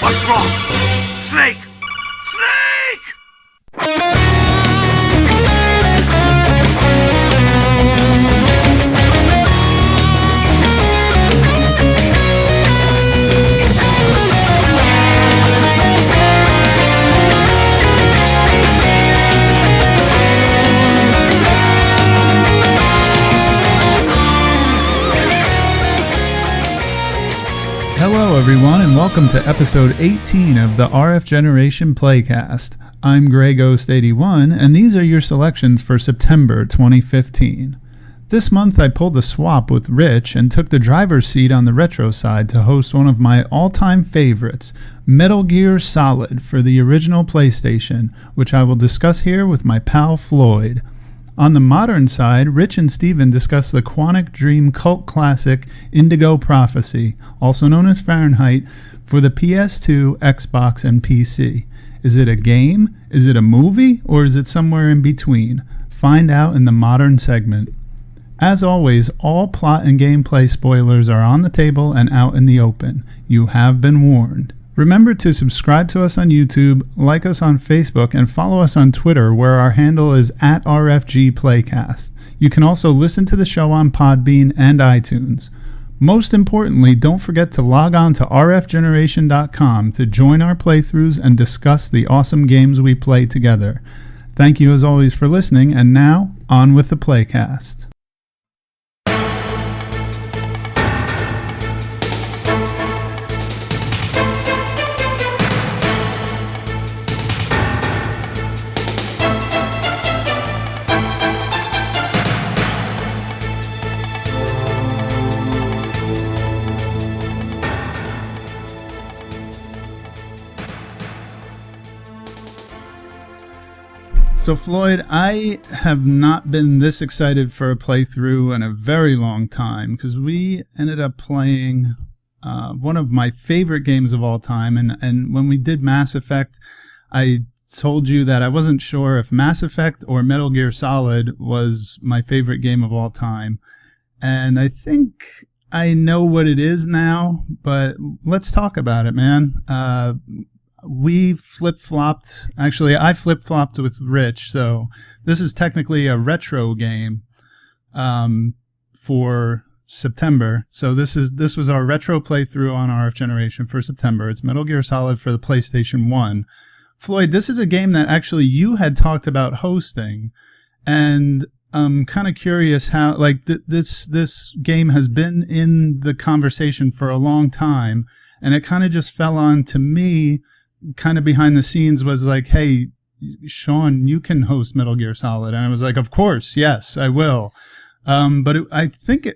What's wrong? Snake! Snake! Hello everyone and welcome to episode 18 of the RF Generation PlayCast. I'm GreyGhost81 and these are your selections for September 2015. This month I pulled a swap with Rich and took the driver's seat on the retro side to host one of my all-time favorites, Metal Gear Solid for the original PlayStation, which I will discuss here with my pal Floyd. On the modern side, Rich and Steven discuss the Quantic Dream cult classic Indigo Prophecy, also known as Fahrenheit, for the PS2, Xbox, and PC. Is it a game? Is it a movie? Or is it somewhere in between? Find out in the modern segment. As always, all plot and gameplay spoilers are on the table and out in the open. You have been warned. Remember to subscribe to us on YouTube, like us on Facebook, and follow us on Twitter, where our handle is @RFGPlaycast. You can also listen to the show on Podbean and iTunes. Most importantly, don't forget to log on to rfgeneration.com to join our playthroughs and discuss the awesome games we play together. Thank you as always for listening, and now, on with the PlayCast. So Floyd, I have not been this excited for a playthrough in a very long time because we ended up playing one of my favorite games of all time. And when we did Mass Effect, I told you that I wasn't sure if Mass Effect or Metal Gear Solid was my favorite game of all time. And I think I know what it is now, but let's talk about it, man. We flip-flopped. Actually, I flip-flopped with Rich, so this is technically a retro game for September. So this was our retro playthrough on RF Generation for September. It's Metal Gear Solid for the PlayStation 1. Floyd, this is a game that actually you had talked about hosting, and I'm kind of curious how, like, this game has been in the conversation for a long time, and it kind of just fell on to me. Kind of behind the scenes was like, hey, Sean, you can host Metal Gear Solid. And I was like, of course, yes, I will. I think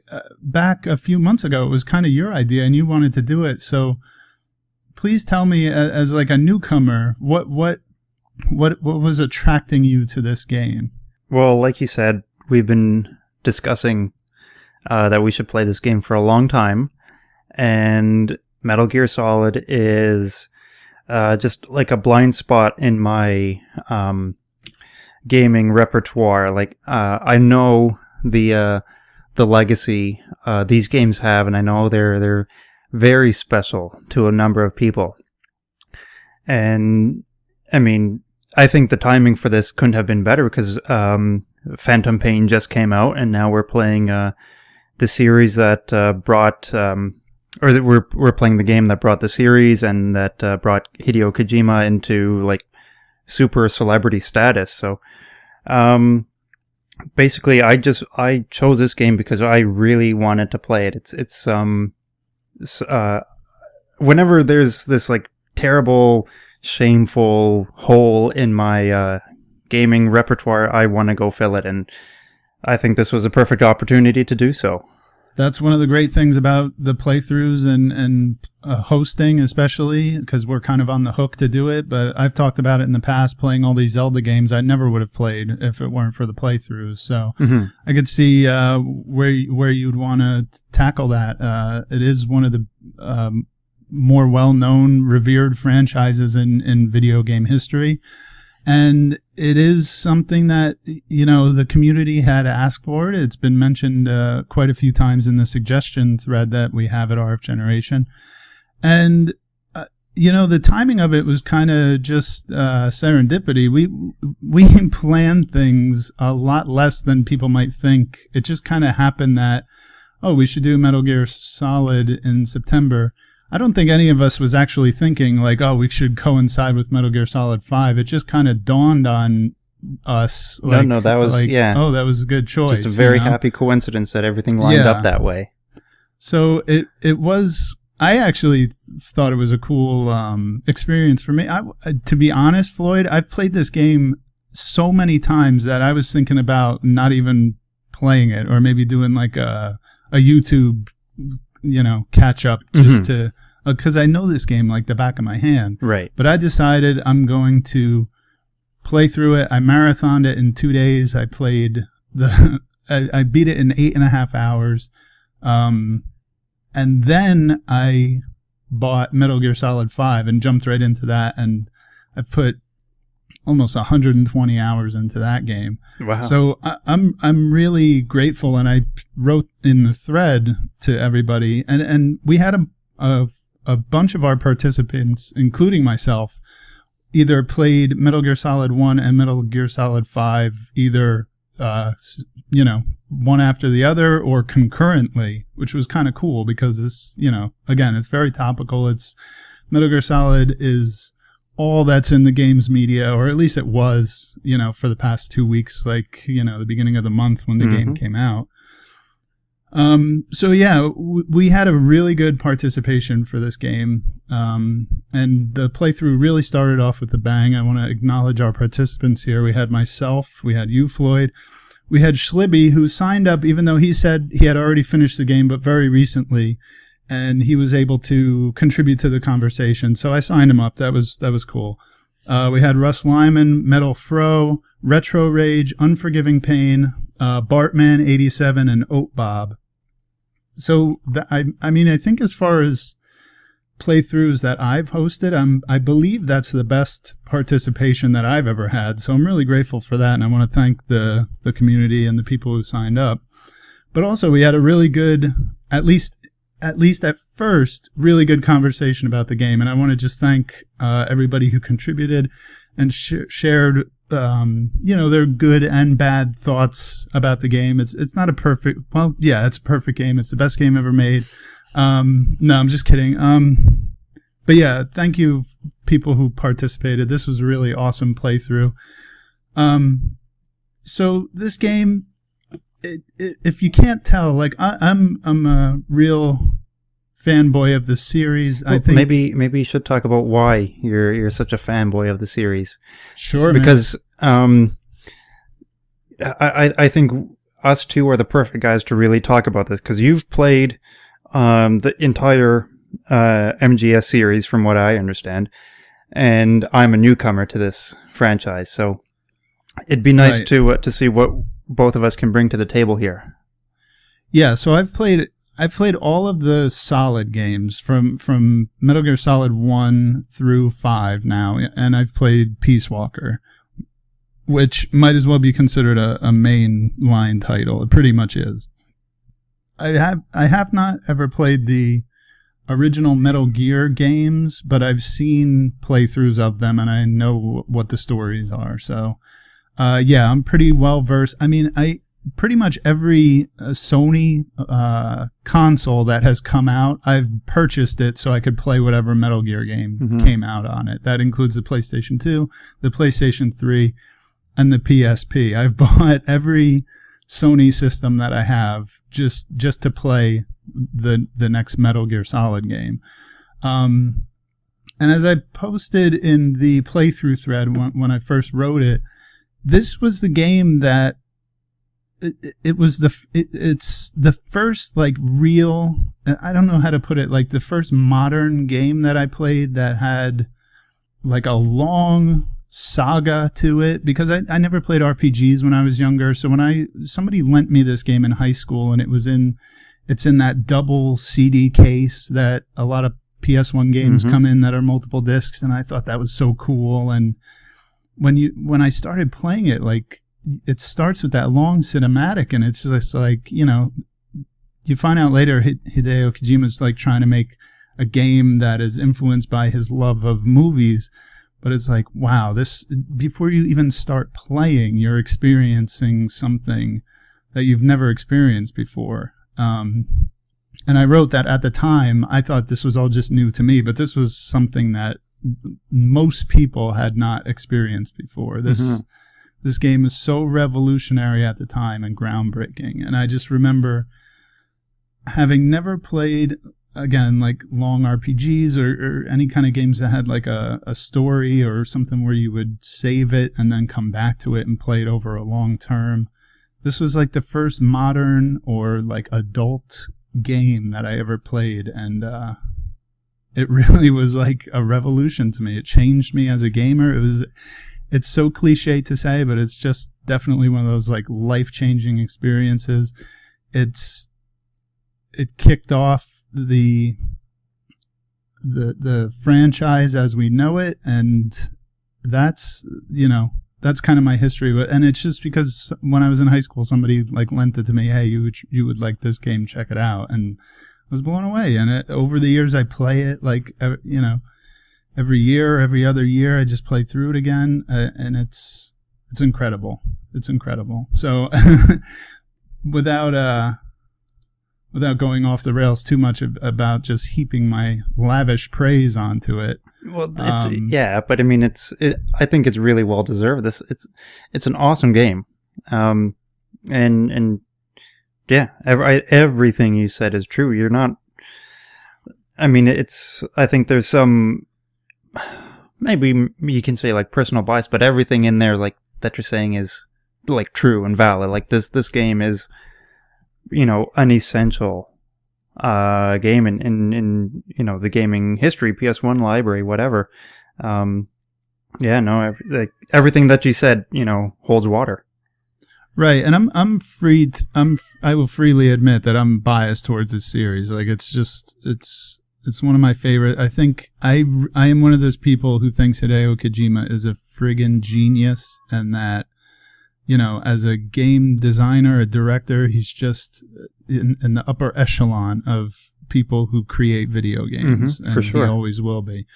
back a few months ago, it was kind of your idea and you wanted to do it. So please tell me, as like a newcomer, what was attracting you to this game? Well, like you said, we've been discussing that we should play this game for a long time. And Metal Gear Solid is just like a blind spot in my gaming repertoire. Like I know the legacy these games have, and I know they're very special to a number of people. And I mean, I think the timing for this couldn't have been better because Phantom Pain just came out, and now we're playing the series that brought. Or that we're playing the game that brought the series and that brought Hideo Kojima into like super celebrity status. So basically, I chose this game because I really wanted to play it. It's whenever there's this like terrible, shameful hole in my gaming repertoire, I want to go fill it, and I think this was a perfect opportunity to do so. That's one of the great things about the playthroughs and hosting, especially because we're kind of on the hook to do it. But I've talked about it in the past, playing all these Zelda games I never would have played if it weren't for the playthroughs. So I could see where you'd want to tackle that. It is one of the more well-known, revered franchises in video game history. And it is something that, you know, the community had asked for it. It's been mentioned quite a few times in the suggestion thread that we have at RF Generation. And the timing of it was kind of just serendipity. We planned things a lot less than people might think. It just kind of happened that, we should do Metal Gear Solid in September. I don't think any of us was actually thinking like, we should coincide with Metal Gear Solid 5. It just kind of dawned on us. Like, no, that was, that was a good choice. Just a very happy coincidence that everything lined up that way. So it was... I actually thought it was a cool experience for me. To be honest, Floyd, I've played this game so many times that I was thinking about not even playing it, or maybe doing like a YouTube, catch up just to, because I know this game like the back of my hand. Right. But I decided I'm going to play through it. I marathoned it in 2 days. I played I beat it in 8.5 hours. And then I bought Metal Gear Solid 5 and jumped right into that, and I've put almost 120 hours into that game. Wow. So I'm really grateful, and I wrote in the thread to everybody, and we had a bunch of our participants, including myself, either played Metal Gear Solid 1 and Metal Gear Solid 5 either one after the other or concurrently, which was kind of cool because this, again, it's very topical. It's Metal Gear Solid is all that's in the game's media, or at least it was, for the past 2 weeks, like, the beginning of the month when the game came out. So yeah, we had a really good participation for this game. And the playthrough really started off with a bang. I want to acknowledge our participants here. We had myself, we had you, Floyd. We had Schlibby, who signed up, even though he said he had already finished the game, but very recently, and he was able to contribute to the conversation. So I signed him up. That was cool. We had Russ Lyman, Metal Fro, Retro Rage, Unforgiving Pain, Bartman 87, and Oat Bob. So I think as far as playthroughs that I've hosted, I believe that's the best participation that I've ever had. So I'm really grateful for that, and I want to thank the community and the people who signed up. But also, we had a really good, at least at first, really good conversation about the game, and I want to just thank everybody who contributed and shared their good and bad thoughts about the game. It's not a perfect, it's a perfect game. It's the best game ever made. No, I'm just kidding. But yeah, thank you people who participated. This was a really awesome playthrough. So this game, if you can't tell, like I'm a real fanboy of the series. I think maybe you should talk about why you're such a fanboy of the series. Sure, because I think us two are the perfect guys to really talk about this, because you've played the entire MGS series, from what I understand, and I'm a newcomer to this franchise, so it'd be nice to see what both of us can bring to the table here. Yeah, so I've played all of the Solid games from Metal Gear Solid 1 through 5 now, and I've played Peace Walker, which might as well be considered a mainline title. It pretty much is. I have not ever played the original Metal Gear games, but I've seen playthroughs of them, and I know what the stories are. So, I'm pretty well versed. I mean, pretty much every Sony console that has come out, I've purchased it so I could play whatever Metal Gear game came out on it. That includes the PlayStation 2, the PlayStation 3, and the PSP. I've bought every Sony system that I have just to play the next Metal Gear Solid game. And as I posted in the playthrough thread when I first wrote it, this was the game that it's the first like real, I don't know how to put it, like the first modern game that I played that had like a long saga to it, because I never played RPGs when I was younger. So when somebody lent me this game in high school, and it's in that double CD case that a lot of PS1 games come in that are multiple discs, and I thought that was so cool. And when I started playing it, like it starts with that long cinematic, and it's just like, you find out later Hideo Kojima's like trying to make a game that is influenced by his love of movies. But it's like, wow, this, before you even start playing, you're experiencing something that you've never experienced before. And I wrote that at the time, I thought this was all just new to me, but this was something that most people had not experienced before. This game is so revolutionary at the time and groundbreaking. And I just remember having never played, again, like long RPGs or any kind of games that had like a story or something where you would save it and then come back to it and play it over a long term. This was like the first modern or like adult game that I ever played, and it really was like a revolution to me. It changed me as a gamer. It's so cliche to say, but it's just definitely one of those like life-changing experiences. It kicked off the franchise as we know it, and that's, you know, that's kind of my history. And it's just because when I was in high school, somebody like lent it to me. Hey, you would like this game, check it out. And I was blown away. And over the years, I play it like, you know, every year, every other year, I just play through it again. And it's incredible. It's incredible. So without going off the rails too much about just heaping my lavish praise onto it. Well, but I mean, I think it's really well deserved. It's an awesome game, and yeah, everything you said is true. You're not. I mean, I think there's some, maybe you can say like personal bias, but everything in there like that you're saying is like true and valid. Like this game is, you know, an essential game in you know, the gaming history, PS1 library, whatever. Everything that you said, you know, holds water. Right, and I will freely admit that I'm biased towards this series. Like, it's one of my favorite. I think I am one of those people who thinks Hideo Kojima is a friggin' genius, and that, you know, as a game designer, a director, he's just in the upper echelon of people who create video games. For sure. He always will be.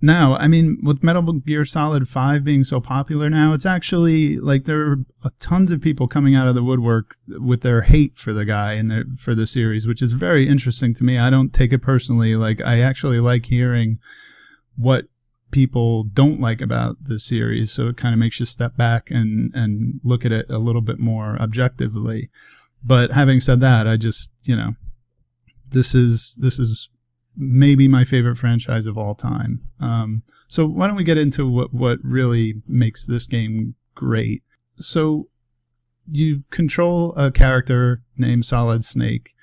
Now, I mean, with Metal Gear Solid 5 being so popular now, it's actually like there are tons of people coming out of the woodwork with their hate for the guy and for the series, which is very interesting to me. I don't take it personally. Like, I actually like hearing what people don't like about the series, so it kind of makes you step back and look at it a little bit more objectively. But having said that, I just, you know, this is maybe my favorite franchise of all time. So why don't we get into what really makes this game great? So you control a character named Solid Snake.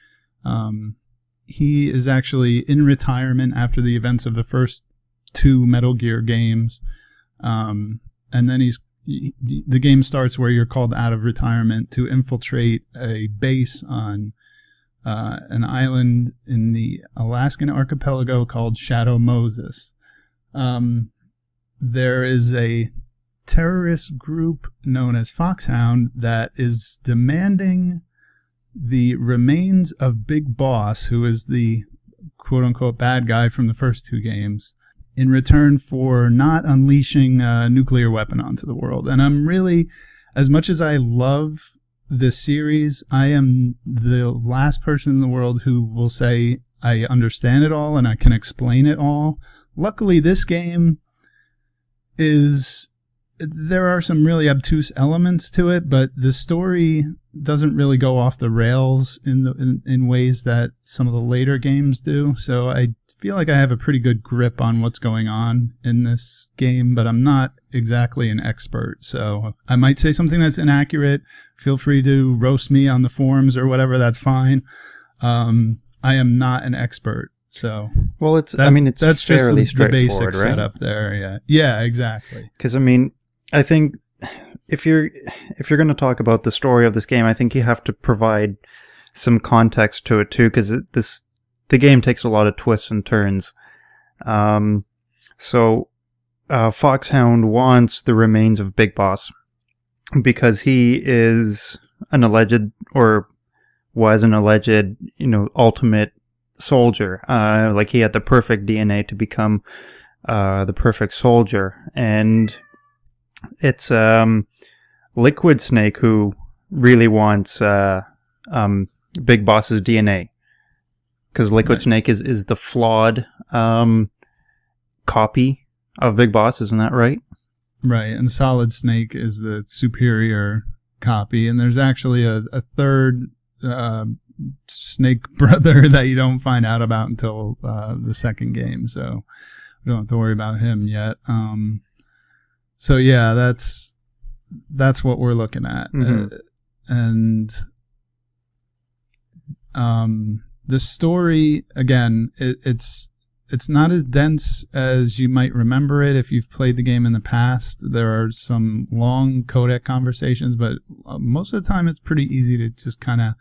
He is actually in retirement after the events of the first 2 Metal Gear games, and then the game starts where you're called out of retirement to infiltrate a base on an island in the Alaskan archipelago called Shadow Moses. There is a terrorist group known as Foxhound that is demanding the remains of Big Boss, who is the quote-unquote bad guy from the first 2 games, in return for not unleashing a nuclear weapon onto the world. And I'm really, as much as I love this series, I am the last person in the world who will say I understand it all and I can explain it all. Luckily, this game there are some really obtuse elements to it, but the story doesn't really go off the rails in ways that some of the later games do. So I feel like I have a pretty good grip on what's going on in this game, but I'm not exactly an expert. So I might say something that's inaccurate. Feel free to roast me on the forums or whatever. That's fine. I am not an expert. So, well, that's fairly just the basic setup there. Yeah, exactly. Because I mean, I think if you're going to talk about the story of this game, I think you have to provide some context to it too, because the game takes a lot of twists and turns. So Foxhound wants the remains of Big Boss because he is an alleged, or was an alleged, ultimate soldier. Like he had the perfect DNA to become the perfect soldier. And it's Liquid Snake who really wants Big Boss's DNA. Because Liquid Snake is the flawed copy of Big Boss, isn't that right? Right, and Solid Snake is the superior copy, and there's actually a third Snake brother that you don't find out about until the second game, so we don't have to worry about him yet. So yeah, that's what we're looking at, and the story again, it's not as dense as you might remember it if you've played the game in the past. There are some long codec conversations, but most of the time it's pretty easy to just kind of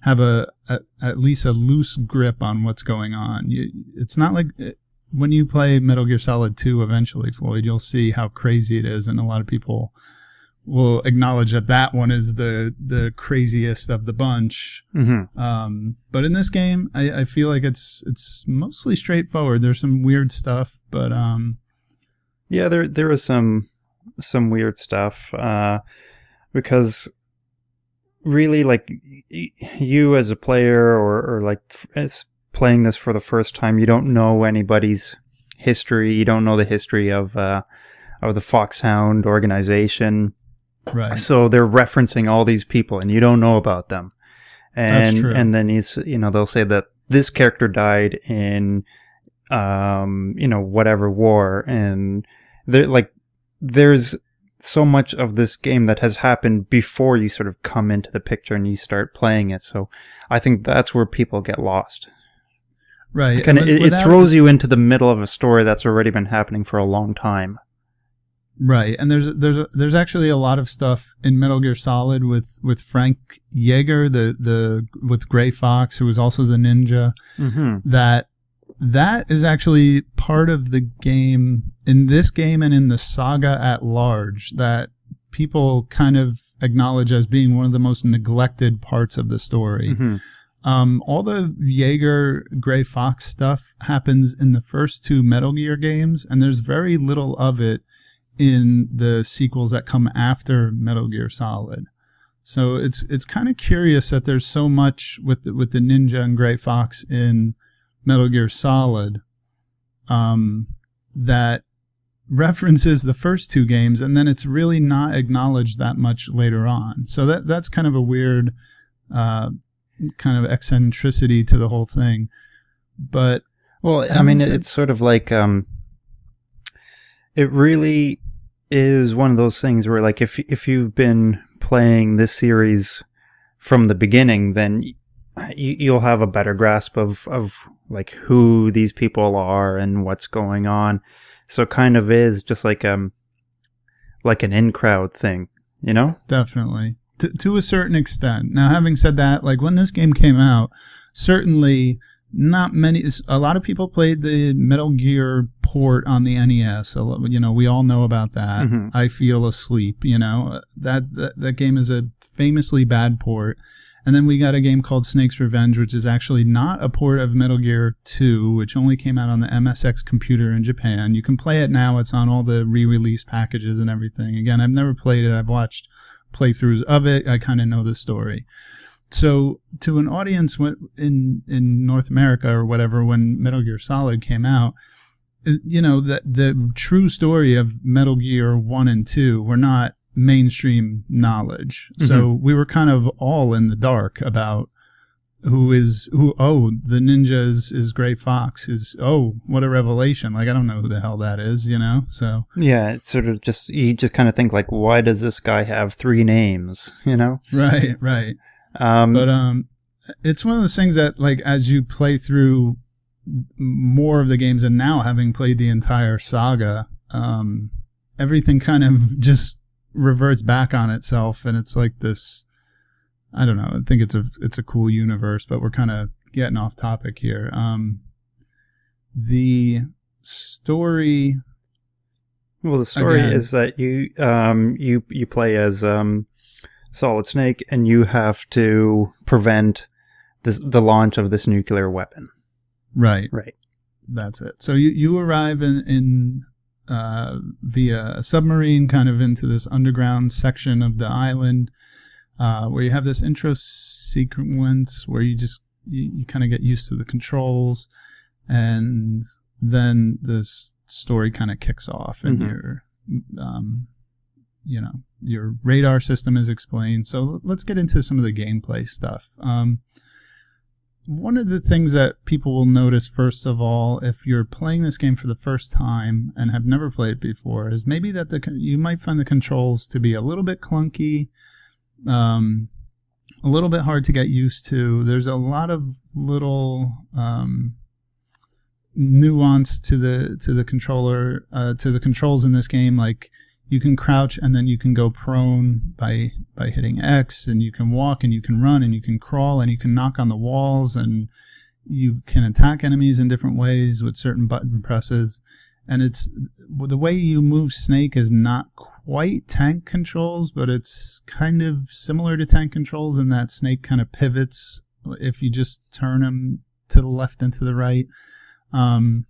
have at least a loose grip on what's going on. It's not like when you play Metal Gear Solid 2 eventually, Floyd, you'll see how crazy it is, and a lot of people will acknowledge that one is the craziest of the bunch. But in this game, I feel like it's mostly straightforward. There's some weird stuff, but yeah, there is some weird stuff because really, like, you as a player or like as playing this for the first time, you don't know anybody's history. You don't know the history of the Foxhound organization. Right. So they're referencing all these people, and you don't know about them. And That's true. And then they'll say that this character died in, whatever war, and there's so much of this game that has happened before you sort of come into the picture and you start playing it. So I think that's where people get lost. Right. It throws you into the middle of a story that's already been happening for a long time. Right, and there's actually a lot of stuff in Metal Gear Solid with Frank Yeager, with Gray Fox, who was also the ninja. That is actually part of the game, in this game and in the saga at large, that people kind of acknowledge as being one of the most neglected parts of the story. All the Yeager Gray Fox stuff happens in the first two Metal Gear games, and there's very little of it in the sequels that come after Metal Gear Solid. So it's kind of curious that there's so much with the ninja and Gray Fox in Metal Gear Solid that references the first two games, and then it's really not acknowledged that much later on. So that's kind of a weird kind of eccentricity to the whole thing. But well, I mean, it's sort of like it really is one of those things where, like, if you've been playing this series from the beginning, then you'll have a better grasp of like who these people are and what's going on. So it kind of is just like an in-crowd thing, you know? Definitely. To a certain extent. Now, having said that, like when this game came out, certainly a lot of people played the Metal Gear port on the NES. We all know about that. I Feel Asleep, that game is a famously bad port. And then we got a game called Snake's Revenge, which is actually not a port of Metal Gear 2, which only came out on the MSX computer in Japan. You can play it now. It's on all the re-release packages and everything. Again, I've never played it. I've watched playthroughs of it. I kind of know the story. So to an audience in North America or whatever, when Metal Gear Solid came out, the true story of Metal Gear 1 and 2 were not mainstream knowledge. So we were kind of all in the dark about who. The ninja is Gray Fox. What a revelation. Like, I don't know who the hell that is, so. Yeah, it's sort of you just kind of think, like, why does this guy have 3 names, Right. But it's one of those things that, like, as you play through more of the games, and now having played the entire saga, everything kind of just reverts back on itself, and it's like this, I don't know, I think it's a cool universe, but we're kind of getting off topic here. The story... Well, the story is that you play as Solid Snake, and you have to prevent the launch of this nuclear weapon. Right. Right. That's it. So you arrive in via a submarine kind of into this underground section of the island where you have this intro sequence where you kind of get used to the controls, and then this story kind of kicks off, and your radar system is explained. So let's get into some of the gameplay stuff. One of the things that people will notice, first of all, if you're playing this game for the first time and have never played it before, is maybe that you might find the controls to be a little bit clunky, a little bit hard to get used to. There's a lot of little nuance to the controller, to the controls in this game. Like, you can crouch and then you can go prone by hitting X, and you can walk and you can run and you can crawl and you can knock on the walls, and you can attack enemies in different ways with certain button presses. And the way you move Snake is not quite tank controls, but it's kind of similar to tank controls in that Snake kind of pivots if you just turn him to the left and to the right. And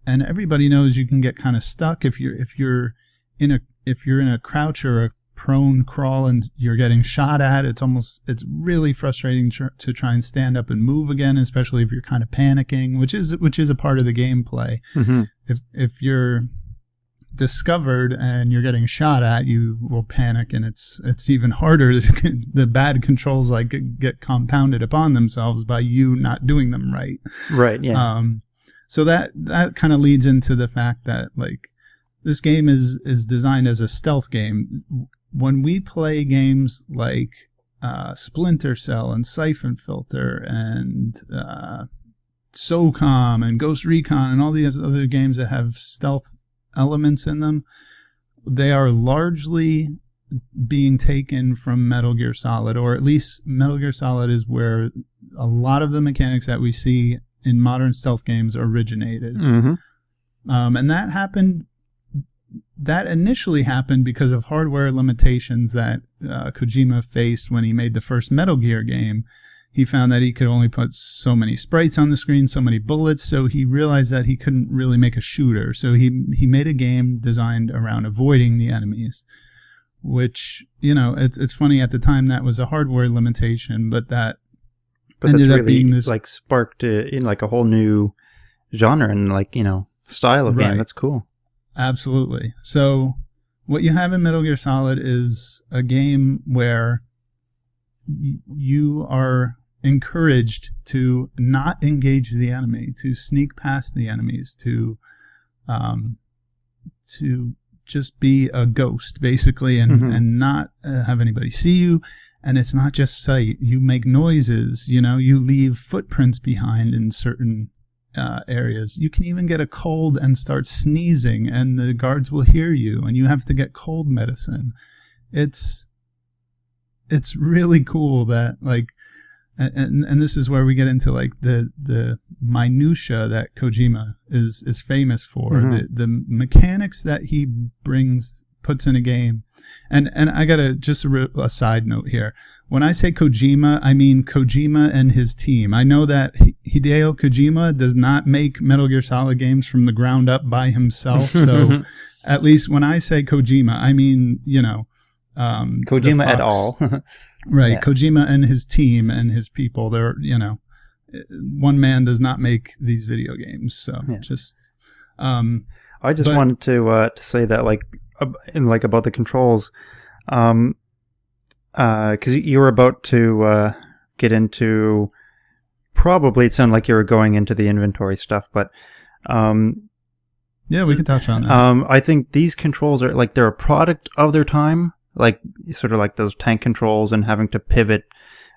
everybody knows you can get kind of stuck if you're in a crouch or a prone crawl and you're getting shot at. It's really frustrating to try and stand up and move again, especially if you're kind of panicking, which is a part of the gameplay. Mm-hmm. If you're discovered and you're getting shot at, you will panic, and it's even harder. The bad controls get compounded upon themselves by you not doing them right. Right. Yeah. So that kind of leads into the fact that, like, this game is designed as a stealth game. When we play games like Splinter Cell and Siphon Filter and SOCOM and Ghost Recon and all these other games that have stealth elements in them, they are largely being taken from Metal Gear Solid, or at least Metal Gear Solid is where a lot of the mechanics that we see in modern stealth games originated. Mm-hmm. And that initially happened because of hardware limitations that Kojima faced when he made the first Metal Gear game. He found that he could only put so many sprites on the screen, so many bullets, so he realized that he couldn't really make a shooter. So he made a game designed around avoiding the enemies, which, it's funny, at the time that was a hardware limitation, but ended up being this, like, sparked in like a whole new genre and, like, style of game. That's cool. Absolutely. So what you have in Metal Gear Solid is a game where you are encouraged to not engage the enemy, to sneak past the enemies, to just be a ghost, basically, and not have anybody see you. And it's not just sight. You make noises, you leave footprints behind in certain areas. You can even get a cold and start sneezing, and the guards will hear you, and you have to get cold medicine. It's really cool that, like, and this is where we get into, like, the minutia that Kojima is famous for, the mechanics that he puts in a game. And I got a side note here. When I say Kojima, I mean Kojima and his team. I know that Hideo Kojima does not make Metal Gear Solid games from the ground up by himself. So at least when I say Kojima, I mean, Kojima et al. Right. Yeah. Kojima and his team and his people. They're, one man does not make these video games. So I just wanted to say that, like, about the controls, because you were about to get into, probably it sounded like you were going into the inventory stuff, but yeah, we can touch on that. I think these controls are, like, they're a product of their time, like, sort of like those tank controls and having to pivot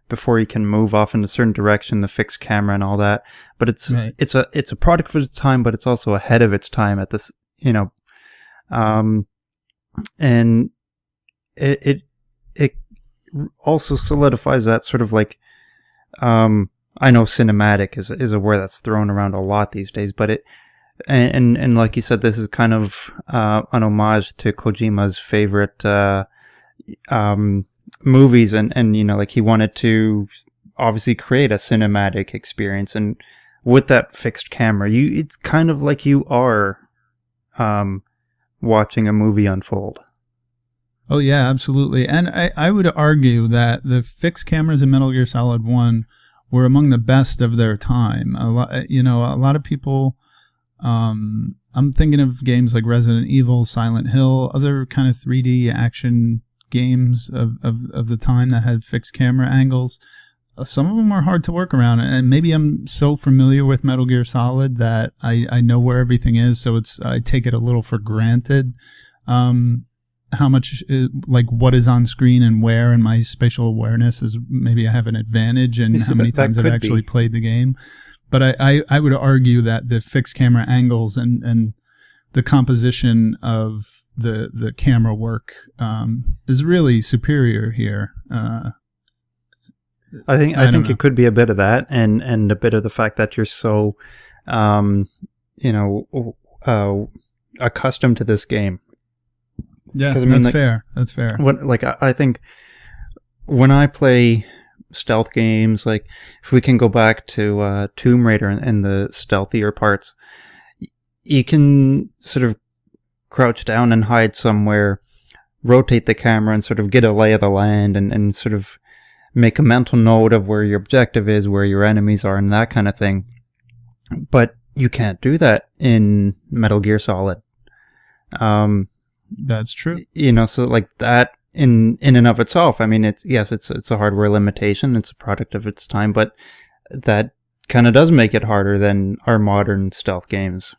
before you can move off in a certain direction, the fixed camera and all that. But it's a product of its time, but it's also ahead of its time at this, and it also solidifies that sort of, like, I know cinematic is a word that's thrown around a lot these days, but and like you said, this is kind of an homage to Kojima's favorite movies, and like, he wanted to obviously create a cinematic experience, and with that fixed camera, it's kind of like you are watching a movie unfold. Oh yeah, absolutely. And I would argue that the fixed cameras in Metal Gear Solid 1 were among the best of their time. A lot of people, I'm thinking of games like Resident Evil, Silent Hill, other kind of 3D action games of the time that had fixed camera angles. Some of them are hard to work around, and maybe I'm so familiar with Metal Gear Solid that I know where everything is, so I take it a little for granted. How much, like, what is on screen and where, and my spatial awareness is, maybe I have an advantage in how many times I've actually played the game. But I would argue that the fixed camera angles and the composition of the camera work is really superior here. I think it could be a bit of that, and a bit of the fact that you're so, accustomed to this game. Yeah, that's fair. That's fair. I think when I play stealth games, like if we can go back to Tomb Raider and the stealthier parts, you can sort of crouch down and hide somewhere, rotate the camera and sort of get a lay of the land and sort of make a mental note of where your objective is, where your enemies are, and that kind of thing. But you can't do that in Metal Gear Solid. That's true. So like that in and of itself, I mean, it's a hardware limitation. It's a product of its time, but that kind of does make it harder than our modern stealth games.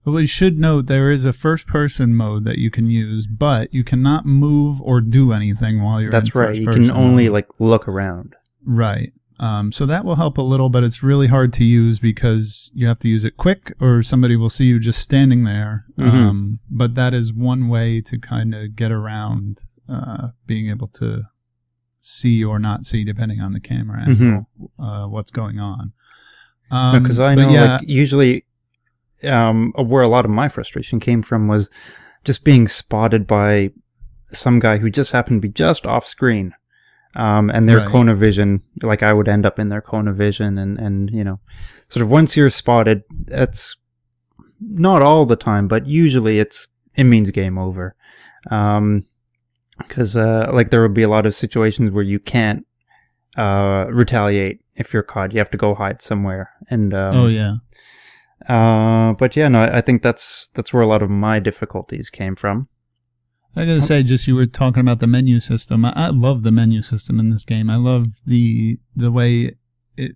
Well, we should note there is a first-person mode that you can use, but you cannot move or do anything while you're in first person. That's right. You can only look around. Right. So that will help a little, but it's really hard to use because you have to use it quick or somebody will see you just standing there. Mm-hmm. But that is one way to kind of get around being able to see or not see, depending on the camera angle, what's going on. Because I know usually where a lot of my frustration came from was just being spotted by some guy who just happened to be just off screen. And their cone of vision, like I would end up in their cone of vision and sort of once you're spotted, that's not all the time, but usually it means game over. Cause, there would be a lot of situations where you can't, retaliate if you're caught. You have to go hide somewhere. And, but yeah, no, I think that's where a lot of my difficulties came from. I gotta say, you were talking about the menu system. I love the menu system in this game. I love the way it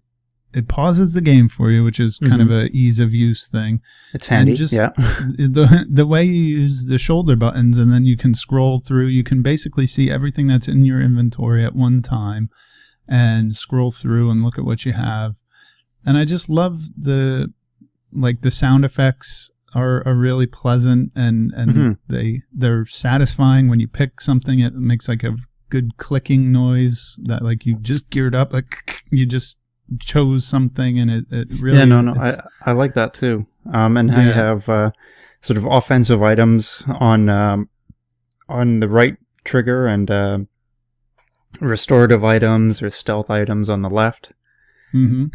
pauses the game for you, which is kind of a ease of use thing. It's handy, and the way you use the shoulder buttons, and then you can scroll through. You can basically see everything that's in your inventory at one time, and scroll through and look at what you have. And I just love the sound effects. Are really pleasant and they're satisfying when you pick something. It makes like a good clicking noise that like you just geared up, like you just chose something, and it really I like that too. And how you have sort of offensive items on the right trigger and restorative items or stealth items on the left. And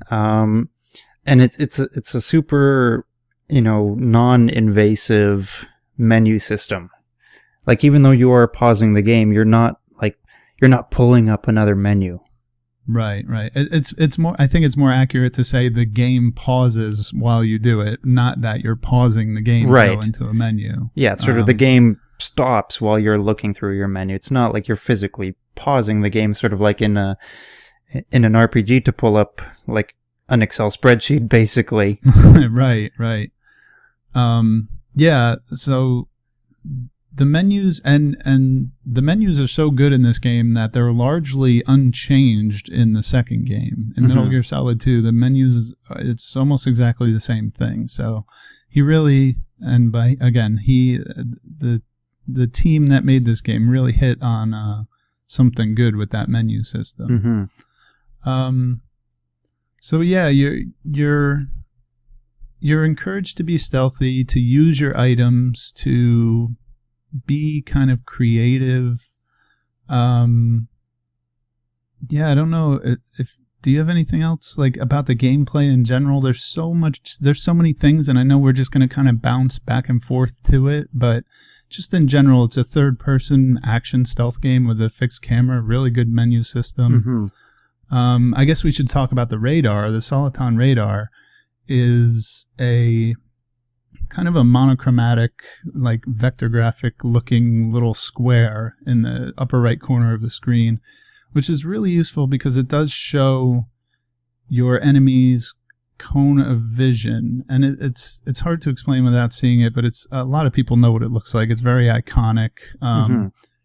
it's a super non-invasive menu system. Like, even though you are pausing the game, you're not pulling up another menu. Right. It's more, I think it's more accurate to say the game pauses while you do it, not that you're pausing the game to go into a menu. Yeah, it's sort of the game stops while you're looking through your menu. It's not like you're physically pausing the game, sort of like in an RPG to pull up like an Excel spreadsheet, basically. Right. So the menus and the menus are so good in this game that they're largely unchanged in the second game. In Metal Gear Solid 2, the menus, it's almost exactly the same thing. So he really, and the team that made this game really hit on something good with that menu system. So yeah, you're encouraged to be stealthy, to use your items, to be kind of creative. I don't know if do you have anything else like about the gameplay in general? There's so many things, and I know we're just going to kind of bounce back and forth to it, but just in general, it's a third-person action stealth game with a fixed camera, really good menu system. I guess we should talk about the radar. The Soliton radar is a kind of a monochromatic, like vector graphic looking little square in the upper right corner of the screen, which is really useful because it does show your enemy's cone of vision. And it's hard to explain without seeing it, but it's a lot of people know what it looks like. It's very iconic.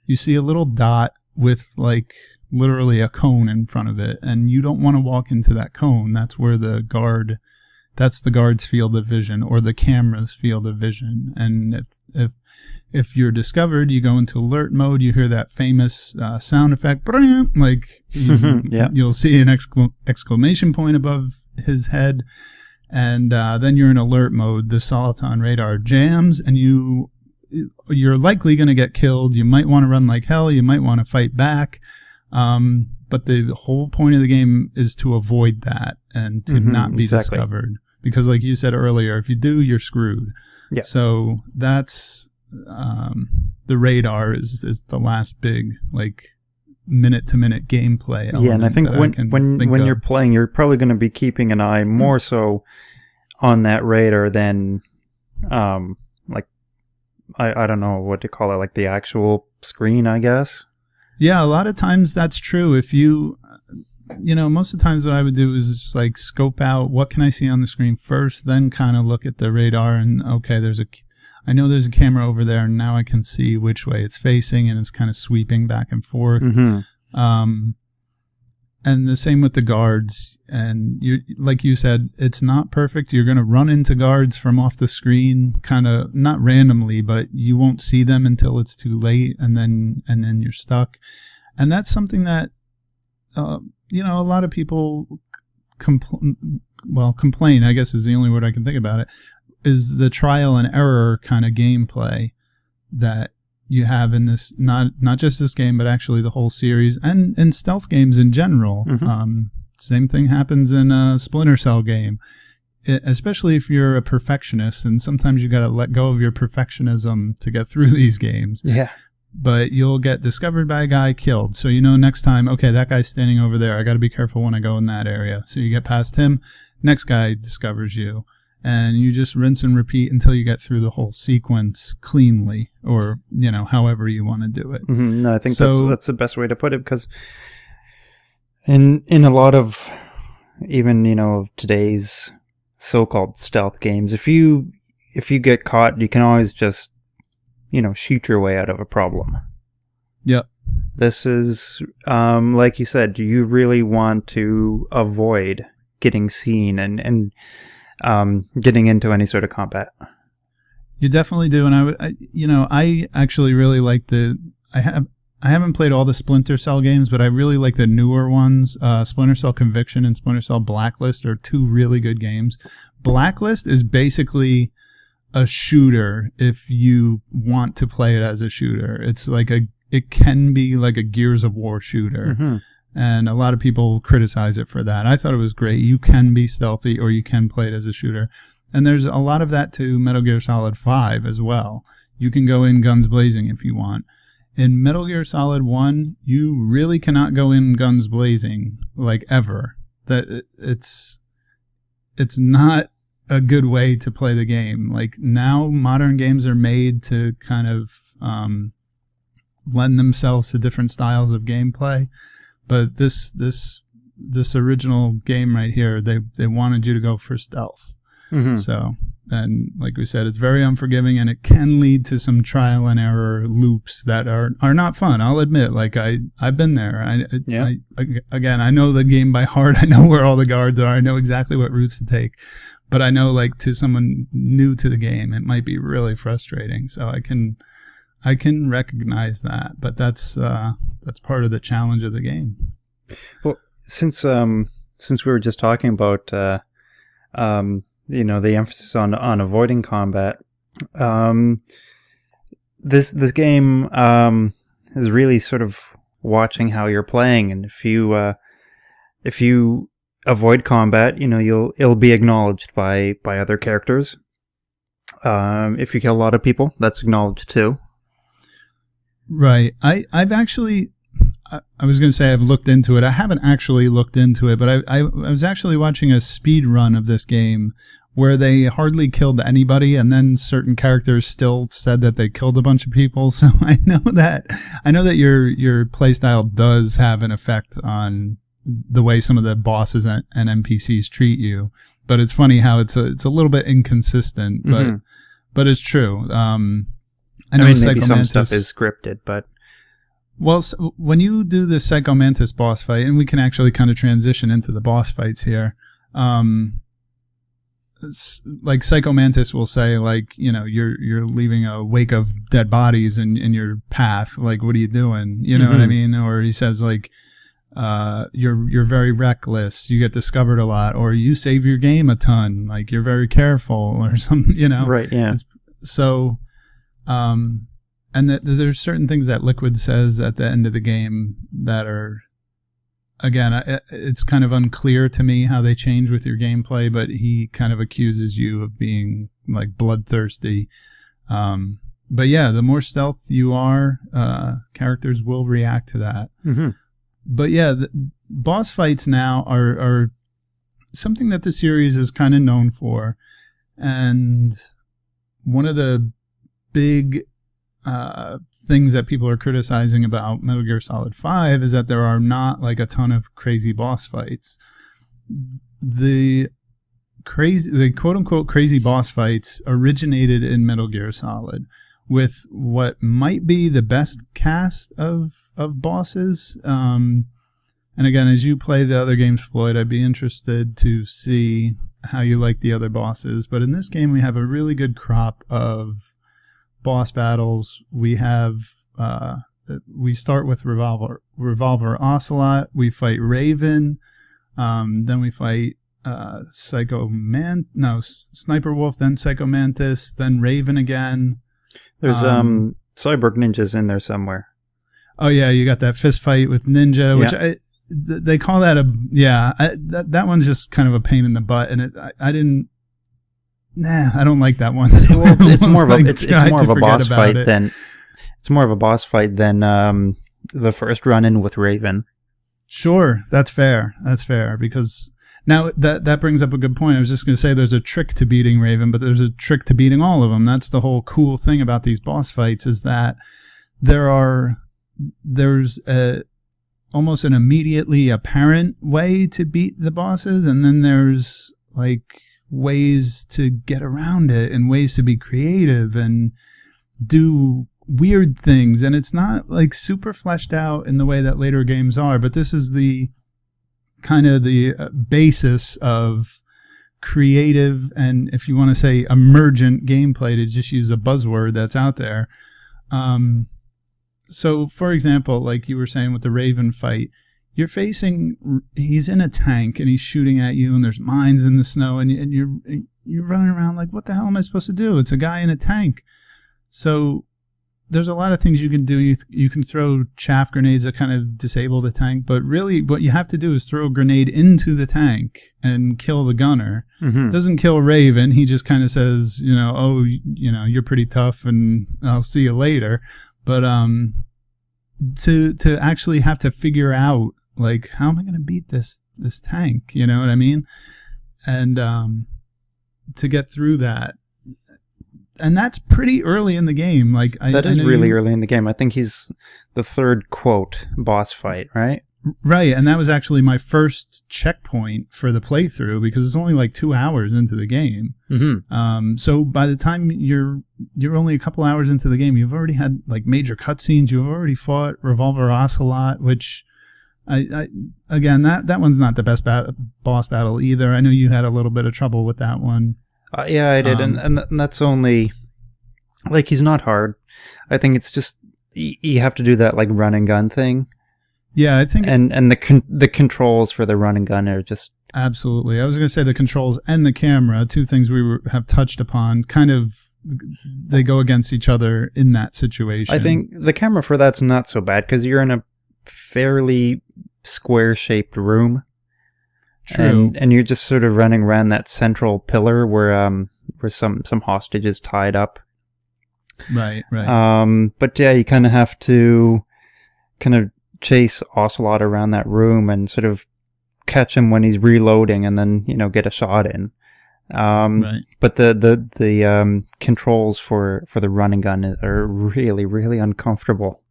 You see a little dot with like literally a cone in front of it, and you don't want to walk into that cone. That's where that's the guard's field of vision, or the camera's field of vision. And if you're discovered, you go into alert mode. You hear that famous sound effect, like you'll see an exclamation point above his head, and then you're in alert mode. The Soliton radar jams, and you're likely going to get killed. You might want to run like hell. You might want to fight back. But the whole point of the game is to avoid that and to not be discovered. Because like you said earlier, if you do, you're screwed. Yeah. So that's the radar is the last big like minute-to-minute gameplay element. Yeah, and I think when you're playing, you're probably going to be keeping an eye more so on that radar than like I don't know what to call it, like the actual screen, I guess. Yeah, a lot of times that's true. If most of the times what I would do is just like scope out what can I see on the screen first, then kind of look at the radar and okay, I know there's a camera over there, and now I can see which way it's facing, and it's kind of sweeping back and forth. And the same with the guards. And like you said, it's not perfect. You're going to run into guards from off the screen, kind of not randomly, but you won't see them until it's too late, and then you're stuck. And that's something that a lot of people complain, I guess is the only word I can think about it, is the trial and error kind of gameplay that you have in this, not just this game, but actually the whole series and in stealth games in general. Same thing happens in a Splinter Cell game, especially if you're a perfectionist, and sometimes you got to let go of your perfectionism to get through these games. Yeah. But you'll get discovered by a guy, killed. So next time, okay, that guy's standing over there. I got to be careful when I go in that area. So you get past him, next guy discovers you, and you just rinse and repeat until you get through the whole sequence cleanly, or however you want to do it. No, I think that's the best way to put it, because in a lot of even today's so-called stealth games, if you get caught, you can always just shoot your way out of a problem. Yep. This is, like you said, you really want to avoid getting seen and getting into any sort of combat. You definitely do. And I actually really like I haven't played all the Splinter Cell games, but I really like the newer ones. Splinter Cell Conviction and Splinter Cell Blacklist are two really good games. Blacklist is basically a shooter if you want to play it as a shooter. It's like it can be like a Gears of War shooter. And a lot of people criticize it for that. I thought it was great. You can be stealthy, or you can play it as a shooter. And there's a lot of that to Metal Gear Solid 5 as well. You can go in guns blazing if you want. In Metal Gear Solid 1, you really cannot go in guns blazing, like, ever. That it's not a good way to play the game. Like, now modern games are made to kind of lend themselves to different styles of gameplay. But this original game right here, they wanted you to go for stealth. So, and like we said, it's very unforgiving, and it can lead to some trial and error loops that are not fun. I'll admit, like I've been there. I know the game by heart. I know where all the guards are. I know exactly what routes to take. But I know, like, to someone new to the game, it might be really frustrating. So I can recognize that, but that's part of the challenge of the game. Well, since we were just talking about the emphasis on avoiding combat, this game is really sort of watching how you're playing, and if if you avoid combat, it'll be acknowledged by other characters. If you kill a lot of people, that's acknowledged too. Right. I've actually, I was going to say I've looked into it. I haven't actually looked into it, but I was actually watching a speed run of this game where they hardly killed anybody, and then certain characters still said that they killed a bunch of people. So I know that your playstyle does have an effect on the way some of the bosses and NPCs treat you. But it's funny how it's a little bit inconsistent, but it's true. I know maybe some stuff is scripted, but well, so when you do the Psychomantis boss fight, and we can actually kind of transition into the boss fights here. Like Psychomantis will say, like, you're leaving a wake of dead bodies in your path. Like, what are you doing? You know what I mean? Or he says, like, you're very reckless. You get discovered a lot, or you save your game a ton. Like, you're very careful, or something. Right? Yeah. So, and there's certain things that Liquid says at the end of the game that are, again, it's kind of unclear to me how they change with your gameplay, but he kind of accuses you of being like bloodthirsty. But yeah, the more stealth you are, characters will react to that. But yeah, the boss fights now are something that the series is kind of known for. And one of the big things that people are criticizing about Metal Gear Solid 5 is that there are not like a ton of crazy boss fights. The quote unquote crazy boss fights originated in Metal Gear Solid with what might be the best cast of bosses. And again, as you play the other games, Floyd, I'd be interested to see how you like the other bosses. But in this game, we have a really good crop of boss battles. We have we start with Revolver Ocelot. We fight Raven. Then we fight Sniper Wolf. Then Psychomantis. Then Raven again. There's Cyborg Ninjas in there somewhere. Oh yeah, you got that fist fight with Ninja, which they call that that one's just kind of a pain in the butt, and I didn't. Nah, I don't like that one. Well, it's more of a boss fight than it's more of a boss fight than the first run-in with Raven. Sure, that's fair. That's fair, because now that brings up a good point. I was just going to say there's a trick to beating Raven, but there's a trick to beating all of them. That's the whole cool thing about these boss fights, is that there's almost an immediately apparent way to beat the bosses, and then there's like ways to get around it and ways to be creative and do weird things. And it's not like super fleshed out in the way that later games are, but this is the kind of the basis of creative and, if you want to say, emergent gameplay, to just use a buzzword that's out there. So for example, like you were saying with the Raven fight, he's in a tank and he's shooting at you, and there's mines in the snow, and you're running around like, what the hell am I supposed to do? It's a guy in a tank. So there's a lot of things you can do. You can throw chaff grenades that kind of disable the tank, but really what you have to do is throw a grenade into the tank and kill the gunner. It doesn't kill Raven. He just kind of says, you're pretty tough and I'll see you later. But to actually have to figure out, like, how am I going to beat this tank? You know what I mean? And to get through that. And that's pretty early in the game. Like, that is really early in the game. I think he's the third, quote, boss fight, right? Right, and that was actually my first checkpoint for the playthrough, because it's only like 2 hours into the game. So by the time you're only a couple hours into the game, you've already had like major cutscenes. You've already fought Revolver Ocelot, which again, that one's not the best boss battle either. I know you had a little bit of trouble with that one. Yeah, I did, and that's only, like, he's not hard. I think it's just you have to do that like run and gun thing. Yeah, I think, and the controls for the run and gun are just absolutely. I was going to say the controls and the camera, two things we have touched upon, kind of they go against each other in that situation. I think the camera for that's not so bad because you're in a fairly square-shaped room. True. And you're just sort of running around that central pillar where some hostage is tied up. Right. But yeah, you kind of have to kind of chase Ocelot around that room and sort of catch him when he's reloading, and then get a shot in. Right. But the controls for the running gun are really, really uncomfortable.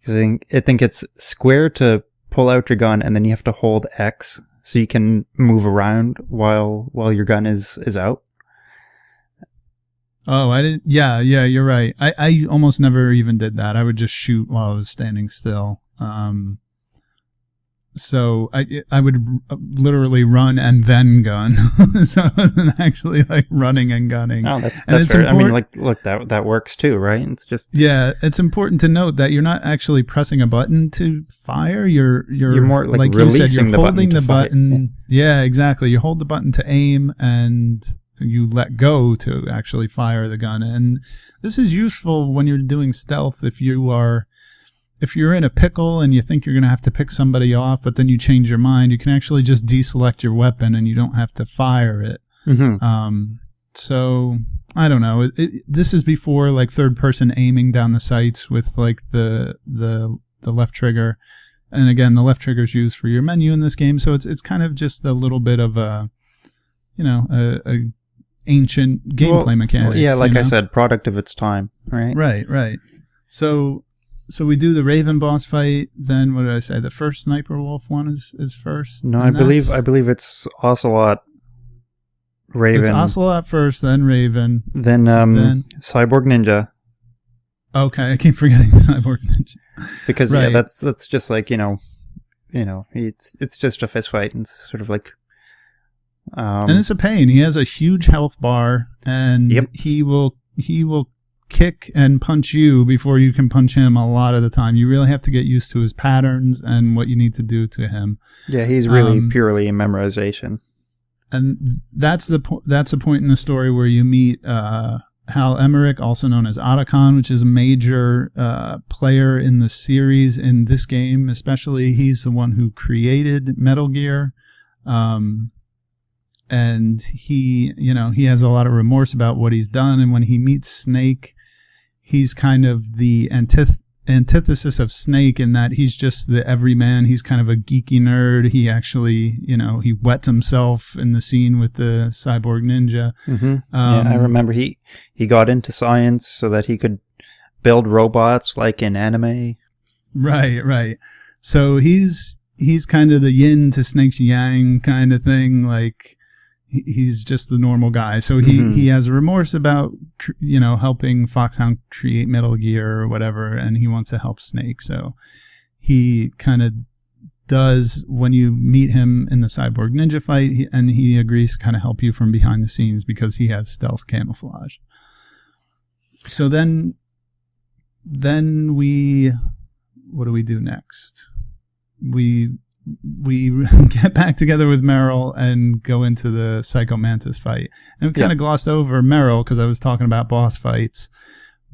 I think it's square to pull out your gun, and then you have to hold X so you can move around while your gun is out. Oh, I didn't. Yeah, you're right. I almost never even did that. I would just shoot while I was standing still. So I would literally run and then gun. So I wasn't actually like running and gunning. Oh, that's fair. I mean, look, that works too, right? It's just it's important to note that you're not actually pressing a button to fire. You're more like releasing you're holding the button. Yeah, exactly. You hold the button to aim, and you let go to actually fire the gun. And this is useful when you're doing stealth. If you're in a pickle and you think you're going to have to pick somebody off, but then you change your mind, you can actually just deselect your weapon and you don't have to fire it. Mm-hmm. So I don't know. This is before like third person aiming down the sights with like the left trigger. And again, the left trigger is used for your menu in this game. So it's kind of just a little bit of a ancient gameplay mechanic. Well, yeah, like I said, product of its time, right? Right. So we do the Raven boss fight. Then what did I say? The first Sniper Wolf one is first. No, I believe it's Ocelot, Raven. It's Ocelot first, then Raven, then Cyborg Ninja. Okay, I keep forgetting Cyborg Ninja. Because right. Yeah, that's just like it's just a fist fight, and it's sort of like. And it's a pain. He has a huge health bar, and he will kick and punch you before you can punch him a lot of the time. You really have to get used to his patterns and what you need to do to him. Yeah, he's really purely memorization. And that's the point in the story where you meet Hal Emmerich, also known as Otacon, which is a major player in the series in this game. Especially, he's the one who created Metal Gear. And he has a lot of remorse about what he's done. And when he meets Snake, he's kind of the antithesis of Snake in that he's just the everyman. He's kind of a geeky nerd. He actually, he wets himself in the scene with the Cyborg Ninja. Mm-hmm. I remember he got into science so that he could build robots like in anime. Right. So he's kind of the yin to Snake's yang kind of thing. Like, he's just the normal guy. So he has remorse about, helping Foxhound create Metal Gear or whatever, and he wants to help Snake. So he kind of does, when you meet him in the Cyborg Ninja fight, and he agrees to kind of help you from behind the scenes because he has stealth camouflage. So then what do we do next? We get back together with Meryl and go into the Psycho Mantis fight. And we kind of glossed over Meryl because I was talking about boss fights.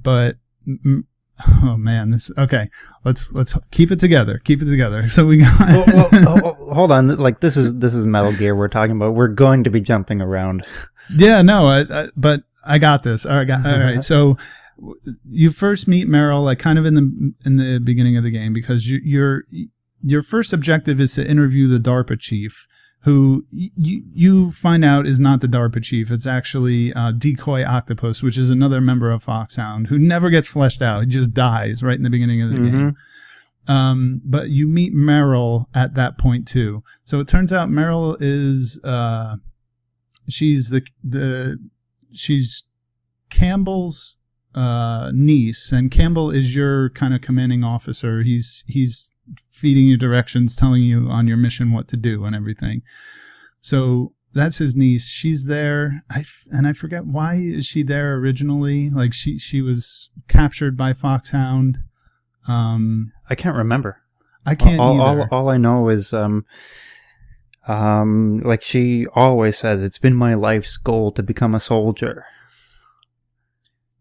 But, oh man, okay. Let's keep it together. So we got... hold on. Like, this is Metal Gear we're talking about. We're going to be jumping around. Yeah, no, but I got this. All right. So you first meet Meryl, like kind of in the beginning of the game, because your first objective is to interview the DARPA chief, who you find out is not the DARPA chief. It's actually Decoy Octopus, which is another member of Foxhound, who never gets fleshed out. He just dies right in the beginning of the game. But you meet Meryl at that point too. So it turns out Meryl is she's she's Campbell's niece, and Campbell is your kind of commanding officer. He's feeding you directions, telling you on your mission what to do and everything. So that's his niece. She's there. I forget, why is she there originally? Like she was captured by Foxhound. I can't remember. I can't either. All I know is like she always says, it's been my life's goal to become a soldier.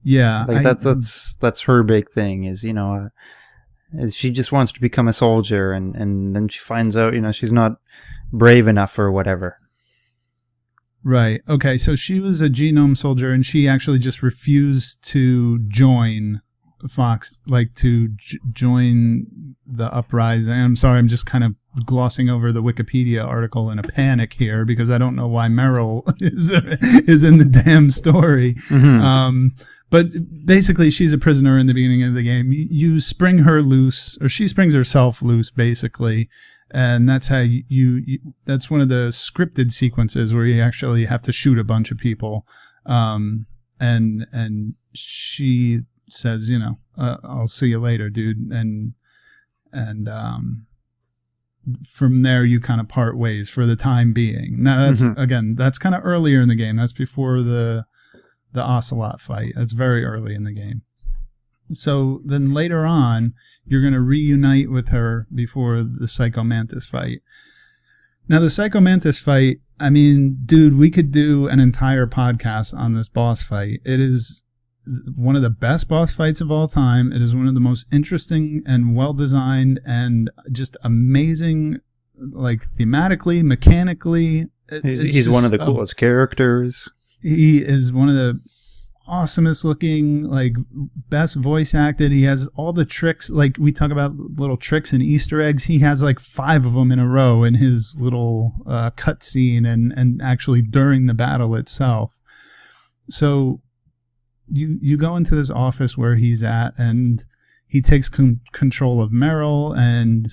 Yeah, like that's her big thing is, is she just wants to become a soldier, and then she finds out, she's not brave enough or whatever. Right. Okay. So she was a genome soldier, and she actually just refused to join Fox, like to join the uprising. I'm sorry, I'm just kind of glossing over the Wikipedia article in a panic here because I don't know why Meryl is in the damn story. Mm-hmm. But basically, she's a prisoner in the beginning of the game. You spring her loose, or she springs herself loose, basically. And that's how that's one of the scripted sequences where you actually have to shoot a bunch of people. And she says, I'll see you later, dude. And from there you kind of part ways for the time being. Now that's, again, that's kind of earlier in the game. That's before the Ocelot fight. That's very early in the game. So then later on, you're going to reunite with her before the Psychomantis fight. Now, the Psychomantis fight, I mean, dude, we could do an entire podcast on this boss fight. It is one of the best boss fights of all time. It is one of the most interesting and well-designed and just amazing, like, thematically, mechanically. He's one of the coolest characters. He is one of the awesomest looking, like, best voice acted. He has all the tricks, like we talk about little tricks and Easter eggs. He has like 5 of them in a row in his little cut scene and actually during the battle itself. So you go into this office where he's at, and he takes control of Meryl, and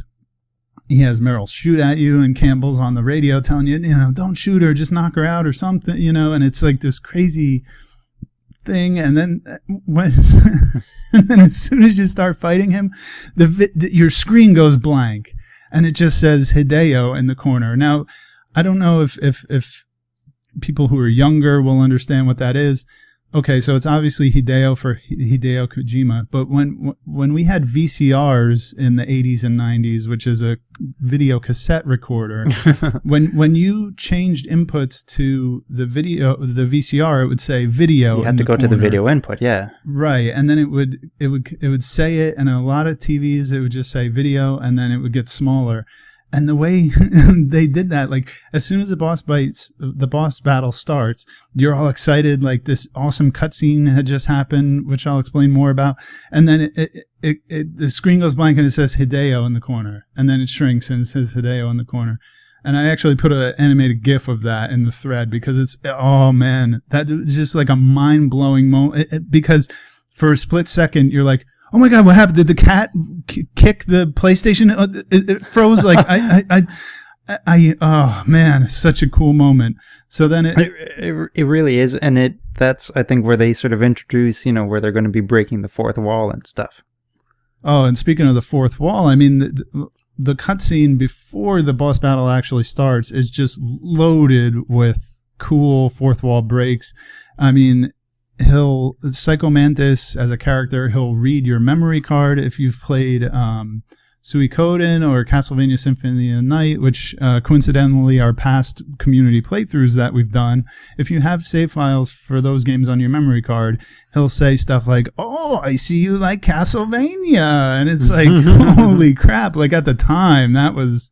he has Meryl shoot at you, and Campbell's on the radio telling you, don't shoot her, just knock her out or something, and it's like this crazy thing. And then as soon as you start fighting him, your screen goes blank, and it just says Hideo in the corner. Now, I don't know if people who are younger will understand what that is. Okay, so it's obviously Hideo for Hideo Kojima, but when we had VCRs in the 80s and 90s, which is a video cassette recorder, when you changed inputs to the VCR, it would say video. You had to go to the video input, yeah. Right, and then it would say it, and a lot of TVs it would just say video, and then it would get smaller. And the way they did that, like, as soon as the boss battle starts, you're all excited, like this awesome cutscene had just happened, which I'll explain more about. And then the screen goes blank and it says Hideo in the corner. And then it shrinks and it says Hideo in the corner. And I actually put an animated GIF of that in the thread because oh man, that is just like a mind-blowing moment. Because for a split second, you're like, oh my God, what happened? Did the cat kick the PlayStation? It froze. Like, oh man, it's such a cool moment. So then it really is. And that's, I think, where they sort of introduce, where they're going to be breaking the fourth wall and stuff. Oh, and speaking of the fourth wall, I mean, the cutscene before the boss battle actually starts is just loaded with cool fourth wall breaks. I mean, Psychomantis as a character, he'll read your memory card if you've played Suikoden or Castlevania Symphony of the Night, which coincidentally are past community playthroughs that we've done. If you have save files for those games on your memory card, he'll say stuff like, oh, I see you like Castlevania. And it's like, holy crap. Like at the time, that was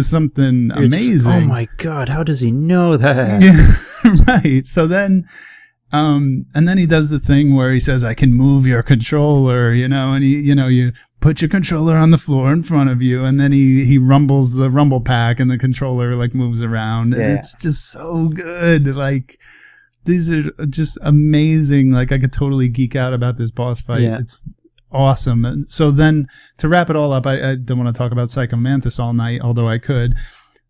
something amazing. Oh my God, how does he know that? Yeah, right. So then... and then he does the thing where he says, I can move your controller, and you put your controller on the floor in front of you, and then he rumbles the rumble pack and the controller like moves around. Yeah. And it's just so good. Like, these are just amazing. Like, I could totally geek out about this boss fight. Yeah. It's awesome. And so then to wrap it all up, I don't want to talk about Psychomantis all night, although I could.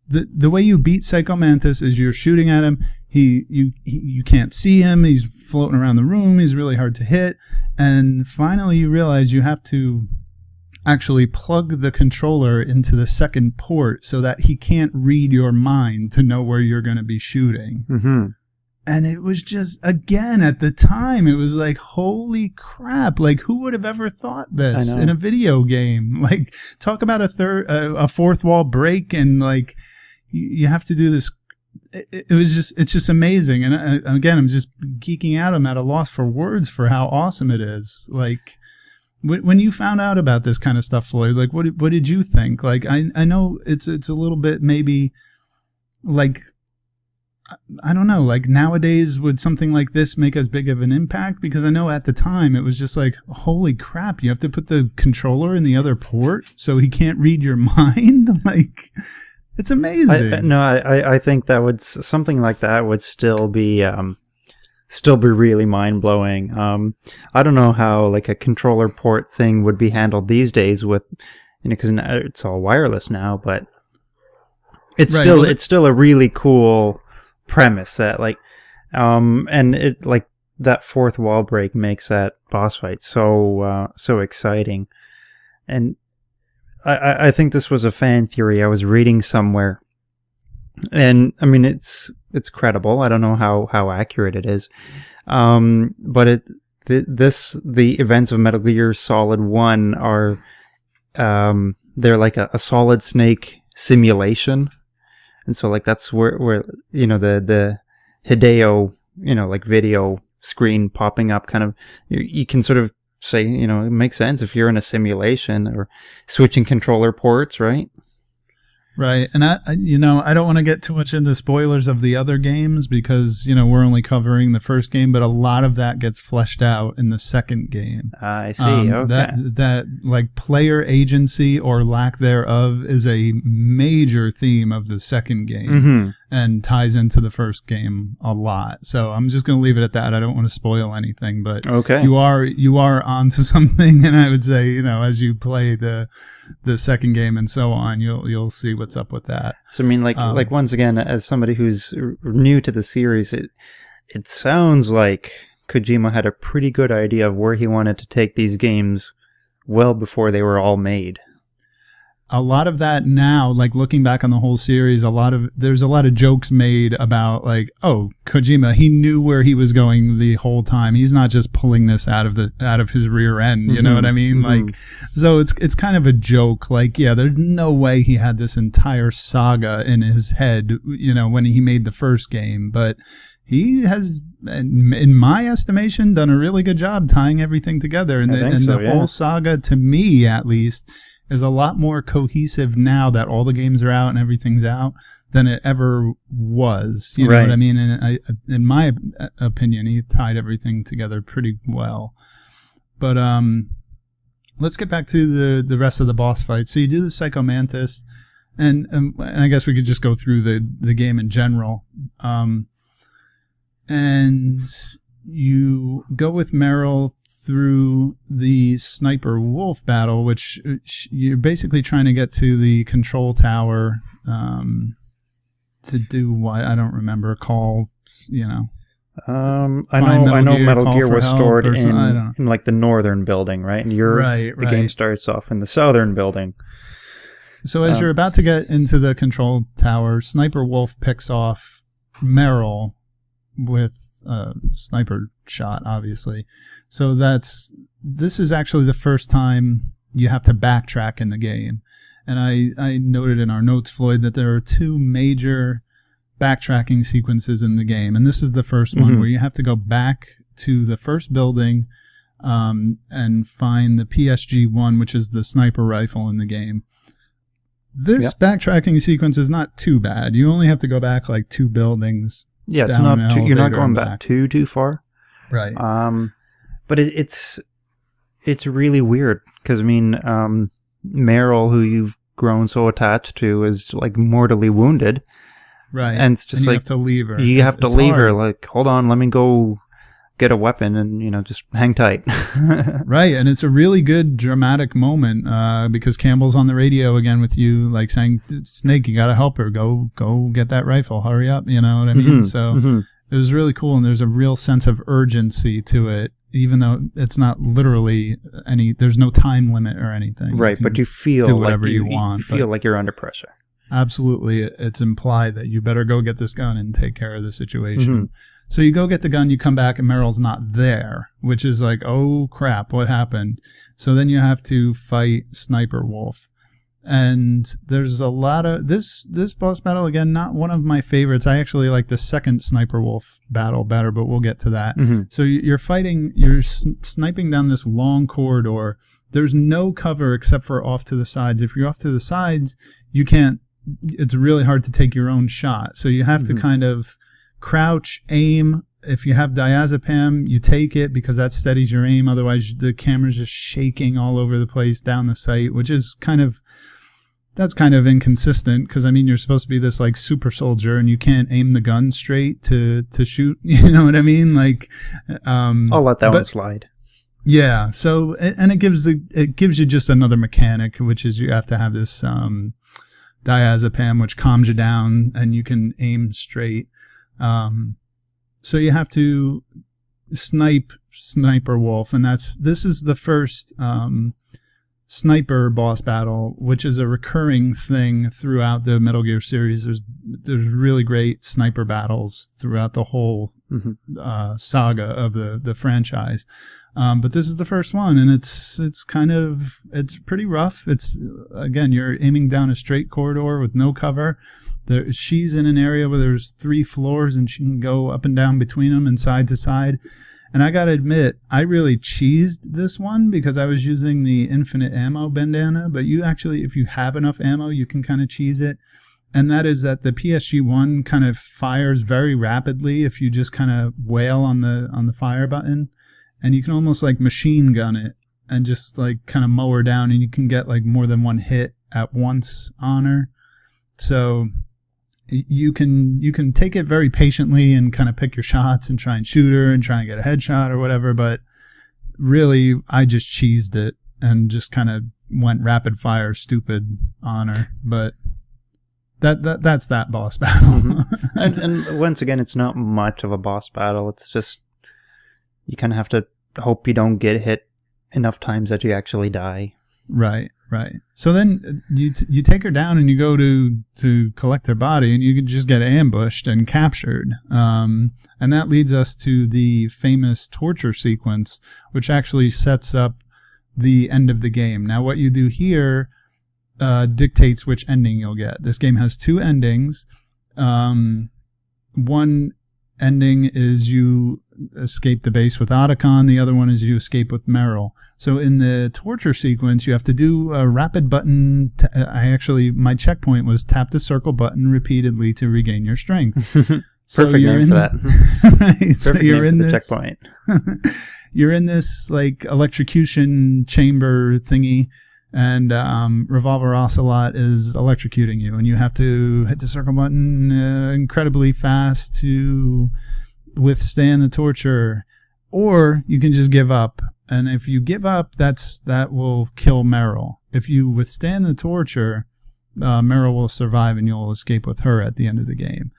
The way you beat Psychomantis is you're shooting at him. You can't see him. He's floating around the room. He's really hard to hit. And finally you realize you have to actually plug the controller into the second port so that he can't read your mind to know where you're going to be shooting. Mm-hmm. And it was just, again, at the time, it was like, holy crap. Like, who would have ever thought this in a video game? Like, talk about a fourth wall break, and like, you have to do this. It's just amazing. And again, I'm just geeking out. I'm at a loss for words for how awesome it is. Like, when you found out about this kind of stuff, Floyd, like, what did you think? Like, I know it's a little bit maybe like, I don't know, like nowadays would something like this make as big of an impact? Because I know at the time it was just like, holy crap, you have to put the controller in the other port so he can't read your mind? Like, it's amazing. I think that would, something like that would still be really mind-blowing. I don't know how like a controller port thing would be handled these days with, because it's all wireless now, but it's still a really cool premise that like and it like that fourth wall break makes that boss fight so exciting. And I think this was a fan theory I was reading somewhere, and I mean it's credible. I don't know how accurate it is, but the events of Metal Gear Solid 1 are they're like a Solid Snake simulation. And so, like, that's where the Hideo, like, video screen popping up kind of, you can sort of say, it makes sense if you're in a simulation or switching controller ports, right? Right. And I don't want to get too much into spoilers of the other games because, we're only covering the first game, but a lot of that gets fleshed out in the second game. I see. Okay. That like player agency or lack thereof is a major theme of the second game and ties into the first game a lot. So I'm just going to leave it at that. I don't want to spoil anything, but okay. You are onto something. And I would say, as you play the second game and so on, you'll see what's up with that. So I mean, like once again, as somebody who's new to the series, it sounds like Kojima had a pretty good idea of where he wanted to take these games well before they were all made. A lot of that now, like looking back on the whole series, there's a lot of jokes made about like, oh, Kojima, he knew where he was going the whole time. He's not just pulling this out of his rear end. You know what I mean? Like, so it's kind of a joke. Like, yeah, there's no way he had this entire saga in his head, when he made the first game, but he has, in my estimation, done a really good job tying everything together. And the whole saga, to me at least, is a lot more cohesive now that all the games are out and everything's out than it ever was. You know what I mean? And in my opinion, he tied everything together pretty well. But let's get back to the rest of the boss fight. So you do the Psycho Mantis, and I guess we could just go through the game in general. And you go with Meryl through the Sniper Wolf battle, which you're basically trying to get to the control tower to do what? I don't remember. Call, I know Metal Gear was stored in like the northern building, right? And the game starts off in the southern building. So as you're about to get into the control tower, Sniper Wolf picks off Meryl with a sniper shot, obviously. So this is actually the first time you have to backtrack in the game. And I noted in our notes, Floyd, that there are two major backtracking sequences in the game. And this is the first one where you have to go back to the first building and find the PSG-1, which is the sniper rifle in the game. This backtracking sequence is not too bad. You only have to go back like 2 buildings. Yeah, it's not too, you're not going back too far. Right. But it's really weird because I mean, Meryl, who you've grown so attached to, is like mortally wounded. Right. And it's just you like have to leave her. You have to leave her. Like, hold on, let me go get a weapon and just hang tight. Right. And it's a really good dramatic moment because Campbell's on the radio again with you, like saying, Snake, you got to help her. Go get that rifle. Hurry up. You know what I mean? So it was really cool. And there's a real sense of urgency to it, even though it's not literally there's no time limit or anything. Right. But you feel do whatever like you want. You feel like you're under pressure. Absolutely. It's implied that you better go get this gun and take care of the situation. So you go get the gun, you come back, and Meryl's not there, which is like, oh, crap, what happened? So then you have to fight Sniper Wolf. And there's a lot of... This boss battle, again, not one of my favorites. I actually like the second Sniper Wolf battle better, but we'll get to that. So you're fighting... You're sniping down this long corridor. There's no cover except for off to the sides. If you're off to the sides, you can't it's really hard to take your own shot. So you have to kind of crouch, aim. If you have diazepam, you take it because that steadies your aim. Otherwise, the camera's just shaking all over the place down the sight, which is that's kind of inconsistent because, I mean, you're supposed to be this like super soldier and you can't aim the gun straight to shoot. You know what I mean? Like, I'll let that one slide. Yeah. So, and it gives you just another mechanic, which is you have to have this diazepam, which calms you down and you can aim straight. So you have to sniper wolf, and this is the first sniper boss battle, which is a recurring thing throughout the Metal Gear series. There's really great sniper battles throughout the whole saga of the franchise. But this is the first one, and it's pretty rough. It's, again, you're aiming down a straight corridor with no cover. She's in an area where there's 3 floors, and she can go up and down between them and side to side. And I gotta admit, I really cheesed this one because I was using the infinite ammo bandana. But you actually, if you have enough ammo, you can kind of cheese it. And that is that the PSG-1 kind of fires very rapidly if you just kind of wail on the fire button. And you can almost like machine gun it and just like kind of mow her down, and you can get like more than one hit at once on her. So you can take it very patiently and kind of pick your shots and try and shoot her and try and get a headshot or whatever. But really, I just cheesed it and just kind of went rapid fire stupid on her. But that's that boss battle. and once again, it's not much of a boss battle. It's just you kind of have to hope you don't get hit enough times that you actually die. Right. So then you take her down and you go to collect her body, and you can just get ambushed and captured. And that leads us to the famous torture sequence, which actually sets up the end of the game. Now, what you do here dictates which ending you'll get. This game has 2 endings. One ending is you escape the base with Otacon. The other one is you escape with Meryl. So in the torture sequence, you have to do a rapid button. My checkpoint was tap the circle button repeatedly to regain your strength. Perfect name for that. Right. Perfect so you're name in for the this checkpoint. You're in this like electrocution chamber thingy, and Revolver Ocelot is electrocuting you, and you have to hit the circle button incredibly fast to withstand the torture, or you can just give up. And if you give up, that will kill Meryl. If you withstand the torture, Meryl will survive, and you'll escape with her at the end of the game.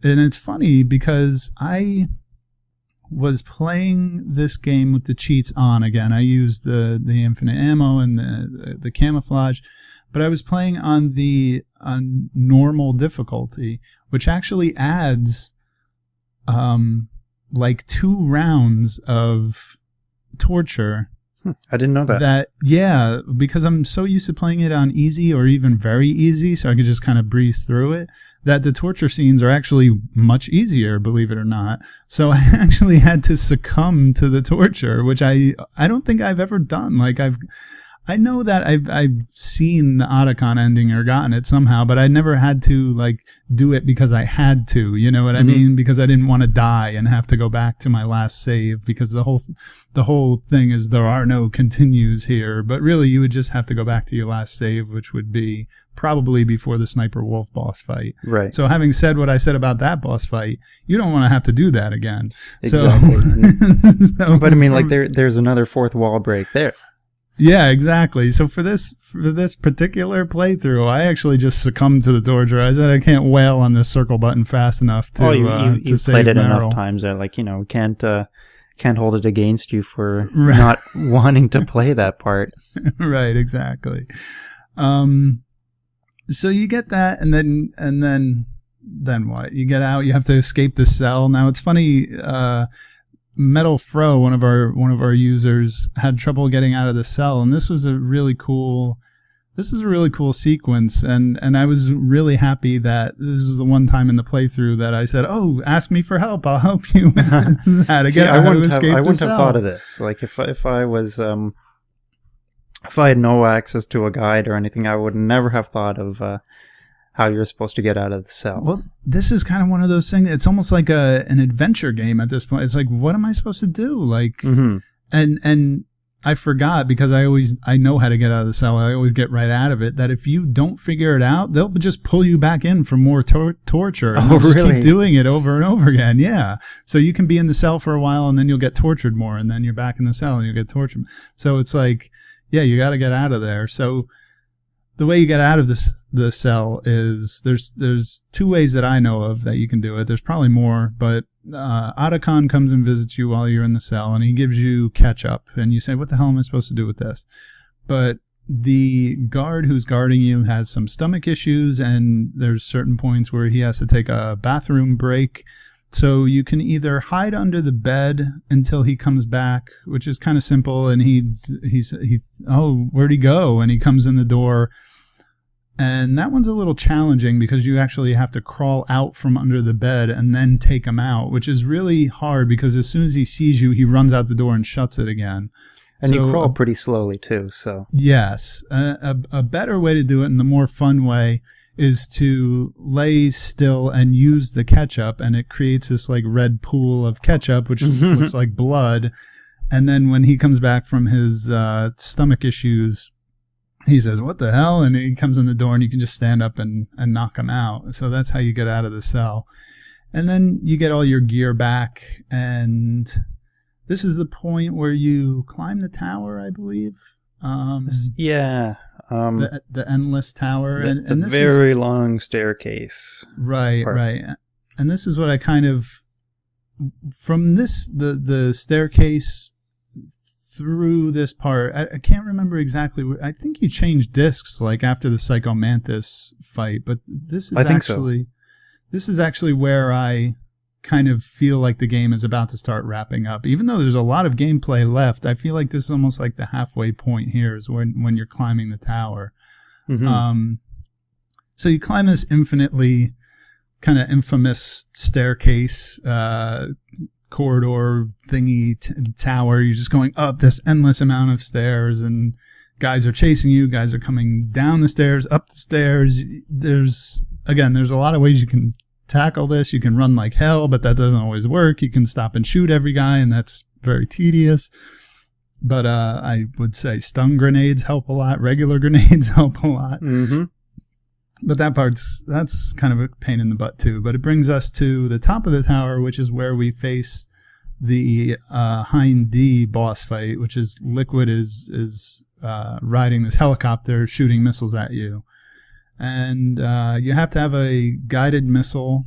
And it's funny because I was playing this game with the cheats on again. I used the infinite ammo and the camouflage, but I was playing on normal difficulty, which actually adds like 2 rounds of torture. I didn't know that. Yeah, because I'm so used to playing it on easy or even very easy, so I could just kind of breeze through it, that the torture scenes are actually much easier, believe it or not. So I actually had to succumb to the torture, which I don't think I've ever done. Like I know that I've seen the Otacon ending or gotten it somehow, but I never had to like do it because I had to, you know what I mean? Because I didn't want to die and have to go back to my last save, because the whole thing is there are no continues here, but really you would just have to go back to your last save, which would be probably before the Sniper Wolf boss fight. Right. So having said what I said about that boss fight, you don't want to have to do that again. Exactly. But I mean, like there's another 4th wall break there. Yeah, exactly. So for this particular playthrough, I actually just succumbed to the torture. I said I can't wail on this circle button fast enough to you've save played it Meryl. enough times that, like, you know, can't hold it against you for not wanting to play that part. Right, exactly. So you get that, and then what? You get out. You have to escape the cell. Now it's funny. Metal Fro, one of our users, had trouble getting out of the cell, and this is a really cool sequence, and I was really happy that this is the one time in the playthrough that I said, "Oh, ask me for help. I'll help you with that." Again, I wouldn't have thought of this. Like if I was if I had no access to a guide or anything, I would never have thought of how you're supposed to get out of the cell. Well, this is kind of one of those things. It's almost like an adventure game at this point. It's like, what am I supposed to do? Like, and I forgot, because I know how to get out of the cell. I always get right out of it. That if you don't figure it out, they'll just pull you back in for more torture. And they'll just keep doing it over and over again. Yeah. So you can be in the cell for a while, and then you'll get tortured more, and then you're back in the cell and you'll get tortured. So it's like, yeah, you got to get out of there. So the way you get out of the cell is there's two ways that I know of that you can do it. There's probably more, but Otacon comes and visits you while you're in the cell, and he gives you ketchup, and you say, what the hell am I supposed to do with this? But the guard who's guarding you has some stomach issues, and there's certain points where he has to take a bathroom break. So you can either hide under the bed until he comes back, which is kind of simple, and he oh, where'd he go? And he comes in the door. And that one's a little challenging, because you actually have to crawl out from under the bed and then take him out, which is really hard, because as soon as he sees you, he runs out the door and shuts it again. And you crawl pretty slowly too, so. Yes. A better way to do it, and the more fun way, is to lay still and use the ketchup, and it creates this like red pool of ketchup, which looks like blood. And then when he comes back from his stomach issues, he says, what the hell? And he comes in the door, and you can just stand up and knock him out. So that's how you get out of the cell. And then you get all your gear back, and this is the point where you climb the tower, I believe. Yeah. The endless tower. And this very long staircase. Right, part. Right. And this is what I kind of, from the staircase through this part, I can't remember exactly. I think you changed discs like after the Psychomantis fight, but this is actually where I kind of feel like the game is about to start wrapping up. Even though there's a lot of gameplay left, I feel like this is almost like the halfway point here is when you're climbing the tower. So you climb this infinitely kind of infamous staircase, corridor thingy tower. You're just going up this endless amount of stairs, and guys are chasing you. Guys are coming down the stairs, up the stairs. There's a lot of ways you can tackle this. You can run like hell, but that doesn't always work. You can stop and shoot every guy, and that's very tedious. But I would say stun grenades help a lot. Regular grenades help a lot. But that's kind of a pain in the butt too. But it brings us to the top of the tower, which is where we face the Hind D boss fight, which is Liquid is riding this helicopter shooting missiles at you. And you have to have a guided missile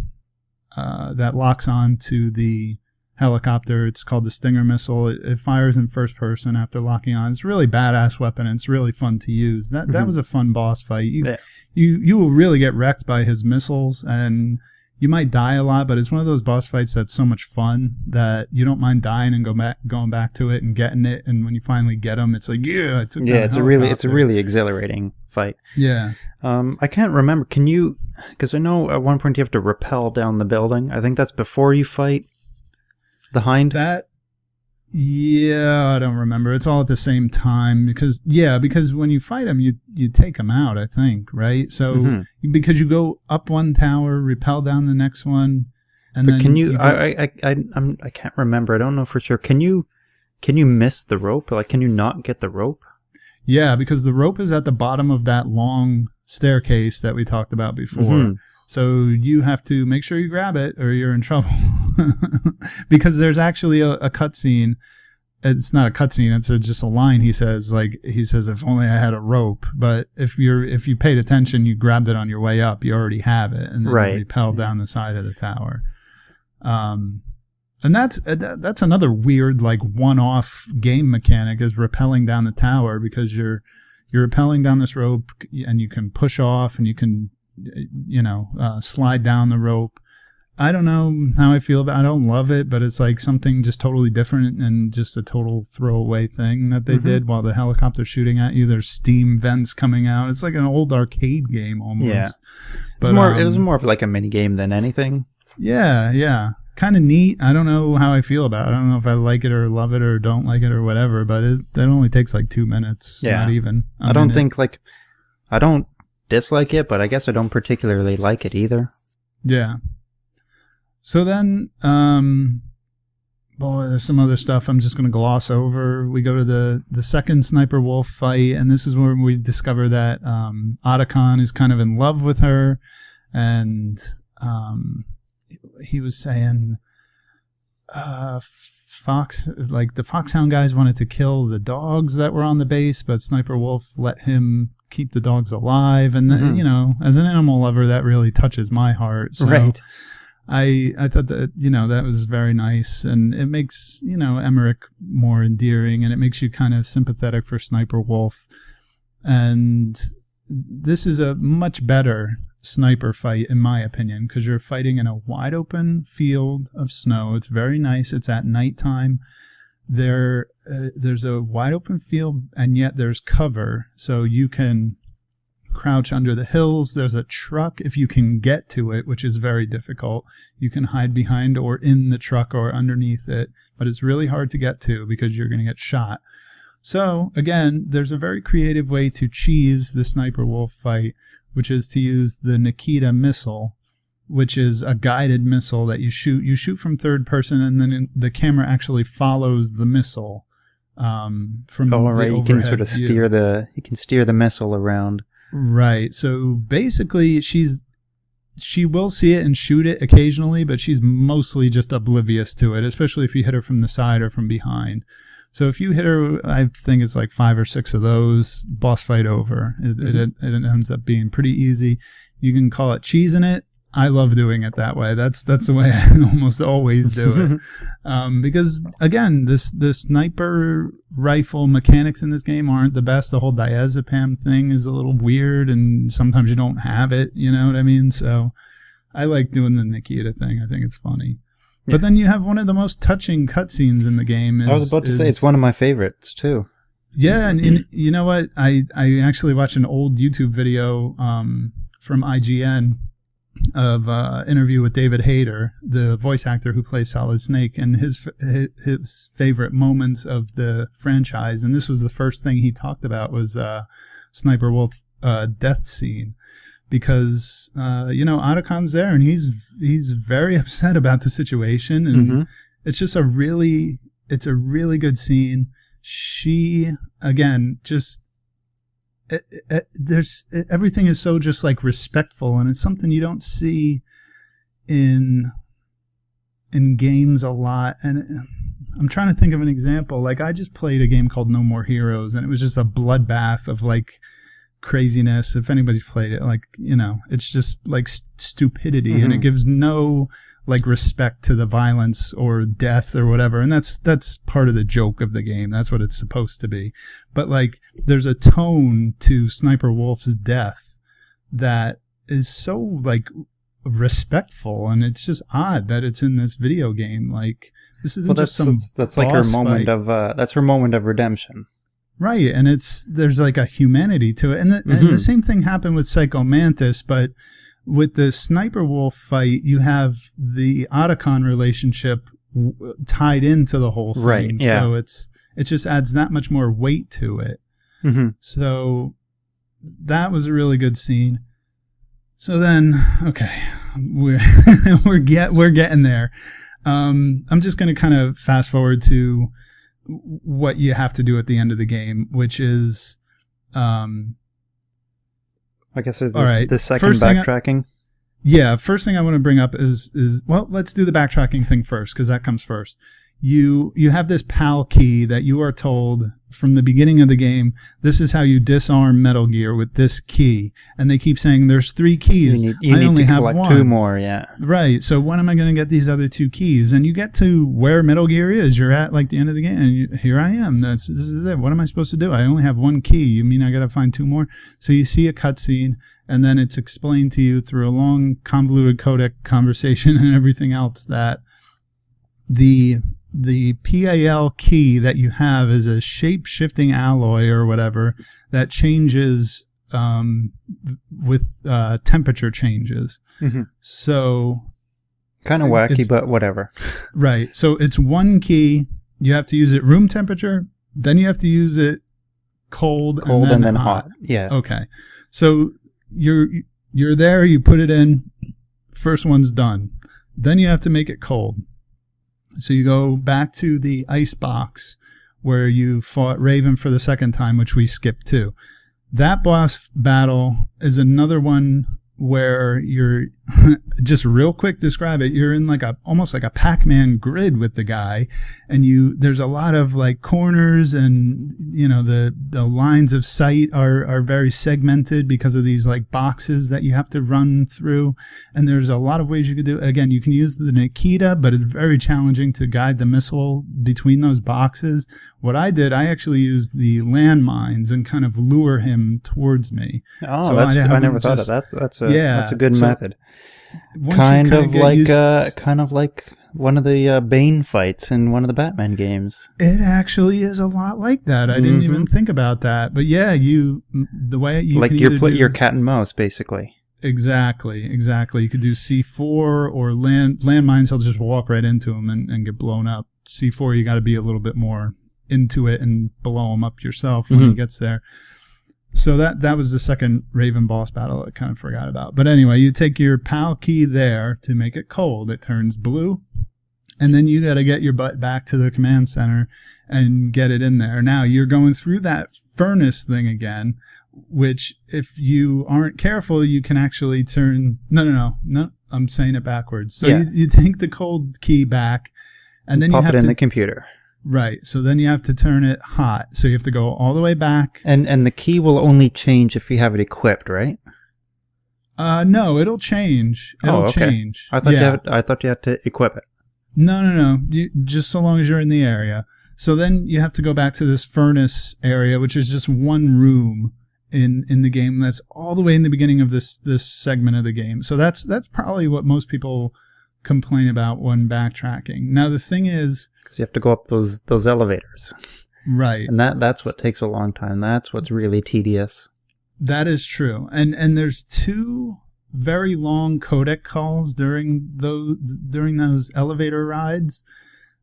that locks on to the helicopter. It's called the Stinger missile. It fires in first person after locking on. It's a really badass weapon, and it's really fun to use. That was a fun boss fight. You will really get wrecked by his missiles, and you might die a lot, but it's one of those boss fights that's so much fun that you don't mind dying and going back to it and getting it. And when you finally get them, it's like, yeah, I took that helicopter. It's a really exhilarating fight. Yeah. I can't remember. Can you? Because I know at one point you have to rappel down the building. I think that's before you fight the Hind. Yeah, I don't remember. It's all at the same time because when you fight him, you take him out, I think, right? So because you go up one tower, rappel down the next one, and but then can you? I can't remember. I don't know for sure. Can you miss the rope? Like, can you not get the rope? Yeah, because the rope is at the bottom of that long staircase that we talked about before. So you have to make sure you grab it or you're in trouble. Because there's actually a cutscene. It's not a cutscene, it's just a line he says, if only I had a rope. But if you paid attention, you grabbed it on your way up, you already have it, and then you rappel down the side of the tower. And that's another weird, like, one-off game mechanic is rappelling down the tower, because you're rappelling down this rope and you can push off and you can slide down the rope. I don't know how I feel about it. I don't love it, but it's like something just totally different and just a total throwaway thing that they did while the helicopter's shooting at you. There's steam vents coming out. It's like an old arcade game almost. Yeah. But, it was more of like a mini game than anything. Yeah. Kind of neat. I don't know how I feel about it. I don't know if I like it or love it or don't like it or whatever, but it only takes like 2 minutes. Not even. I don't dislike it, but I guess I don't particularly like it either. Yeah. So then, boy, there's some other stuff I'm just going to gloss over. We go to the second Sniper Wolf fight, and this is where we discover that Otacon is kind of in love with her, and he was saying the Foxhound guys wanted to kill the dogs that were on the base, but Sniper Wolf let him keep the dogs alive, and as an animal lover, that really touches my heart. So right. I thought that, that was very nice, and it makes, Emmerich more endearing, and it makes you kind of sympathetic for Sniper Wolf. And this is a much better sniper fight, in my opinion, because you're fighting in a wide open field of snow. It's very nice. It's at nighttime. There's a wide open field, and yet there's cover, so you can crouch under the hills. There's a truck, if you can get to it, which is very difficult. You can hide behind or in the truck or underneath it, but it's really hard to get to because you're going to get shot. So again, there's a very creative way to cheese the Sniper Wolf fight, which is to use the Nikita missile, which is a guided missile that you shoot. You shoot from third person, and then the camera actually follows the missile from the overhead You can sort of view. you can steer the missile around. Right. So basically, she will see it and shoot it occasionally, but she's mostly just oblivious to it, especially if you hit her from the side or from behind. So if you hit her, I think it's like 5 or 6 of those, boss fight over. It ends up being pretty easy. You can call it cheesing it. I love doing it that way. That's the way I almost always do it. Because again, the sniper rifle mechanics in this game aren't the best. The whole diazepam thing is a little weird, and sometimes you don't have it. You know what I mean? So I like doing the Nikita thing. I think it's funny. Yeah. But then you have one of the most touching cutscenes in the game. I was about to say it's one of my favorites too. Yeah, and you know what? I actually watched an old YouTube video from IGN of interview with David Hayter, the voice actor who plays Solid Snake, and his favorite moments of the franchise. And this was the first thing he talked about was Sniper Wolf's death scene, because Otacon's there and he's very upset about the situation, and it's just a really good scene. She again just. Everything is so just like respectful, and it's something you don't see in games a lot. And I'm trying to think of an example. Like, I just played a game called No More Heroes, and it was just a bloodbath of like craziness. If anybody's played it, like, it's just like stupidity, and it gives no like respect to the violence or death or whatever. And that's part of the joke of the game. That's what it's supposed to be. But like, there's a tone to Sniper Wolf's death that is so like respectful, and it's just odd that it's in this video game. Like, this isn't that's like her moment fight. That's her moment of redemption. Right. And there's like a humanity to it. And the same thing happened with Psycho Mantis, but with the Sniper Wolf fight, you have the Otacon relationship tied into the whole thing. Right, yeah. So it just adds that much more weight to it. So that was a really good scene. So then, okay, we're getting there. I'm just going to kind of fast forward to what you have to do at the end of the game, which is I guess there's the second backtracking. First thing I want to bring up is well, let's do the backtracking thing first, because that comes first. You have this PAL key that you are told from the beginning of the game, this is how you disarm Metal Gear, with this key. And they keep saying there's 3 keys. You need only to have collect 1. 2 more, yeah. Right. So when am I going to get these other 2 keys? And you get to where Metal Gear is. You're at like the end of the game, and here I am. This is it. What am I supposed to do? I only have 1 key. You mean I got to find 2 more? So you see a cutscene, and then it's explained to you through a long convoluted codec conversation and everything else that the PAL key that you have is a shape-shifting alloy or whatever that changes with temperature changes. So kind of wacky, but whatever. Right. So it's 1 key. You have to use it room temperature. Then you have to use it cold and then hot. Yeah. Okay. So you're there, you put it in, first one's done. Then you have to make it cold. So you go back to the ice box where you fought Raven for the second time, which we skipped too. That boss battle is another one where you're just real quick describe it. You're in like almost like a Pac-Man grid with the guy, and there's a lot of like corners, and the lines of sight are very segmented because of these like boxes that you have to run through. And there's a lot of ways you could do it. Again, you can use the Nikita, but it's very challenging to guide the missile between those boxes. What I did, I actually used the landmines and kind of lure him towards me. Oh, so I never thought of that. That's a good method. Kind of like one of the Bane fights in one of the Batman games. It actually is a lot like that. I didn't even think about that. But yeah, the way you like your cat and mouse basically. Exactly. You could do C4 or landmines. He'll just walk right into him and get blown up. C4, you got to be a little bit more into it and blow him up yourself when he gets there. So that was the second Raven boss battle I kind of forgot about. But anyway, you take your PAL key there to make it cold. It turns blue. And then you got to get your butt back to the command center and get it in there. Now, you're going through that furnace thing again, which if you aren't careful, you can actually turn... No, I'm saying it backwards. So you take the cold key back, and then you have it in the computer. Right. So then you have to turn it hot. So you have to go all the way back. And the key will only change if you have it equipped, right? No, it'll change. It'll change. I thought you had to equip it. No. Just so long as you're in the area. So then you have to go back to this furnace area, which is just one room in the game. That's all the way in the beginning of this segment of the game. So that's probably what most people complain about when backtracking. Now the thing is, because you have to go up those elevators, right? And that's what takes a long time. That's what's really tedious. That is true. And there's two very long codec calls during those elevator rides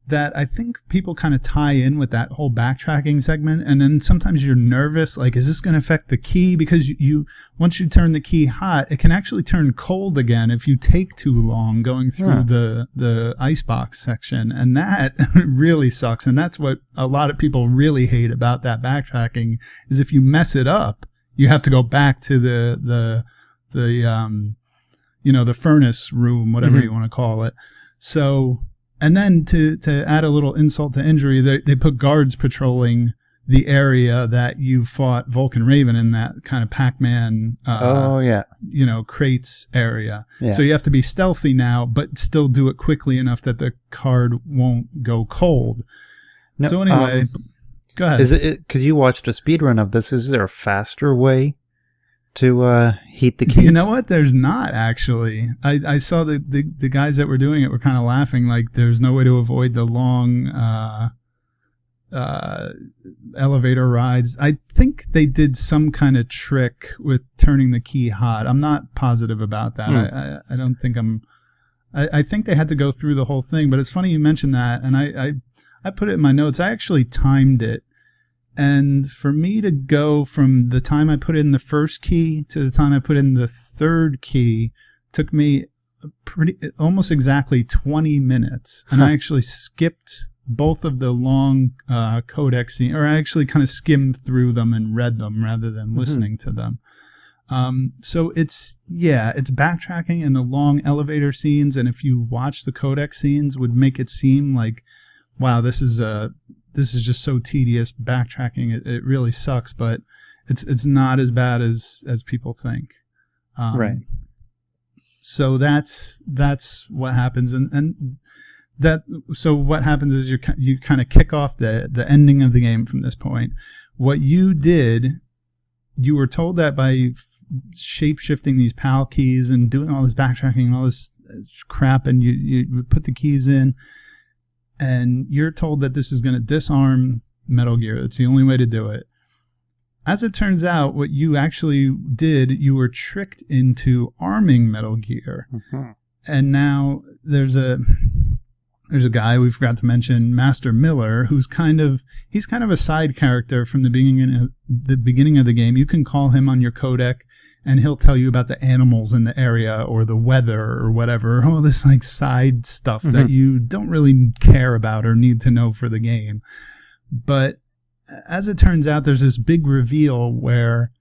that I think people kind of tie in with that whole backtracking segment. And then sometimes you're nervous, like, is this going to affect the key? Because you once you turn the key hot, it can actually turn cold again if you take too long going through the icebox section. And that really sucks. And that's what a lot of people really hate about that backtracking, is if you mess it up, you have to go back to the furnace room, whatever you want to call it. So... And then to add a little insult to injury, they put guards patrolling the area that you fought Vulcan Raven in, that kind of Pac-Man, crates area. Yeah. So you have to be stealthy now, but still do it quickly enough that the card won't go cold. No, so anyway, go ahead. Is it because you watched a speedrun of this? Is there a faster way to heat the key? You know what? There's not, actually. I saw the guys that were doing it were kind of laughing, like there's no way to avoid the long elevator rides. I think they did some kind of trick with turning the key hot. I'm not positive about that. I don't think I think they had to go through the whole thing, but it's funny you mentioned that, and I put it in my notes. I actually timed it. And for me to go from the time I put in the first key to the time I put in the third key took me almost exactly 20 minutes. And I actually skipped both of the long codec scenes, or I actually kind of skimmed through them and read them rather than listening to them. So it's backtracking in the long elevator scenes. And if you watch the codec scenes, would make it seem like, wow, this is just so tedious backtracking. It really sucks, but it's not as bad as people think. Right. So that's what happens, so what happens is you kind of kick off the ending of the game from this point. What you did, you were told that by shape shifting these PAL keys and doing all this backtracking and all this crap, and you put the keys in. And you're told that this is going to disarm Metal Gear. That's the only way to do it. As it turns out, what you actually did, you were tricked into arming Metal Gear. And now there's there's a guy we forgot to mention, Master Miller, he's kind of a side character from the beginning of the game. You can call him on your codec, and he'll tell you about the animals in the area or the weather or whatever, all this like side stuff that you don't really care about or need to know for the game. But as it turns out, there's this big reveal where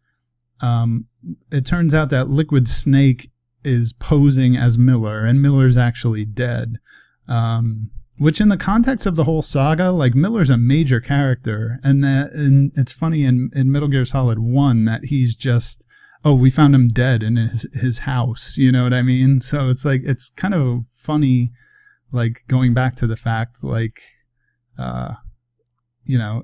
it turns out that Liquid Snake is posing as Miller, and Miller's actually dead. Which in the context of the whole saga, like Miller's a major character, and it's funny in Metal Gear Solid 1 that he's just, we found him dead in his house, you know what I mean? So it's like, it's kind of funny, like going back to the fact, like,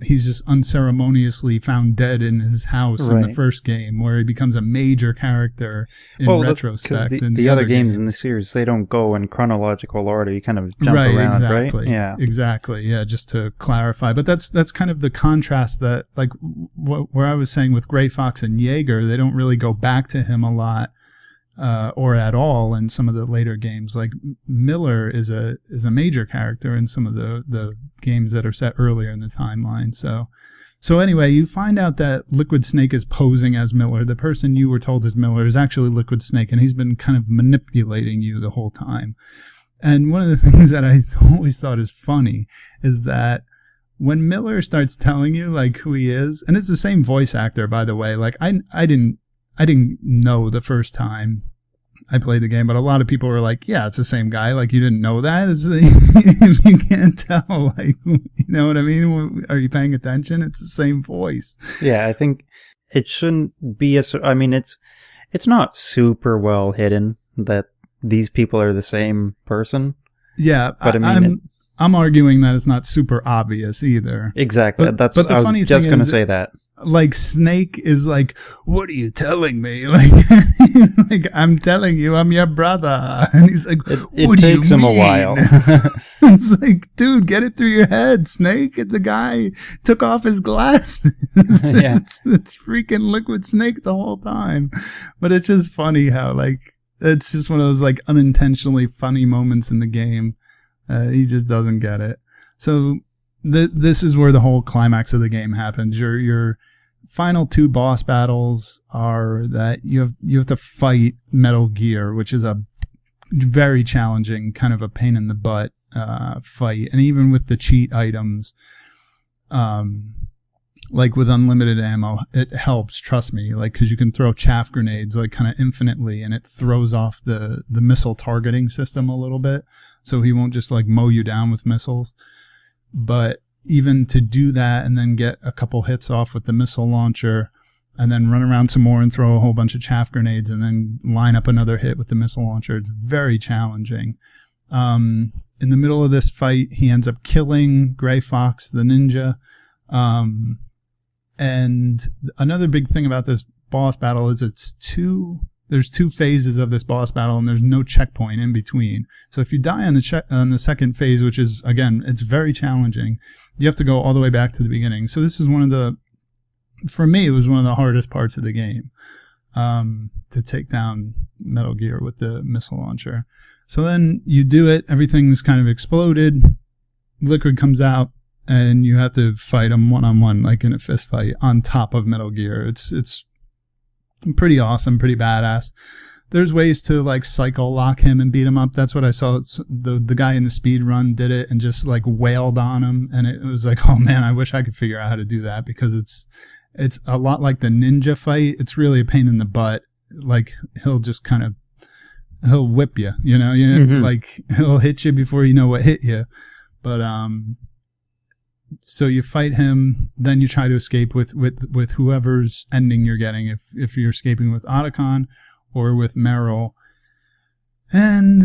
he's just unceremoniously found dead in his house in the first game, where he becomes a major character in retrospect. Because the other games in the series, they don't go in chronological order. You kind of jump around, exactly, right? Yeah, exactly. Yeah, just to clarify. But that's kind of the contrast that, like, where I was saying with Gray Fox and Jaeger, they don't really go back to him a lot. Or at all in some of the later games. Like Miller is a major character in some of the games that are set earlier in the timeline. So anyway, you find out that Liquid Snake is posing as Miller. The person you were told is Miller is actually Liquid Snake, and he's been kind of manipulating you the whole time. And one of the things that I always thought is funny is that when Miller starts telling you like who he is, and it's the same voice actor, by the way, like I didn't know the first time I played the game, but a lot of people were like, yeah, it's the same guy. Like, you didn't know that? If you can't tell, like, you know what I mean? Are you paying attention? It's the same voice. Yeah, I think it shouldn't be it's not super well hidden that these people are the same person. Yeah, but I'm arguing that it's not super obvious either. Exactly. I was just going to say that. Like Snake is like, what are you telling me? Like, like I'm telling you, I'm your brother. And he's like, it takes him a while. It's like, dude, get it through your head, Snake. The guy took off his glasses. Yeah. It's freaking Liquid Snake the whole time. But it's just funny how, like, it's just one of those like unintentionally funny moments in the game. He just doesn't get it. So this is where the whole climax of the game happens. Your final two boss battles are that you have to fight Metal Gear, which is a very challenging, kind of a pain in the butt fight. And even with the cheat items, like with unlimited ammo, it helps, trust me, like, because you can throw chaff grenades like kind of infinitely, and it throws off the missile targeting system a little bit, so he won't just like mow you down with missiles. But even to do that and then get a couple hits off with the missile launcher and then run around some more and throw a whole bunch of chaff grenades and then line up another hit with the missile launcher, it's very challenging. In the middle of this fight, he ends up killing Gray Fox, the ninja. And another big thing about this boss battle is there's two phases of this boss battle, and there's no checkpoint in between. So if you die on the second phase, which is, again, it's very challenging, you have to go all the way back to the beginning. So this is for me, it was one of the hardest parts of the game, to take down Metal Gear with the missile launcher. So then you do it, everything's kind of exploded, Liquid comes out, and you have to fight him one-on-one, like in a fist fight, on top of Metal Gear. It's pretty awesome, pretty badass. There's ways to like cycle lock him and beat him up. That's what I saw. The guy in the speed run did it and just like wailed on him, and it was like, oh man, I wish I could figure out how to do that, because it's a lot like the ninja fight. It's really a pain in the butt. Like he'll just he'll whip you, you know, like he'll hit you before you know what hit you. But so you fight him, then you try to escape with whoever's ending you're getting, if you're escaping with Otacon or with Meryl. And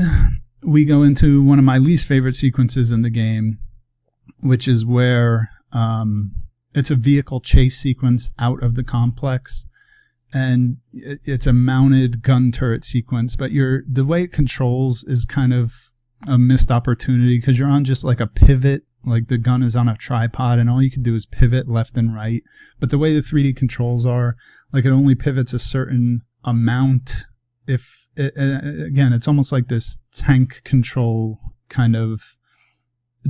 we go into one of my least favorite sequences in the game, which is where it's a vehicle chase sequence out of the complex. And it's a mounted gun turret sequence, but the way it controls is kind of a missed opportunity, because you're on just like a pivot. Like the gun is on a tripod and all you can do is pivot left and right. But the way the 3D controls are, like it only pivots a certain amount. Again, it's almost like this tank control kind of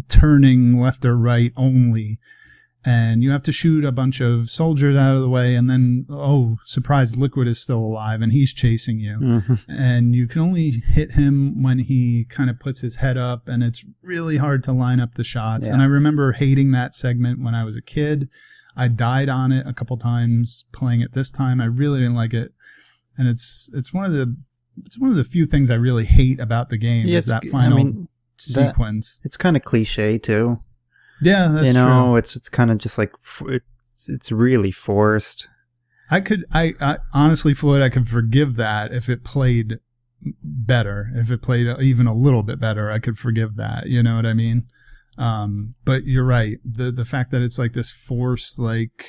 turning left or right only. And you have to shoot a bunch of soldiers out of the way, and then, oh, surprise, Liquid is still alive, and he's chasing you. Mm-hmm. And you can only hit him when he kind of puts his head up, and it's really hard to line up the shots. Yeah. And I remember hating that segment when I was a kid. I died on it a couple times playing it this time. I really didn't like it. And it's one of the few things I really hate about the game is that final sequence. It's kind of cliche, too. Yeah, that's true. It's kind of just like it's really forced. I honestly, Floyd, I could forgive that if it played better. If it played even a little bit better, I could forgive that. You know what I mean? But you're right. The fact that it's like this forced, like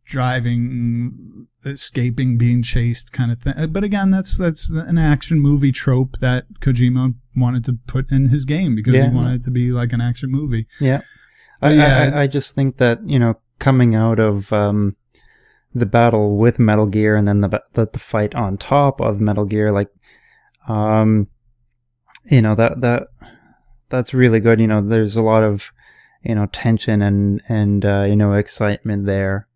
driving, escaping, being chased kind of thing. But again, that's an action movie trope that Kojima wanted to put in his game because he wanted it to be like an action movie. Yeah. I just think that, coming out of the battle with Metal Gear and then the fight on top of Metal Gear, like, that's really good. There's a lot of, tension and excitement there.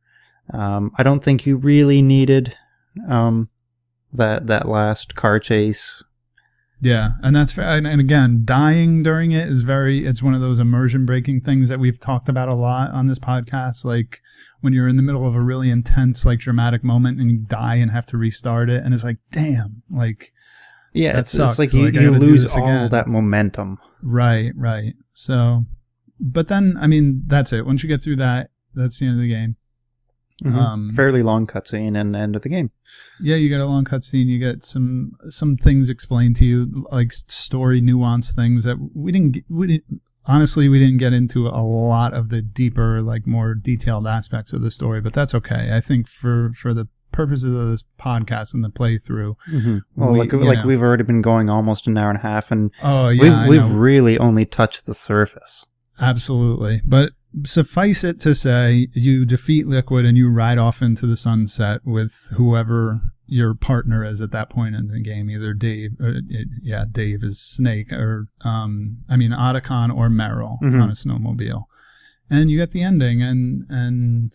I don't think you really needed that last car chase. Yeah, and that's fair. And again, dying during it is it's one of those immersion breaking things that we've talked about a lot on this podcast. Like when you're in the middle of a really intense, like dramatic moment and you die and have to restart it. And it's like, damn, like, yeah, it's like you lose all that momentum. Right. So, but then, I mean, that's it. Once you get through that, that's the end of the game. Mm-hmm. Fairly long cutscene and end of the game. Yeah, you get a long cutscene. You get some things explained to you, like story nuance things that we didn't get into a lot of the deeper, like more detailed aspects of the story. But that's okay. I think for the purposes of this podcast and the playthrough, well, we've already been going almost an hour and a half, and we've really only touched the surface. Absolutely, but. Suffice it to say, you defeat Liquid and you ride off into the sunset with whoever your partner is at that point in the game, either Dave is Snake, or Otacon or Meryl on a snowmobile, and you get the ending, and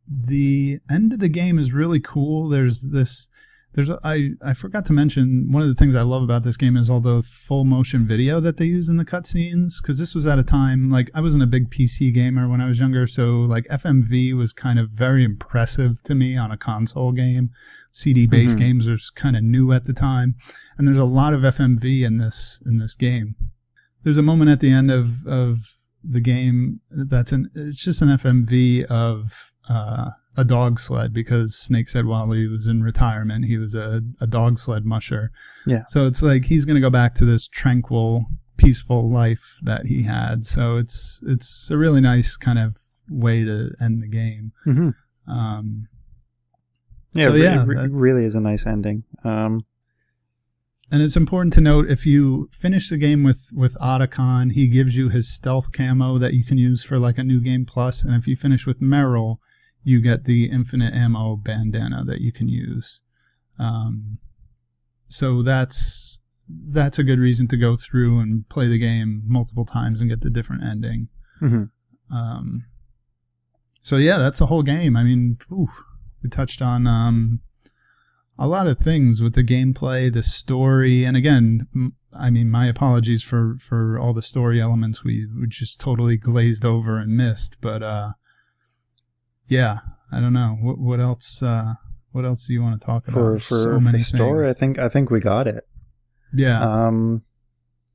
the end of the game is really cool. I forgot to mention, one of the things I love about this game is all the full motion video that they use in the cutscenes, because this was at a time, like, I wasn't a big PC gamer when I was younger, so like FMV was kind of very impressive to me on a console game. CD-based games were kind of new at the time, and there's a lot of FMV in this game. There's a moment at the end of the game it's just an FMV of a dog sled, because Snake said while he was in retirement he was a dog sled musher. Yeah. So it's like he's going to go back to this tranquil, peaceful life that he had. So it's a really nice kind of way to end the game. Mm-hmm. It really is a nice ending. And it's important to note, if you finish the game with Otacon, he gives you his stealth camo that you can use for like a new game plus, and if you finish with Meryl, you get the infinite ammo bandana that you can use. So that's a good reason to go through and play the game multiple times and get the different ending. Mm-hmm. So yeah, that's the whole game. I mean, we touched on a lot of things with the gameplay, the story, and again, I mean, my apologies for all the story elements we just totally glazed over and missed, but yeah, I don't know. What else? What else do you want to talk about? For so many story, things. I think we got it. Yeah.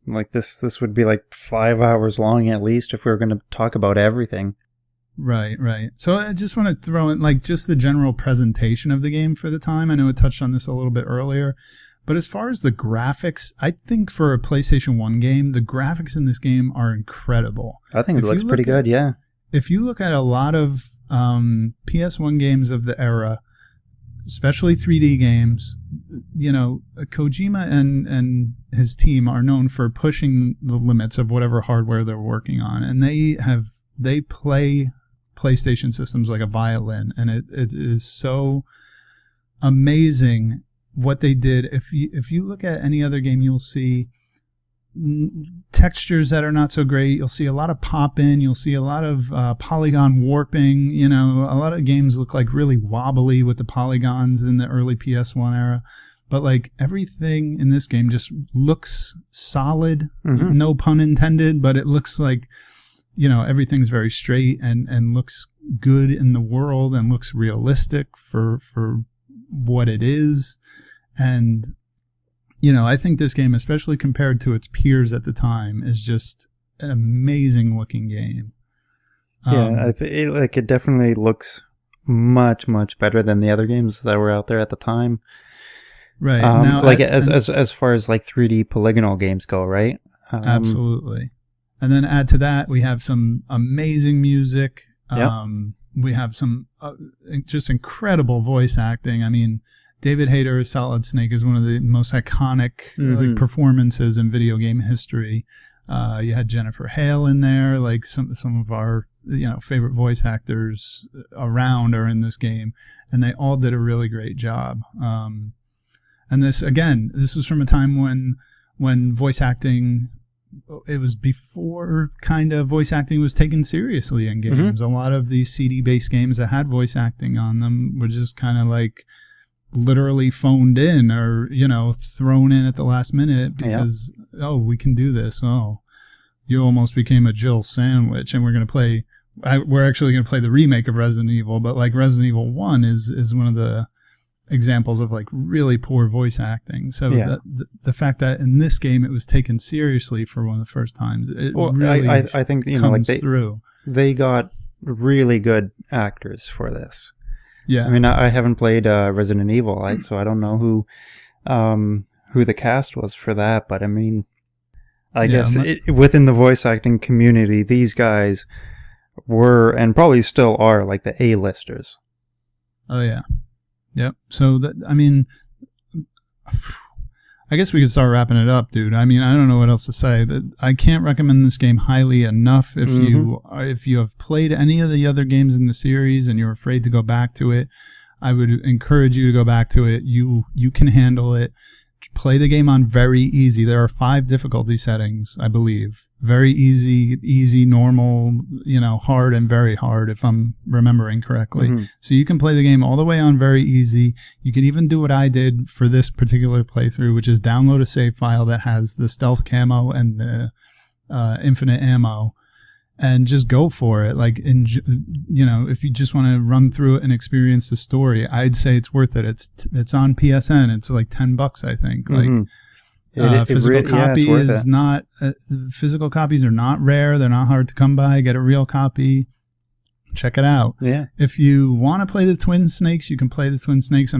Like this would be like 5 hours long at least if we were going to talk about everything. Right. So I just want to throw in like just the general presentation of the game for the time. I know it touched on this a little bit earlier, but as far as the graphics, I think for a PlayStation 1 game, the graphics in this game are incredible. I think it looks pretty good. Yeah. If you look at a lot of PS1 games of the era, especially 3D games, Kojima and his team are known for pushing the limits of whatever hardware they're working on, and they play PlayStation systems like a violin, and it is so amazing what they did. If you look at any other game, you'll see textures that are not so great. You'll see a lot of pop in. You'll see a lot of polygon warping. You know, a lot of games look like really wobbly with the polygons in the early PS1 era. But like everything in this game just looks solid. No pun intended, but it looks like, you know, everything's very straight and looks good in the world and looks realistic for what it is. And, you know, I think this game, especially compared to its peers at the time, is just an amazing looking game. Yeah, it definitely looks much, much better than the other games that were out there at the time. Right. Now, like as far as like 3D polygonal games go, right? Absolutely. And then add to that, we have some amazing music. We have some just incredible voice acting. I mean, David Hayter as Solid Snake is one of the most iconic like, performances in video game history. You had Jennifer Hale in there, like some of our favorite voice actors around are in this game, and they all did a really great job. And this was from a time when voice acting, it was before kind of voice acting was taken seriously in games. A lot of these CD-based games that had voice acting on them were just kind of like literally phoned in or, thrown in at the last minute because, we can do this. Oh, you almost became a Jill sandwich, and we're actually going to play the remake of Resident Evil, but like Resident Evil 1 is one of the examples of like really poor voice acting. So the fact that in this game it was taken seriously for one of the first times, I think comes through. They got Really good actors for this. Yeah, I mean, I haven't played Resident Evil, so I don't know who the cast was for that. But I mean, I guess within the voice acting community, these guys were and probably still are like the A-listers. Oh yeah. Yep. So, I guess we could start wrapping it up, dude. I mean, I don't know what else to say. I can't recommend this game highly enough. If you have played any of the other games in the series and you're afraid to go back to it, I would encourage you to go back to it. You can handle it. Play the game on very easy. There are 5 difficulty settings, I believe. Very easy, normal, hard, and very hard, if I'm remembering correctly. So you can play the game all the way on very easy. You can even do what I did for this particular playthrough, which is download a save file that has the stealth camo and the infinite ammo, and just go for it. Like, if you just want to run through it and experience the story, I'd say it's worth it. It's on PSN. It's like $10, I think. Like, physical copies are not rare. They're not hard to come by. Get a real copy. Check it out. Yeah. If you want to play the Twin Snakes, you can play the Twin Snakes.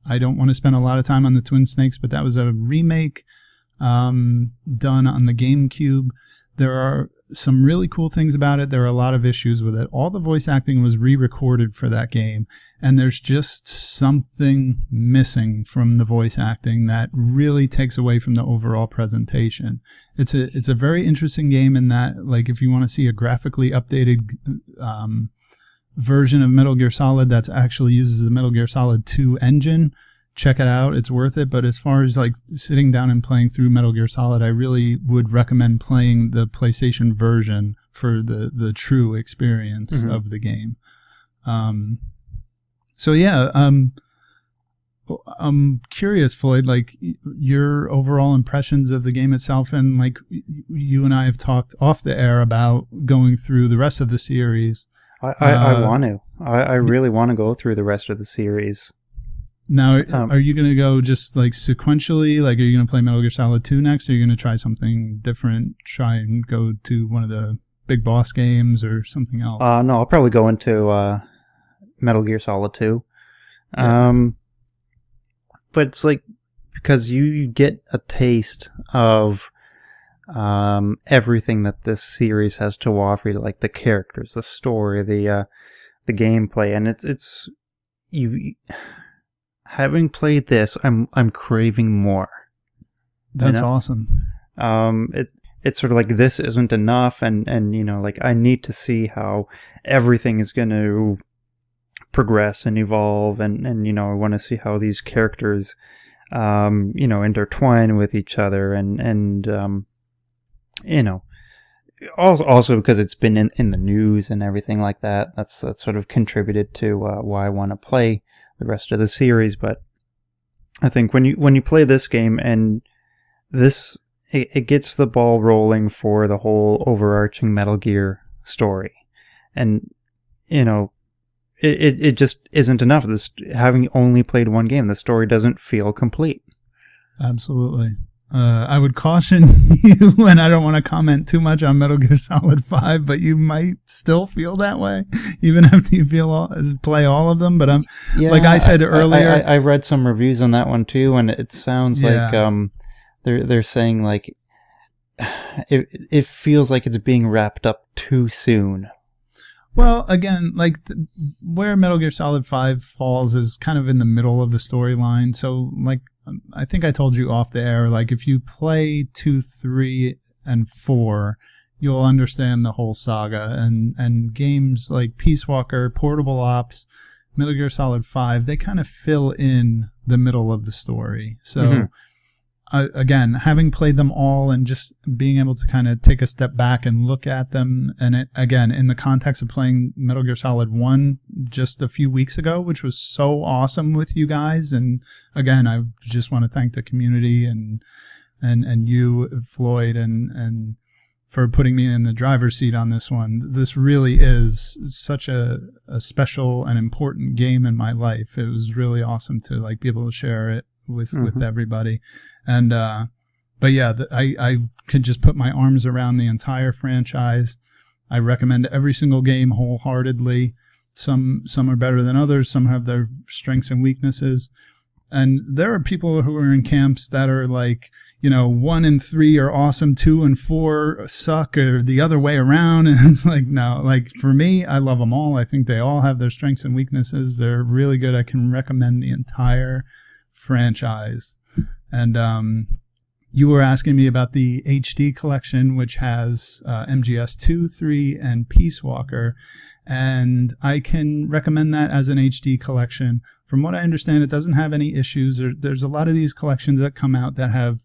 I don't want to spend a lot of time on the Twin Snakes, but that was a remake done on the GameCube. There are some really cool things about it. There are a lot of issues with it. All the voice acting was re-recorded for that game, and there's just something missing from the voice acting that really takes away from the overall presentation. It's a very interesting game in that, like, if you want to see a graphically updated version of Metal Gear Solid that actually uses the Metal Gear Solid 2 engine, check it out. It's worth it. But as far as like sitting down and playing through Metal Gear Solid, I really would recommend playing the PlayStation version for the true experience of the game. I'm curious, Floyd, like your overall impressions of the game itself, and like you and I have talked off the air about going through the rest of the series. I want to. I really want to go through the rest of the series. Now, are you going to go just like sequentially? Like, are you going to play Metal Gear Solid 2 next? Or are you going to try something different? Try and go to one of the big boss games or something else? No, I'll probably go into Metal Gear Solid 2. Yeah. But it's like, because you get a taste of everything that this series has to offer, like the characters, the story, the gameplay, and it's you. Having played this, I'm craving more. That's awesome. It's sort of like this isn't enough, and like I need to see how everything is going to progress and evolve, and I want to see how these characters intertwine with each other, and you know, also because it's been in the news and everything like that. That's sort of contributed to why I want to play the rest of the series. But I think when you play this game and this, it gets the ball rolling for the whole overarching Metal Gear story. And, you know, it just isn't enough. This, having only played one game, the story doesn't feel complete. Absolutely. I would caution you, and I don't want to comment too much on Metal Gear Solid 5, but you might still feel that way, even after you play all of them. But like I said earlier, I read some reviews on that one too, and it sounds like they're saying like it feels like it's being wrapped up too soon. Well, again, like where Metal Gear Solid 5 falls is kind of in the middle of the storyline. So, like, I think I told you off the air, like, if you play 2, 3, and 4, you'll understand the whole saga. And games like Peace Walker, Portable Ops, Metal Gear Solid 5, they kind of fill in the middle of the story. So, again, having played them all and just being able to kind of take a step back and look at them, and it, again, in the context of playing Metal Gear Solid 1 just a few weeks ago, which was so awesome with you guys. And again, I just want to thank the community and you, Floyd, and for putting me in the driver's seat on this one. This really is such a special and important game in my life. It was really awesome to like be able to share it with everybody. And but yeah, I could just put my arms around the entire franchise. I recommend every single game wholeheartedly. Some are better than others, some have their strengths and weaknesses, and there are people who are in camps that are like, you know, 1 and 3 are awesome, 2 and 4 suck, or the other way around. And it's like, no, like for me, I love them all. I think they all have their strengths and weaknesses. They're really good. I can recommend the entire franchise. And you were asking me about the HD collection, which has MGS 2, 3, and Peace Walker, and I can recommend that as an HD collection. From what I understand, it doesn't have any issues. There's a lot of these collections that come out that have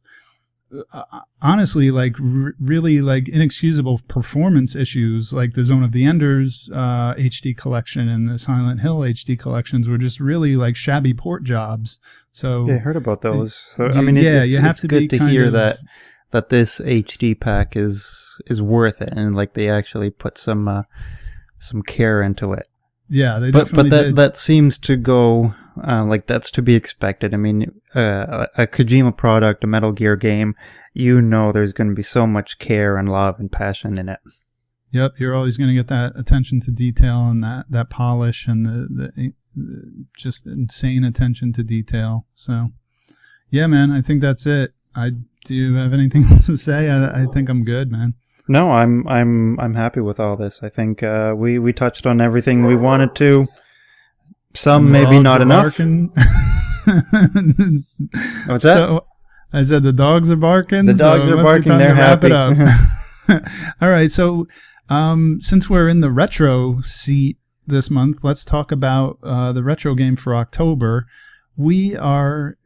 honestly, like really like inexcusable performance issues, like the Zone of the Enders HD collection and the Silent Hill HD collections were just really like shabby port jobs. So yeah, I heard about those. So I mean, it's good to hear that this HD pack is worth it, and like they actually put some care into it. Yeah, they definitely did. That seems to go like that's to be expected. I mean, a Kojima product, a Metal Gear game, you know, there's going to be so much care and love and passion in it. Yep, you're always going to get that attention to detail and that polish and the just insane attention to detail. So, yeah, man, I think that's it. Do you have anything else to say? I think I'm good, man. No, I'm happy with all this. I think we touched on everything we wanted to. Some maybe not enough. What's that? So, I said the dogs are barking. The dogs are barking. They're happy. All right. So, since we're in the retro seat this month, let's talk about the retro game for October. We are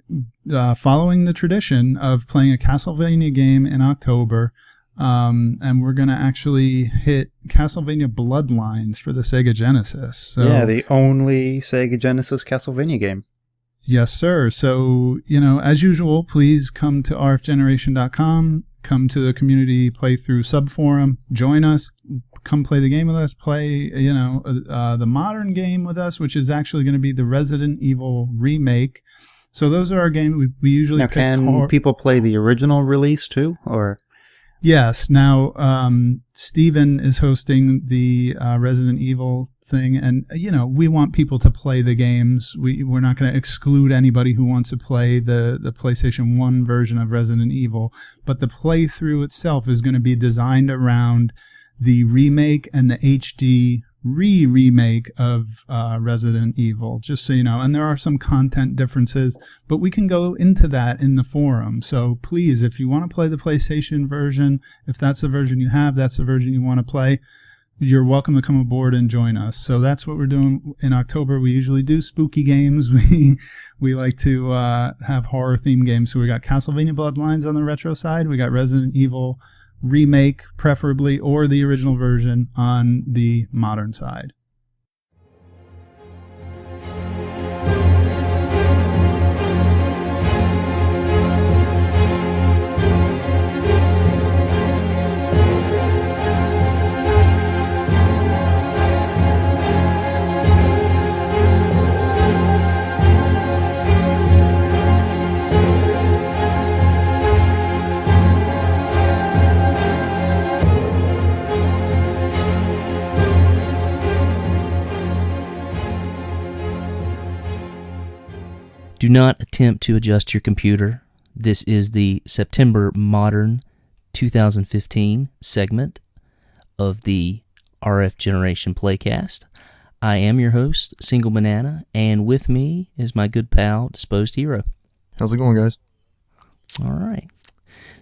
following the tradition of playing a Castlevania game in October. And we're going to actually hit Castlevania Bloodlines for the Sega Genesis. So, yeah, the only Sega Genesis Castlevania game. Yes, sir. So, you know, as usual, please come to rfgeneration.com, come to the community playthrough subforum, join us, come play the game with us, play, you know, the modern game with us, which is actually going to be the Resident Evil remake. So those are our games. We usually now, can people play the original release too, or... Yes. Now, Steven is hosting the Resident Evil thing, and, you know, we want people to play the games. We're not going to exclude anybody who wants to play the PlayStation 1 version of Resident Evil, but the playthrough itself is going to be designed around the remake and the HD remake of Resident Evil, just so you know. And there are some content differences, but we can go into that in the forum. So please, if you want to play the PlayStation version, if that's the version you have, that's the version you want to play, you're welcome to come aboard and join us. So that's what we're doing in October. We usually do spooky games. We like to have horror themed games. So we got Castlevania Bloodlines on the retro side. We got Resident Evil remake, preferably, or the original version on the modern side. Do not attempt to adjust your computer. This is the September Modern 2015 segment of the RF Generation Playcast. I am your host, Single Banana, and with me is my good pal, Disposed Hero. How's it going, guys? All right.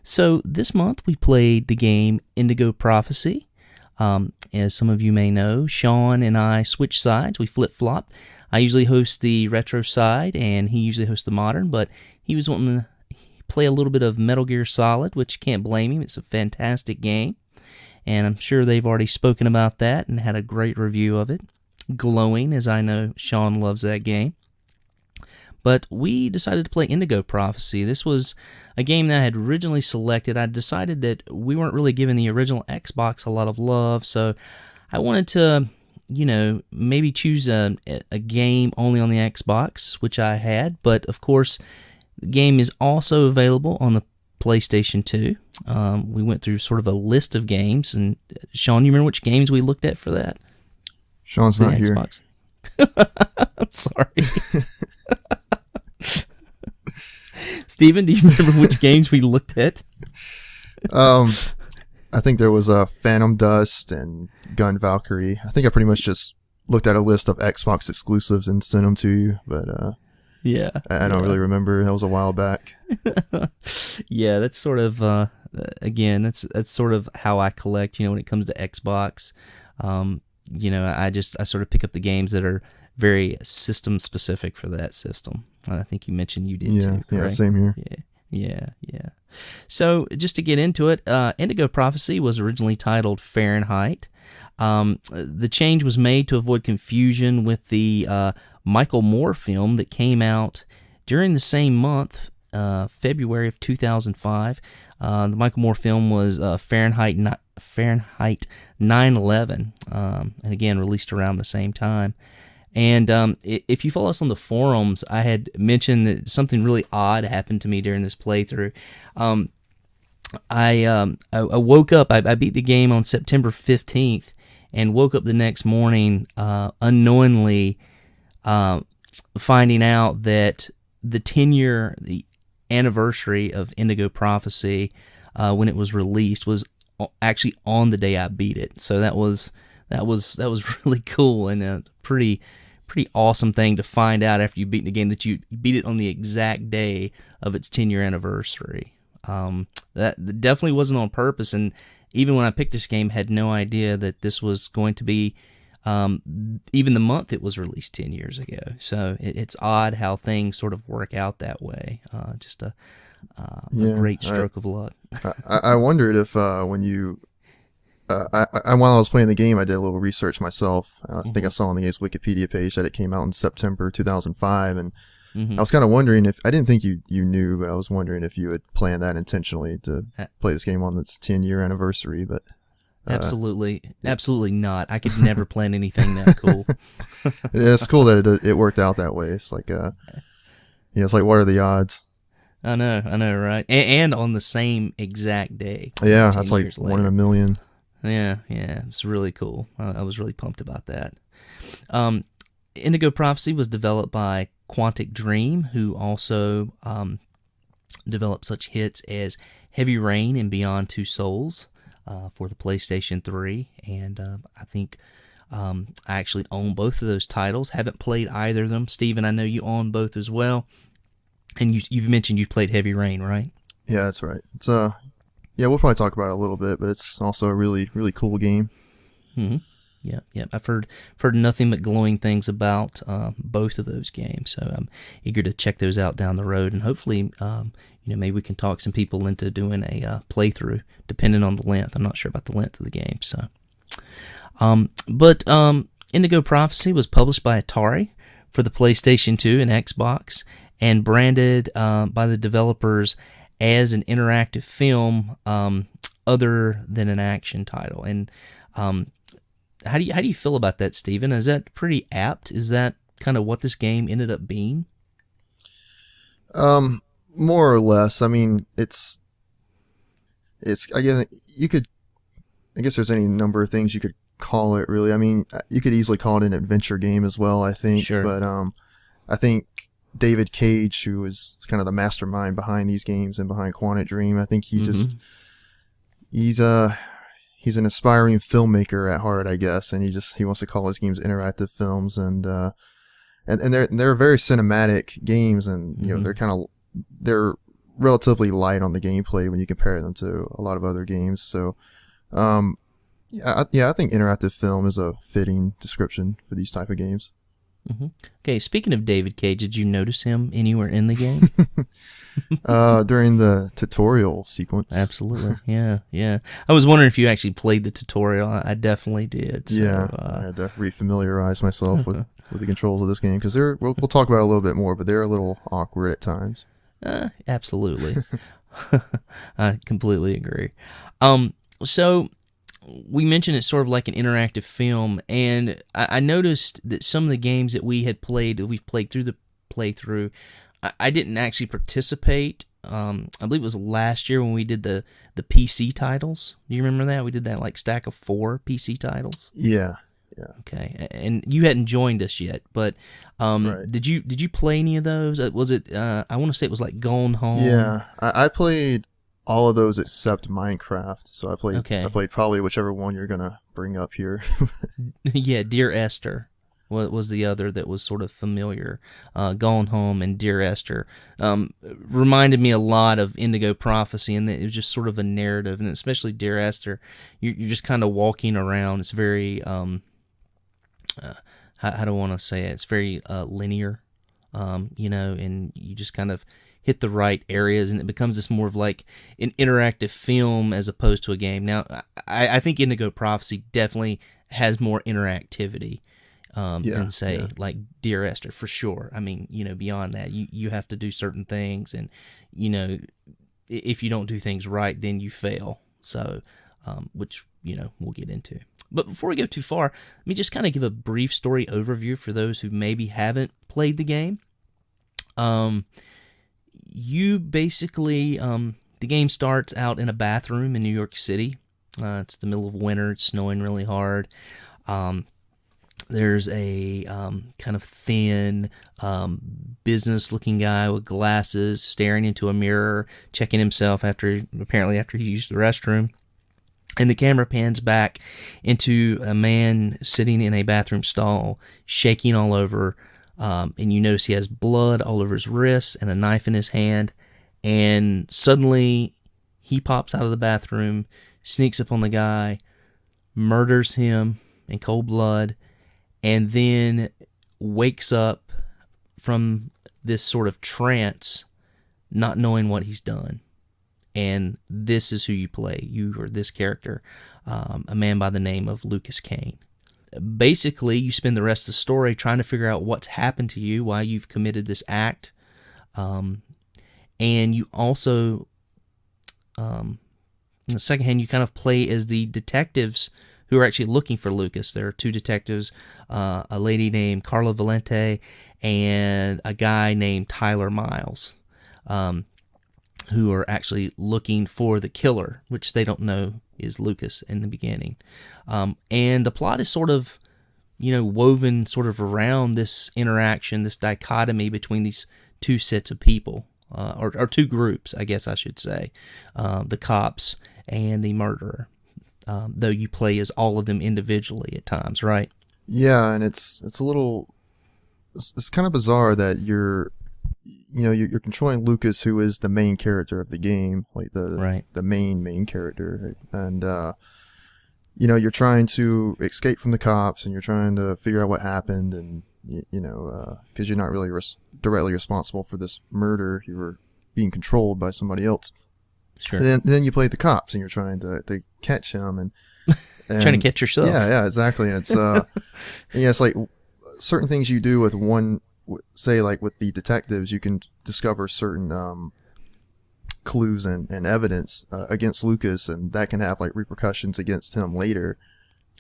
So this month we played the game Indigo Prophecy. As some of you may know, Sean and I switched sides. We flip-flopped. I usually host the retro side, and he usually hosts the modern, but he was wanting to play a little bit of Metal Gear Solid, which you can't blame him. It's a fantastic game, and I'm sure they've already spoken about that and had a great review of it. Glowing, as I know Sean loves that game. But we decided to play Indigo Prophecy. This was a game that I had originally selected. I decided that we weren't really giving the original Xbox a lot of love, so I wanted to, maybe choose a game only on the Xbox, which I had. But, of course, the game is also available on the PlayStation 2. We went through sort of a list of games. And, Sean, you remember which games we looked at for that? Sean's not here. Xbox. I'm sorry. Steven, do you remember which games we looked at? I think there was Phantom Dust and Gun Valkyrie. I think I pretty much just looked at a list of Xbox exclusives and sent them to you, but yeah, I don't really remember. That was a while back. Yeah, that's sort of again, that's sort of how I collect. When it comes to Xbox, I sort of pick up the games that are very system specific for that system. I think you mentioned you did too. Correct? Yeah, same here. Yeah. So just to get into it, Indigo Prophecy was originally titled Fahrenheit. The change was made to avoid confusion with the Michael Moore film that came out during the same month, February of 2005. The Michael Moore film was Fahrenheit 9/11, and again released around the same time. And if you follow us on the forums, I had mentioned that something really odd happened to me during this playthrough. I woke up, I beat the game on September 15th, and woke up the next morning unknowingly finding out that the anniversary of Indigo Prophecy, when it was released, was actually on the day I beat it. So that was really cool and a pretty awesome thing to find out after you beat the game, that you beat it on the exact day of its 10-year anniversary. That definitely wasn't on purpose, and even when I picked this game, had no idea that this was going to be even the month it was released 10 years ago. So it's odd how things sort of work out that way. Just a great stroke of luck. I wondered if when you... while I was playing the game, I did a little research myself. I think I saw on the game's Wikipedia page that it came out in September 2005, and I was kind of wondering if... I didn't think you knew, but I was wondering if you had planned that intentionally to play this game on its 10-year anniversary, but... Absolutely not. I could never plan anything that cool. It's cool that it worked out that way. It's like, it's like, what are the odds? I know, right? And on the same exact day. Yeah, that's like 1 in a million. Yeah, it's really cool. I was really pumped about that. Indigo Prophecy was developed by Quantic Dream, who also developed such hits as Heavy Rain and Beyond Two Souls for the PlayStation 3, and I think I actually own both of those titles. Haven't played either of them. Steven, I know you own both as well, and you've mentioned you've played Heavy Rain, right? Yeah, that's right. It's we'll probably talk about it a little bit, but it's also a really, really cool game. Mm-hmm. Yeah. I've heard nothing but glowing things about both of those games, so I'm eager to check those out down the road, and hopefully, maybe we can talk some people into doing a playthrough, depending on the length. I'm not sure about the length of the game, so. But Indigo Prophecy was published by Atari for the PlayStation 2 and Xbox, and branded by the developers as an interactive film, other than an action title. And how do you feel about that, Stephen? Is that pretty apt? Is that kind of what this game ended up being? More or less. I mean, it's. I guess there's any number of things you could call it. Really, I mean, you could easily call it an adventure game as well. I think. Sure. But I think David Cage, who is kind of the mastermind behind these games and behind Quantic Dream, I think he's an aspiring filmmaker at heart, I guess, and he wants to call his games interactive films, and they're very cinematic games, and they're relatively light on the gameplay when you compare them to a lot of other games. So, I think interactive film is a fitting description for these type of games. Mm-hmm. Okay, speaking of David Cage, did you notice him anywhere in the game? During the tutorial sequence. Absolutely, yeah. I was wondering if you actually played the tutorial. I definitely did. So, I had to refamiliarize myself with the controls of this game, because we'll talk about it a little bit more, but they're a little awkward at times. Absolutely. I completely agree. So we mentioned it's sort of like an interactive film, and I noticed that some of the games that we've played through the playthrough, I didn't actually participate. I believe it was last year when we did the PC titles. Do you remember that? We did that like stack of 4 PC titles. Yeah. Okay, and you hadn't joined us yet, but right. Did you play any of those? Was it? I want to say it was like Gone Home. Yeah, I played all of those except Minecraft. So I played probably whichever one you're gonna bring up here. Yeah, Dear Esther was the other that was sort of familiar. Gone Home and Dear Esther reminded me a lot of Indigo Prophecy, and it was just sort of a narrative, and especially Dear Esther, you're just kind of walking around. It's very how do I want to say it? It's very linear, and you just kind of hit the right areas, and it becomes this more of like an interactive film as opposed to a game. Now, I think Indigo Prophecy definitely has more interactivity than, say, like Dear Esther, for sure. I mean, beyond that, you have to do certain things, and, if you don't do things right, then you fail. So, which, we'll get into. But before we go too far, let me just kind of give a brief story overview for those who maybe haven't played the game. You basically, the game starts out in a bathroom in New York City. It's the middle of winter. It's snowing really hard. There's a kind of thin, business-looking guy with glasses staring into a mirror, checking himself after he used the restroom. And the camera pans back into a man sitting in a bathroom stall, shaking all over, and you notice he has blood all over his wrists and a knife in his hand, and suddenly he pops out of the bathroom, sneaks up on the guy, murders him in cold blood, and then wakes up from this sort of trance, not knowing what he's done. And this is who you play. You are this character, a man by the name of Lucas Kane. Basically, you spend the rest of the story trying to figure out what's happened to you, why you've committed this act. And you also, in the second hand, you kind of play as the detectives who are actually looking for Lucas. There are 2 detectives, a lady named Carla Valente and a guy named Tyler Miles, who are actually looking for the killer, which they don't know is Lucas in the beginning. And the plot is sort of, woven sort of around this interaction, this dichotomy between these 2 sets of people, or 2 groups, I guess I should say, the cops and the murderer, though you play as all of them individually at times, right? Yeah, and it's kind of bizarre that you're controlling Lucas, who is the main character of the game, like the main character, and you're trying to escape from the cops and you're trying to figure out what happened, and because you're not really directly responsible for this murder, you were being controlled by somebody else. Sure. And then you play the cops and you're trying to catch him and trying to catch yourself. Yeah, exactly. And it's it's like certain things you do with one, say like with the detectives, you can discover certain clues and evidence against Lucas, and that can have like repercussions against him later.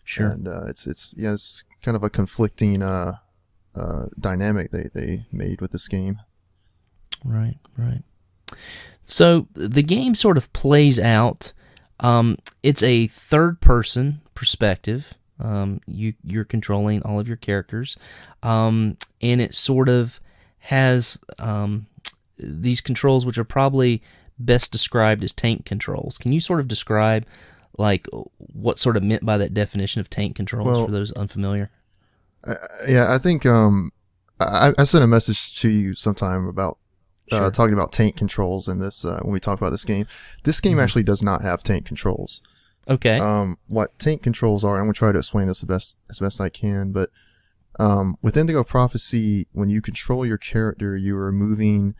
Sure. And it's kind of a conflicting dynamic they made with this game. Right. So the game sort of plays out. It's a third-person perspective. You're controlling all of your characters, and it sort of has these controls, which are probably best described as tank controls. Can you sort of describe like what sort of meant by that definition of tank controls for those unfamiliar? I think I sent a message to you sometime about talking about tank controls in this when we talk about this game. This game actually does not have tank controls. Okay. What tank controls are, I'm going to try to explain this as best I can, but with Indigo Prophecy, when you control your character, you are moving.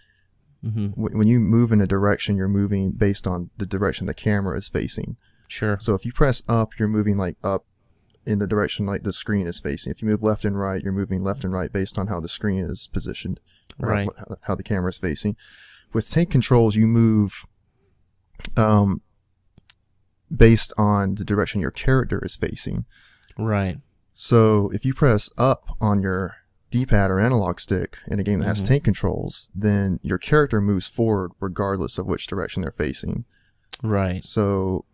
When you move in a direction, you're moving based on the direction the camera is facing. Sure. So if you press up, you're moving like up in the direction like the screen is facing. If you move left and right, you're moving left and right based on how the screen is positioned, right? How the camera is facing. With tank controls, you move based on the direction your character is facing. Right. So if you press up on your D-pad or analog stick in a game that has tank controls, then your character moves forward regardless of which direction they're facing. Right. So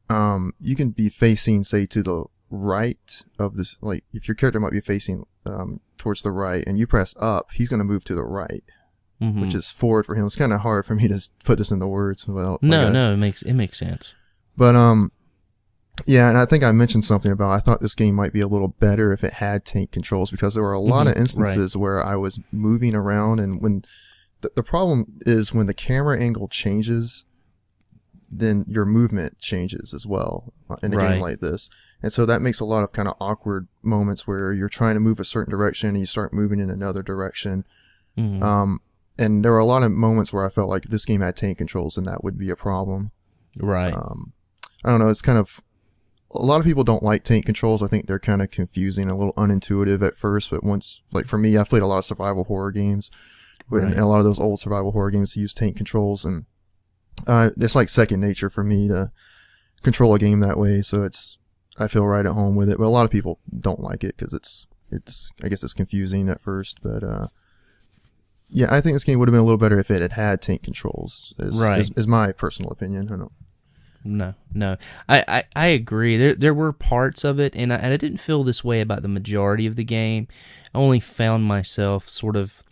you can be facing, say, to the right of this, like if your character might be facing towards the right and you press up, he's going to move to the right, which is forward for him. It's kind of hard for me to put this into words. No, it makes sense. But yeah, and I think I mentioned something about I thought this game might be a little better if it had tank controls, because there were a lot of instances where I was moving around, and when the problem is when the camera angle changes, then your movement changes as well in a game like this. And so that makes a lot of kind of awkward moments where you're trying to move a certain direction and you start moving in another direction. And there were a lot of moments where I felt like this game had tank controls and that would be a problem. Right. I don't know. It's kind of, a lot of people don't like tank controls. I think they're kind of confusing, a little unintuitive at first, but once, like for me, I've played a lot of survival horror games, and a lot of those old survival horror games use tank controls, and it's like second nature for me to control a game that way. So I feel right at home with it, but a lot of people don't like it because I guess it's confusing at first, but yeah, I think this game would have been a little better if it had tank controls. Is my personal opinion. I don't know. No. I agree. There were parts of it, and I didn't feel this way about the majority of the game. I only found myself sort of,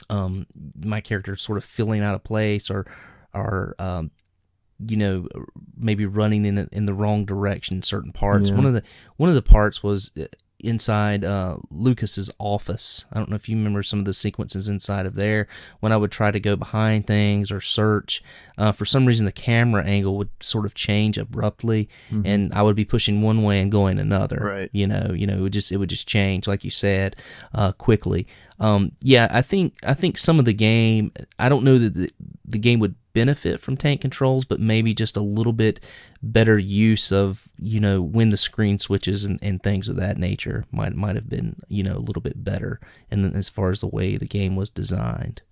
my character sort of filling out of place, or maybe running in the wrong direction in certain parts. Yeah. One of the parts was inside Lucas's office. I don't know if you remember some of the sequences inside of there when I would try to go behind things or search. For some reason, the camera angle would sort of change abruptly, and I would be pushing one way and going another. Right. It would just change, like you said, quickly. I think some of the game, I don't know that the game would benefit from tank controls, but maybe just a little bit better use of, when the screen switches and things of that nature might have been, a little bit better, and as far as the way the game was designed.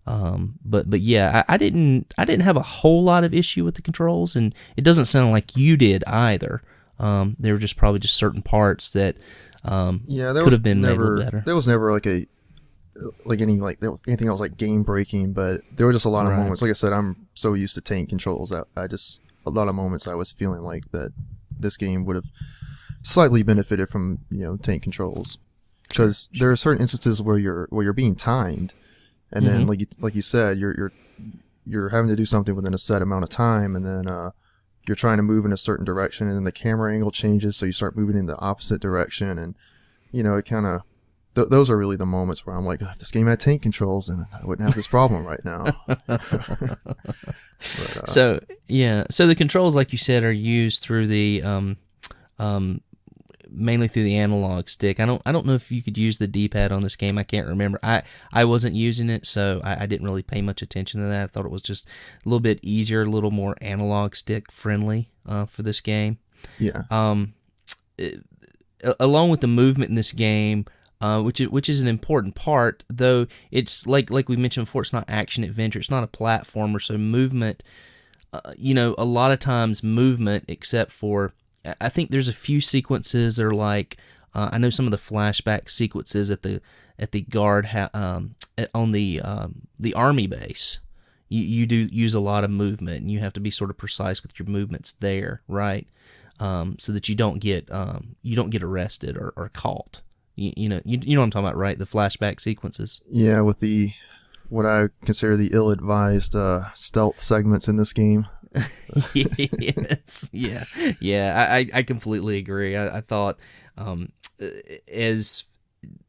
But yeah, I didn't have a whole lot of issue with the controls, and it doesn't sound like you did either. There were just probably just certain parts that could have been made a little better. There was never there was anything else like game breaking, but there were just a lot of moments. Like I said, I'm so used to tank controls that a lot of moments I was feeling like that this game would have slightly benefited from tank controls, because there are certain instances where you're being timed, and then like you said, you're having to do something within a set amount of time, and then you're trying to move in a certain direction, and then the camera angle changes, so you start moving in the opposite direction, and it kind of those are really the moments where I'm like, if this game had tank controls, then I wouldn't have this problem right now. So the controls, like you said, are used through the mainly through the analog stick. I don't know if you could use the D-pad on this game. I can't remember. I wasn't using it, so I didn't really pay much attention to that. I thought it was just a little bit easier, a little more analog stick friendly for this game. Yeah. Along with the movement in this game, which is an important part, though it's like we mentioned before, it's not action adventure, it's not a platformer, so movement, a lot of times movement, except for, I think there's a few sequences that are like, I know some of the flashback sequences at the guard on the army base, you do use a lot of movement, and you have to be sort of precise with your movements there, right? So that you don't get arrested or caught. You know what I'm talking about, right? The flashback sequences. Yeah, with what I consider the ill-advised stealth segments in this game. Yes, yeah. I completely agree. I thought as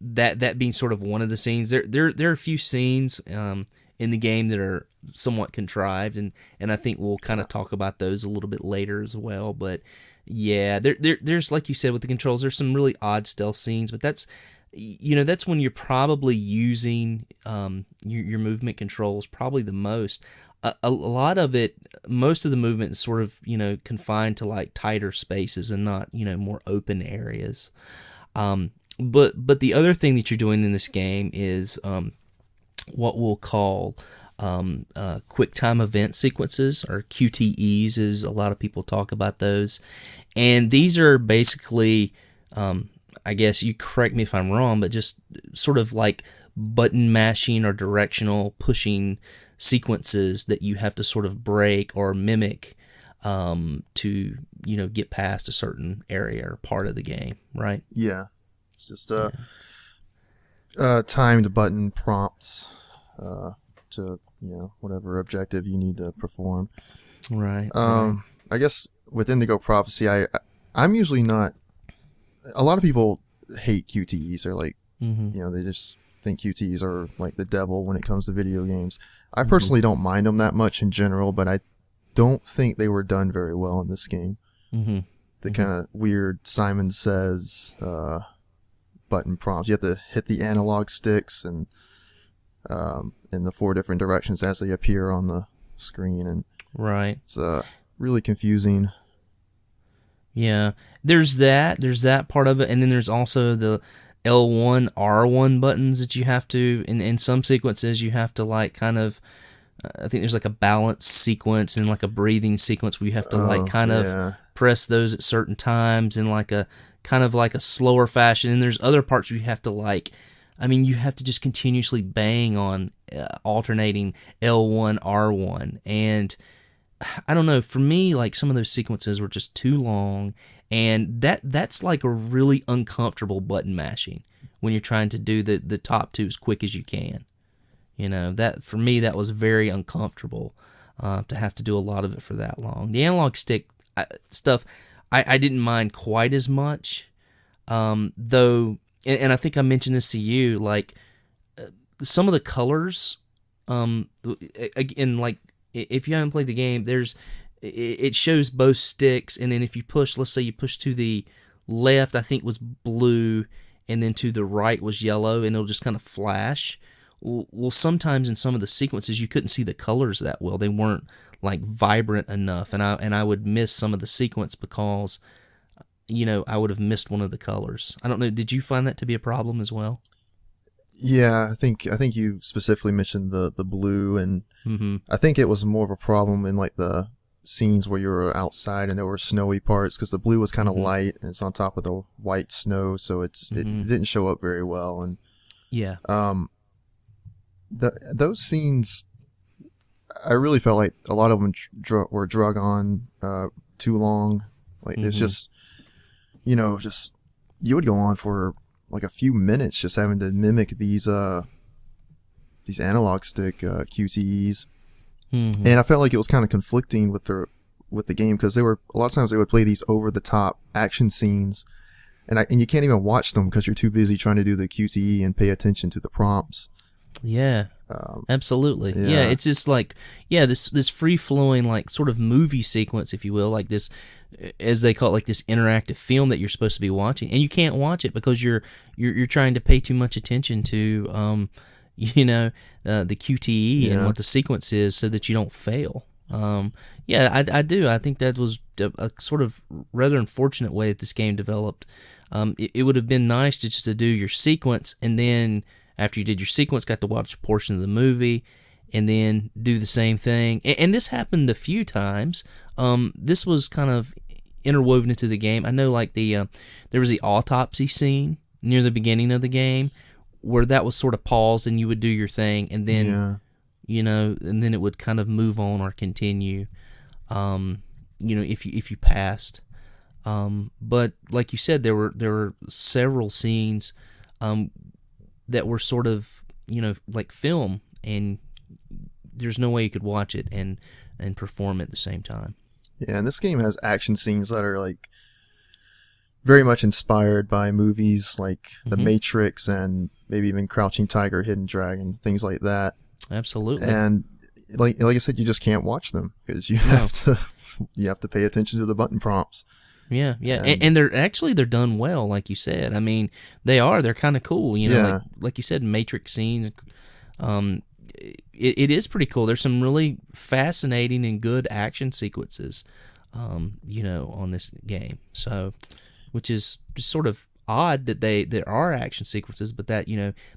that being sort of one of the scenes, there are a few scenes in the game that are somewhat contrived, and I think we'll kind of talk about those a little bit later as well. But yeah, there's, like you said, with the controls, there's some really odd stealth scenes, but that's when you're probably using your movement controls probably the most. A lot of it, most of the movement is sort of confined to like tighter spaces and not more open areas. But the other thing that you're doing in this game is what we'll call quick time event sequences, or QTEs, as a lot of people talk about those. And these are basically, I guess you correct me if I'm wrong, but just sort of like button mashing or directional pushing sequences that you have to sort of break or mimic to get past a certain area or part of the game, right? Yeah, it's just timed button prompts to whatever objective you need to perform. Right. I guess with Indigo Prophecy, I'm usually not. A lot of people hate QTEs. They're like, they just think QTEs are like the devil when it comes to video games. I personally don't mind them that much in general, but I don't think they were done very well in this game. The kind of weird Simon Says button prompts. You have to hit the analog sticks and in the 4 different directions as they appear on the screen, and right, it's really confusing. Yeah, there's that part of it, and then there's also the L1, R1 buttons that you have to, in some sequences, you have to like kind of, I think there's like a balance sequence and like a breathing sequence where you have to of press those at certain times in like a kind of like a slower fashion, and there's other parts where you have to you have to just continuously bang on alternating L1, R1, and I don't know, for me, like some of those sequences were just too long, and that's like a really uncomfortable button mashing when you're trying to do the top 2 as quick as you can. That for me, that was very uncomfortable to have to do a lot of it for that long. The analog stick stuff, I didn't mind quite as much, though, and I think I mentioned this to you, like some of the colors, again, like, if you haven't played the game, it shows both sticks, and then if you push, let's say you push to the left, I think was blue, and then to the right was yellow, and it'll just kind of flash. Well, sometimes in some of the sequences, you couldn't see the colors that well. They weren't like vibrant enough, and I would miss some of the sequence because, I would have missed one of the colors. I don't know. Did you find that to be a problem as well? Yeah, I think you specifically mentioned the blue, and I think it was more of a problem in like the scenes where you were outside and there were snowy parts, because the blue was kind of light and it's on top of the white snow, so it didn't show up very well. And yeah, those scenes, I really felt like a lot of them were drug on too long. Like it's just you would go on for like a few minutes just having to mimic these analog stick QTEs, and I felt like it was kind of conflicting with the game, because a lot of times they would play these over the top action scenes, and you can't even watch them because you're too busy trying to do the QTE and pay attention to the prompts. Yeah, absolutely. Yeah, it's just like, this free-flowing, like, sort of movie sequence, if you will, like this, as they call it, like this interactive film that you're supposed to be watching, and you can't watch it because you're trying to pay too much attention to, the QTE and what the sequence is, so that you don't fail. I do. I think that was a sort of rather unfortunate way that this game developed. It would have been nice to do your sequence, and then after you did your sequence, got to watch a portion of the movie, and then do the same thing. And this happened a few times. This was kind of interwoven into the game. I know, like, there was the autopsy scene near the beginning of the game, where that was sort of paused, and you would do your thing, and then and then it would kind of move on or continue. If you passed. But like you said, there were several scenes that were sort of, like film, and there's no way you could watch it and perform at the same time. Yeah, and this game has action scenes that are, like, very much inspired by movies like The Matrix and maybe even Crouching Tiger, Hidden Dragon, things like that. Absolutely. And like I said, you just can't watch them because you have to pay attention to the button prompts. Yeah. And they're done well, like you said. I mean, they're kind of cool, like you said, Matrix scenes. It is pretty cool. There's some really fascinating and good action sequences, on this game. So, which is just sort of odd that there are action sequences, but that,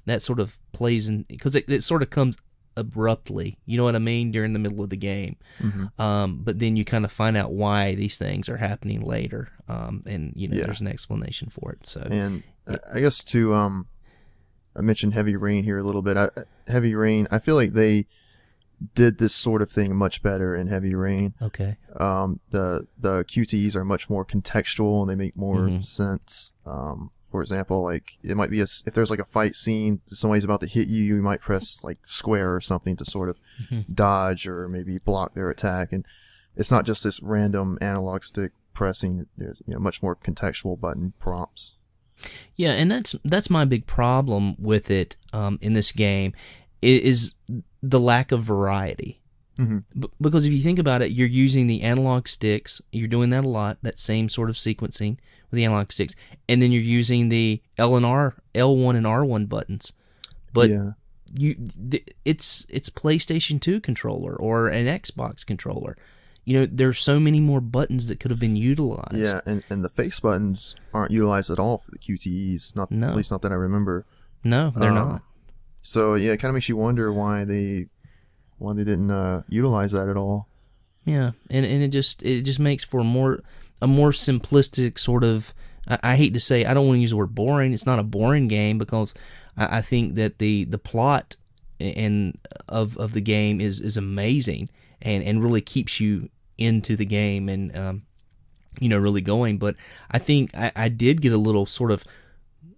that sort of plays in, because it sort of comes abruptly, you know what I mean, during the middle of the game. But then you kind of find out why these things are happening later, and there's an explanation for it. So, and I guess I mentioned Heavy Rain here a little bit. Heavy Rain, I feel like they did this sort of thing much better in Heavy Rain. Okay. The QTEs are much more contextual and they make more sense. For example, like, it might be if there's like a fight scene, somebody's about to hit you, you might press like square or something to sort of dodge or maybe block their attack. And it's not just this random analog stick pressing. There's much more contextual button prompts. Yeah, and that's my big problem with it in this game is the lack of variety. Because if you think about it, you're using the analog sticks, you're doing that a lot, that same sort of sequencing with the analog sticks, and then you're using the L1 and R1 buttons. But it's PlayStation 2 controller or an Xbox controller. There's so many more buttons that could have been utilized. Yeah, and the face buttons aren't utilized at all for the QTEs. At least not that I remember. No, they're not. So yeah, it kind of makes you wonder why they didn't utilize that at all. Yeah, and it just makes for a more simplistic sort of. I hate to say, I don't want to use the word boring. It's not a boring game because I think that the plot of the game is amazing and really keeps you into the game and really going. But I think I did get a little sort of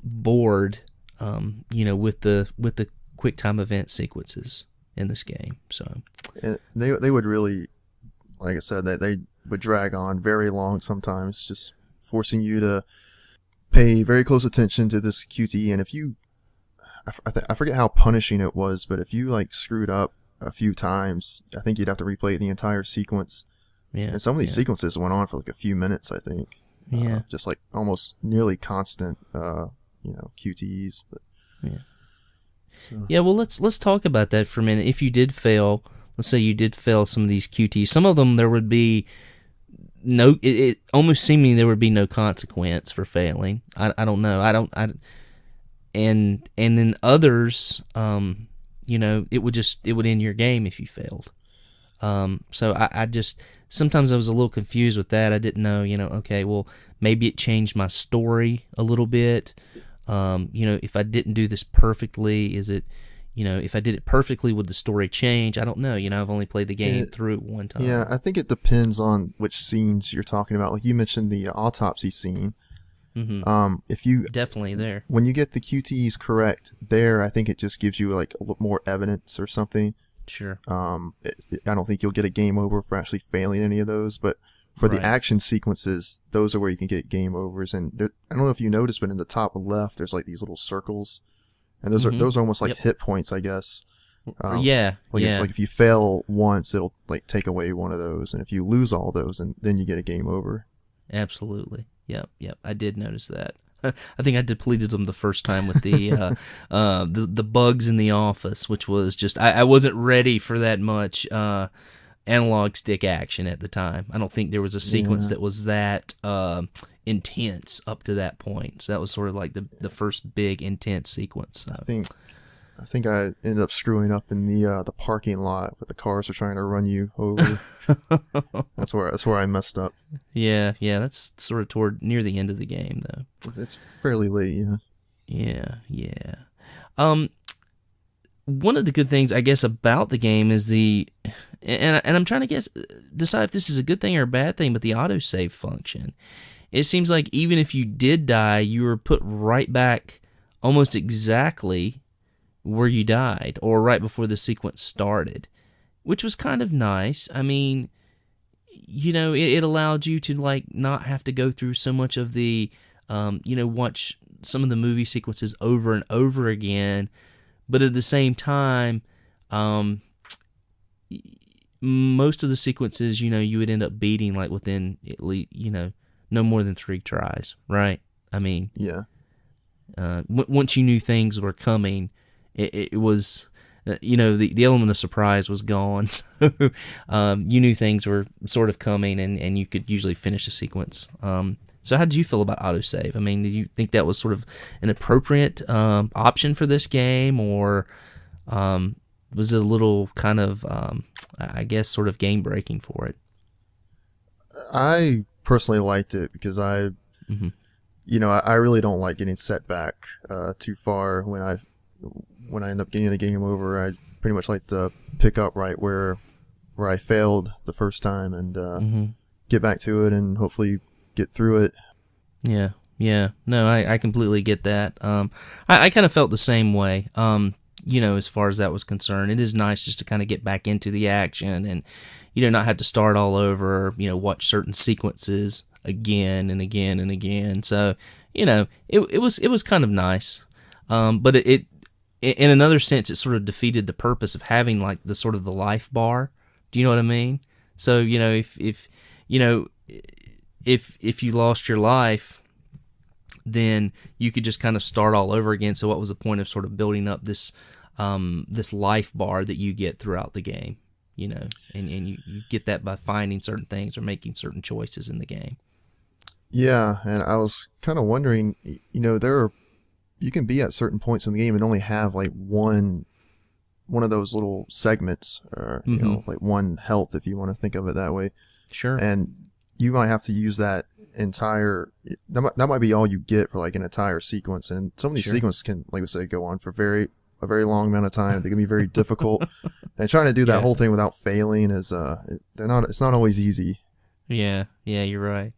bored with the quick time event sequences in this game. So they would really, like I said, they would drag on very long sometimes, just forcing you to pay very close attention to this QTE. And if you, I forget how punishing it was, but if you like screwed up a few times, I think you'd have to replay the entire sequence. Yeah. And some of these sequences went on for like a few minutes, I think. Yeah. Just like almost nearly constant, QTEs. But, yeah. So. Yeah, well, let's talk about that for a minute. If you did fail, let's say you did fail some of these QTEs, some of them there would be it almost seeming there would be no consequence for failing. I don't know. And then others, it would end your game if you failed. So I just, sometimes I was a little confused with that. I didn't know, okay, well, maybe it changed my story a little bit. If I didn't do this perfectly, is it, if I did it perfectly, would the story change? I don't know. I've only played the game through one time. Yeah, I think it depends on which scenes you're talking about. Like you mentioned the autopsy scene. If you definitely there, when you get the QTEs correct there, I think it just gives you like a little more evidence or something. Sure. I don't think you'll get a game over for actually failing any of those, but For the Right. action sequences, those are where you can get game overs. And I don't know if you noticed, but in the top left, there's like these little circles, and those are almost like Yep. hit points, I guess. Yeah, yeah. If you fail once, it'll like take away one of those, and if you lose all those, and then you get a game over. Absolutely. Yep. I did notice that. I think I depleted them the first time with the bugs in the office, which was just I wasn't ready for that much analog stick action at the time. I don't think there was a sequence that was that intense up to that point. So that was sort of like the first big intense sequence. I think I ended up screwing up in the parking lot, but the cars are trying to run you over. That's where I messed up. Yeah, that's sort of toward near the end of the game though. It's fairly late, yeah. Yeah. One of the good things I guess about the game is and I'm trying to decide if this is a good thing or a bad thing, but the autosave function. It seems like even if you did die, you were put right back almost exactly where you died, or right before the sequence started, which was kind of nice. I mean, it allowed you to like not have to go through so much of the, watch some of the movie sequences over and over again, but at the same time, most of the sequences, you would end up beating like within at least, no more than 3 tries, right? I mean, Yeah. Once you knew things were coming, it was, the element of surprise was gone. So you knew things were sort of coming, and you could usually finish a sequence. So how did you feel about autosave? I mean, did you think that was sort of an appropriate option for this game, or was it a little kind of, I guess, sort of game breaking for it? I personally liked it because I really don't like getting set back too far when I end up getting the game over. I pretty much like to pick up right where I failed the first time and get back to it and hopefully get through it. Yeah. No, I completely get that. I kind of felt the same way. As far as that was concerned, it is nice just to kind of get back into the action and, not have to start all over, watch certain sequences again and again and again. So, it was kind of nice. But it in another sense, it sort of defeated the purpose of having like the sort of the life bar. Do you know what I mean? So, if you lost your life, then you could just kind of start all over again. So what was the point of sort of building up this life bar that you get throughout the game, and you get that by finding certain things or making certain choices in the game. Yeah, and I was kind of wondering, you can be at certain points in the game and only have like one of those little segments, or like one health, if you want to think of it that way. Sure. And you might have to use that that might be all you get for like an entire sequence. And some of these sequences can, like we say, go on for a very long amount of time. They can be very difficult. And trying to do that whole thing without failing is it's not always easy. Yeah, you're right.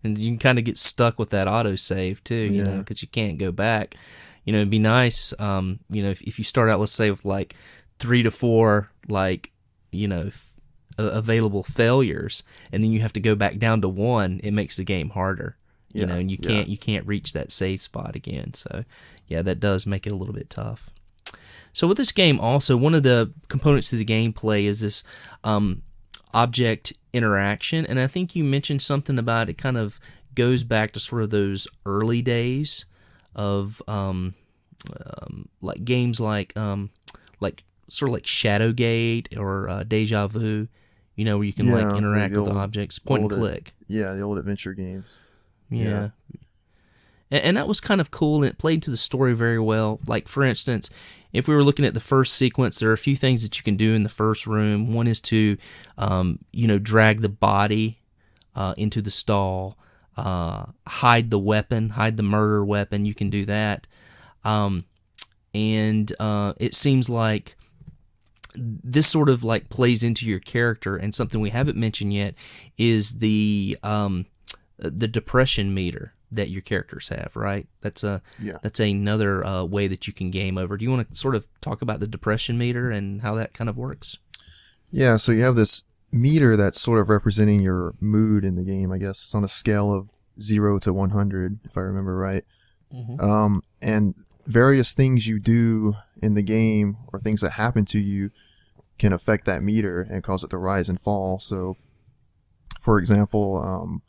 And you can kind of get stuck with that autosave too, because you can't go back. It'd be nice, if you start out, let's say, with like 3 to 4, like, available failures, and then you have to go back down to 1, it makes the game harder, and you can't reach that save spot again. So, yeah, that does make it a little bit tough. So with this game also, one of the components to the gameplay is this object interaction, and I think you mentioned something about it kind of goes back to sort of those early days of like games like sort of like Shadowgate or Deja Vu, where you can like interact with objects, point and click. Yeah, the old adventure games. Yeah. And that was kind of cool, and it played to the story very well. Like, for instance, if we were looking at the first sequence, there are a few things that you can do in the first room. One is to, drag the body into the stall, hide the murder weapon. You can do that. And it seems like this sort of like plays into your character, and something we haven't mentioned yet is the depression meter that your characters have, right? That's another way that you can game over. Do you want to sort of talk about the depression meter and how that kind of works? Yeah, so you have this meter that's sort of representing your mood in the game. I guess it's on a scale of 0 to 100, if I remember right. And various things you do in the game or things that happen to you can affect that meter and cause it to rise and fall. So, for example,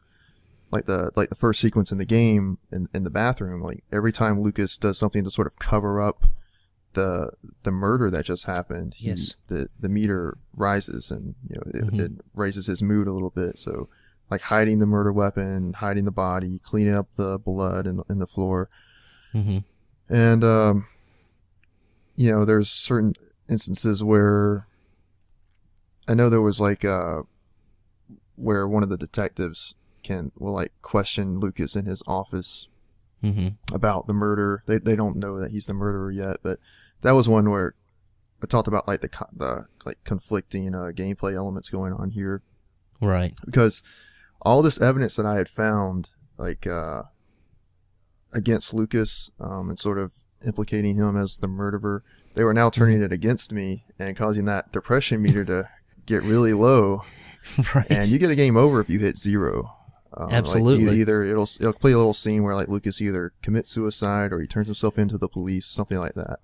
like the first sequence in the game in the bathroom, like every time Lucas does something to sort of cover up the murder that just happened, the meter rises, and it raises his mood a little bit. So, like hiding the murder weapon, hiding the body, cleaning up the blood in the floor. And, there's certain instances where I know there was like, where one of the detectives will like question Lucas in his office about the murder. They don't know that he's the murderer yet, but that was one where I talked about like the conflicting, gameplay elements going on here. Right. Because all this evidence that I had found, like, against Lucas, and sort of implicating him as the murderer, they were now turning it against me and causing that depression meter to get really low. Right. And you get a game over if you hit 0. Absolutely. Like either it'll play a little scene where like Lucas either commits suicide or he turns himself into the police, something like that.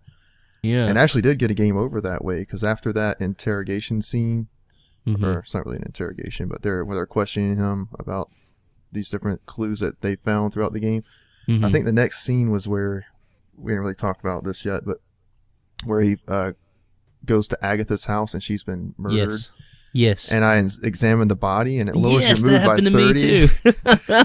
Yeah. And I actually did get a game over that way, because after that interrogation scene, or it's not really an interrogation, but where they're questioning him about these different clues that they found throughout the game. I think the next scene was where, we didn't really talk about this yet, but where he goes to Agatha's house and she's been murdered. Yes. And I examined the body, and it lowers your mood by 30. To me too.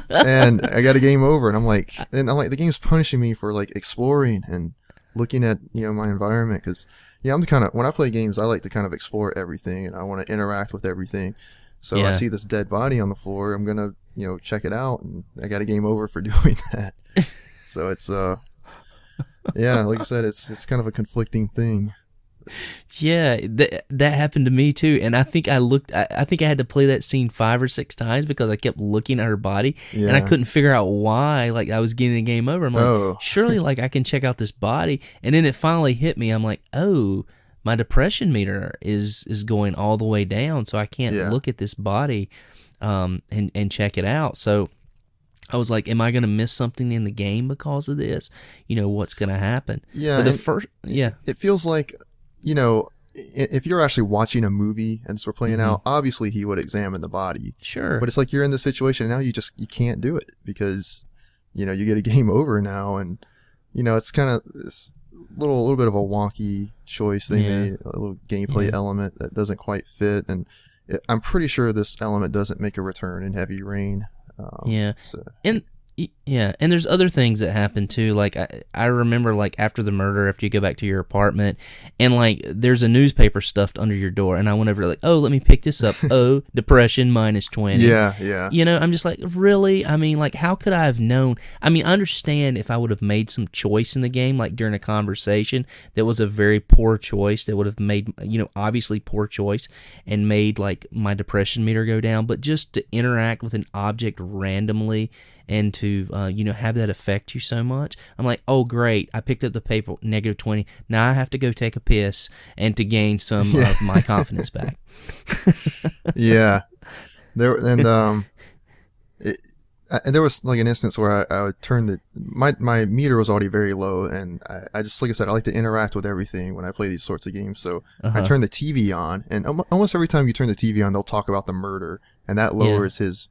And I got a game over, and I'm like, the game's punishing me for like exploring and looking at my environment, because I'm the kind of, when I play games, I like to kind of explore everything, and I want to interact with everything. So I see this dead body on the floor, I'm gonna check it out, and I got a game over for doing that. So it's like I said, it's kind of a conflicting thing. Yeah, that happened to me too, and I think I had to play that scene 5 or 6 times because I kept looking at her body, and I couldn't figure out why. Like, I was getting a game over. I'm like, surely, like, I can check out this body, and then it finally hit me. I'm like, oh, my depression meter is going all the way down, so I can't look at this body, and check it out. So I was like, am I going to miss something in the game because of this? What's going to happen? Yeah, but it feels like, if you're actually watching a movie and we're playing out, obviously he would examine the body. Sure. But it's like you're in this situation now, you can't do it because, you get a game over now, and, it's kind of this little bit of a wonky choice they made, a little gameplay element that doesn't quite fit, and I'm pretty sure this element doesn't make a return in Heavy Rain. And there's other things that happen too. Like I remember, like after the murder, after you go back to your apartment, and like there's a newspaper stuffed under your door, and I went over like, oh, let me pick this up. Oh, depression -20. Yeah. I'm just like, really? I mean, like, how could I have known? I mean, I understand if I would have made some choice in the game, like during a conversation that was a very poor choice, that would have made, obviously poor choice and made like my depression meter go down. But just to interact with an object randomly and to have that affect you so much, I'm like, oh great, I picked up the paper, -20. Now I have to go take a piss and to gain some of my confidence back. Yeah, there there was like an instance where I would turn my meter was already very low, and I just, like I said, I like to interact with everything when I play these sorts of games. So I turn the TV on, and almost every time you turn the TV on, they'll talk about the murder, and that lowers his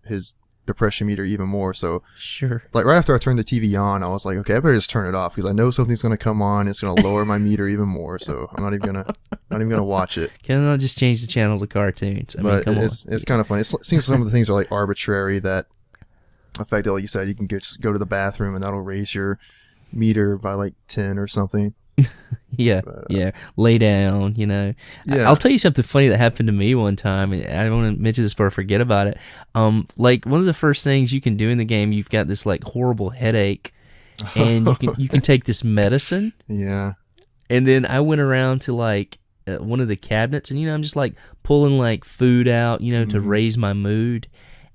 depression meter even more. So sure, like right after I turned the TV on, I was like, okay, I better just turn it off because I know something's going to come on. It's going to lower my meter even more. So I'm not even gonna watch it. Can I just change the channel to cartoons? I mean, come on. It's kind of funny. It seems some of the things are like arbitrary that affect it. Like you said, you can just go to the bathroom and that'll raise your meter by like 10 or something. Lay down, I'll tell you something funny that happened to me one time. I don't want to mention this, but I forget about it. Like one of the first things you can do in the game, you've got this like horrible headache, and you can take this medicine. Yeah. And then I went around to like one of the cabinets, and I'm just like pulling like food out, to raise my mood.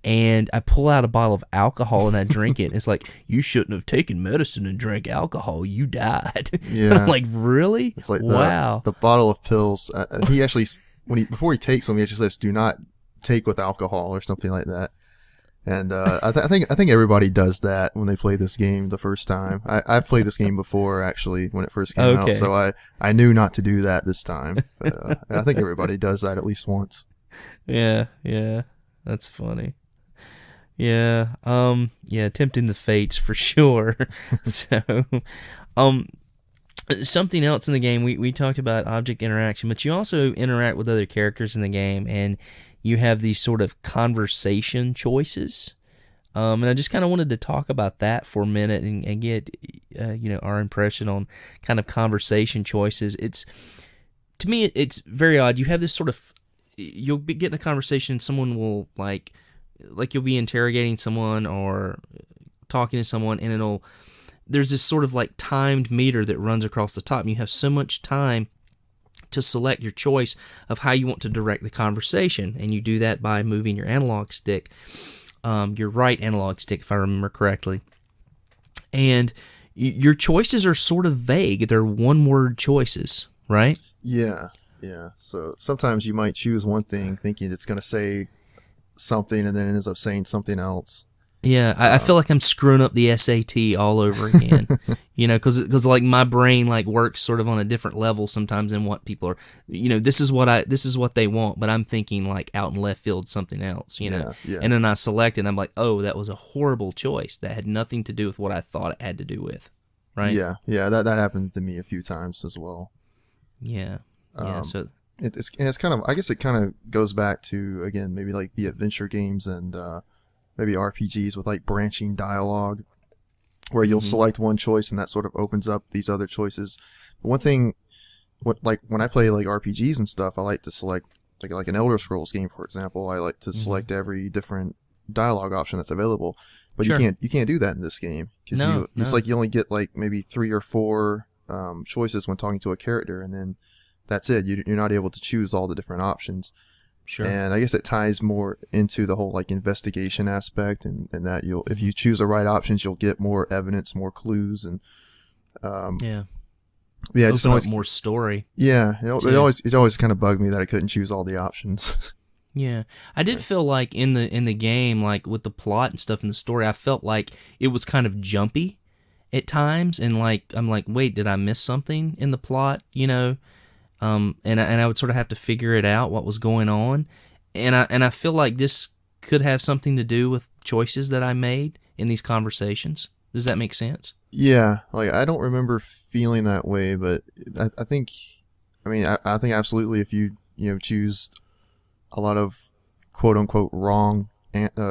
And I pull out a bottle of alcohol and I drink it. It's like, you shouldn't have taken medicine and drank alcohol. You died. Yeah. I'm like, really? It's like wow. The bottle of pills. He actually, before he takes them, he actually says, do not take with alcohol or something like that. And I think everybody does that when they play this game the first time. I've played this game before, actually, when it first came out, so I knew not to do that this time. But, I think everybody does that at least once. Yeah, that's funny. Yeah, tempting the fates for sure. So, something else in the game, we talked about object interaction, but you also interact with other characters in the game, and you have these sort of conversation choices. And I just kind of wanted to talk about that for a minute and get our impression on kind of conversation choices. To me, it's very odd. You have this sort of, you'll be getting a conversation, and someone will like you'll be interrogating someone or talking to someone, and there's this sort of like timed meter that runs across the top, and you have so much time to select your choice of how you want to direct the conversation, and you do that by moving your analog stick, your right analog stick, if I remember correctly. And your choices are sort of vague. They're one-word choices, right? Yeah. So sometimes you might choose one thing thinking it's going to say something, and then it ends up saying something else. Yeah, I feel like I'm screwing up the SAT all over again, because like my brain like works sort of on a different level sometimes than what people are. This is what they want, but I'm thinking like out in left field something else, Yeah. And then I select it, and I'm like, oh, that was a horrible choice. That had nothing to do with what I thought it had to do with, right? Yeah, that happened to me a few times as well. Yeah. So it's kind of, I guess it kind of goes back to, again, maybe like the adventure games and maybe RPGs with like branching dialogue, where you'll select one choice and that sort of opens up these other choices. But one thing, when I play like RPGs and stuff, I like to select like an Elder Scrolls game, for example. I like to select every different dialogue option that's available, but Sure. you can't do that in this game, because it's like you only get like maybe 3 or 4 choices when talking to a character, and then that's it. You're not able to choose all the different options. Sure. And I guess it ties more into the whole like investigation aspect, and that if you choose the right options, you'll get more evidence, more clues, and just always more story. Yeah, it always kind of bugged me that I couldn't choose all the options. Yeah, I did feel like in the game, like with the plot and stuff in the story, I felt like it was kind of jumpy at times, and like I'm like, wait, did I miss something in the plot? And I would sort of have to figure it out, what was going on, and I feel like this could have something to do with choices that I made in these conversations. Does that make sense? Yeah, like I don't remember feeling that way, but I think absolutely, if you choose a lot of quote unquote wrong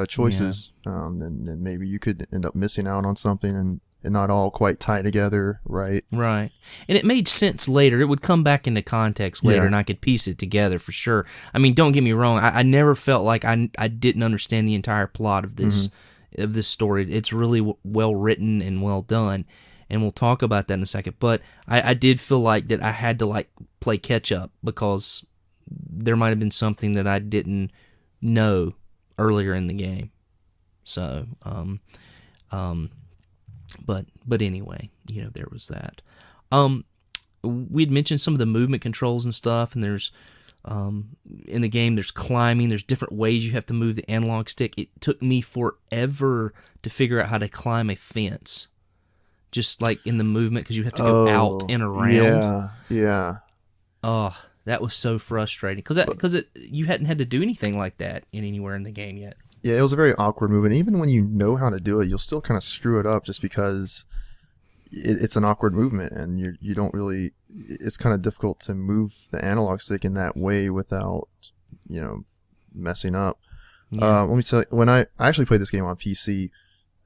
choices, then maybe you could end up missing out on something and not all quite tie together, right? Right. And it made sense later. It would come back into context later, and I could piece it together for sure. I mean, don't get me wrong. I never felt like I didn't understand the entire plot of this story. It's really well written and well done, and we'll talk about that in a second. But I did feel like that I had to like play catch up, because there might have been something that I didn't know earlier in the game. So, But anyway, there was that. We'd mentioned some of the movement controls and stuff, and there's in the game there's climbing, there's different ways you have to move the analog stick. It took me forever to figure out how to climb a fence, just like in the movement, because you have to go out and around. Yeah. Oh, that was so frustrating, because you hadn't had to do anything like that anywhere in the game yet. Yeah, it was a very awkward move, and even when you know how to do it, you'll still kind of screw it up just because it's an awkward movement, and you don't really. It's kind of difficult to move the analog stick in that way without messing up. Yeah. Let me tell you, when I actually played this game on PC,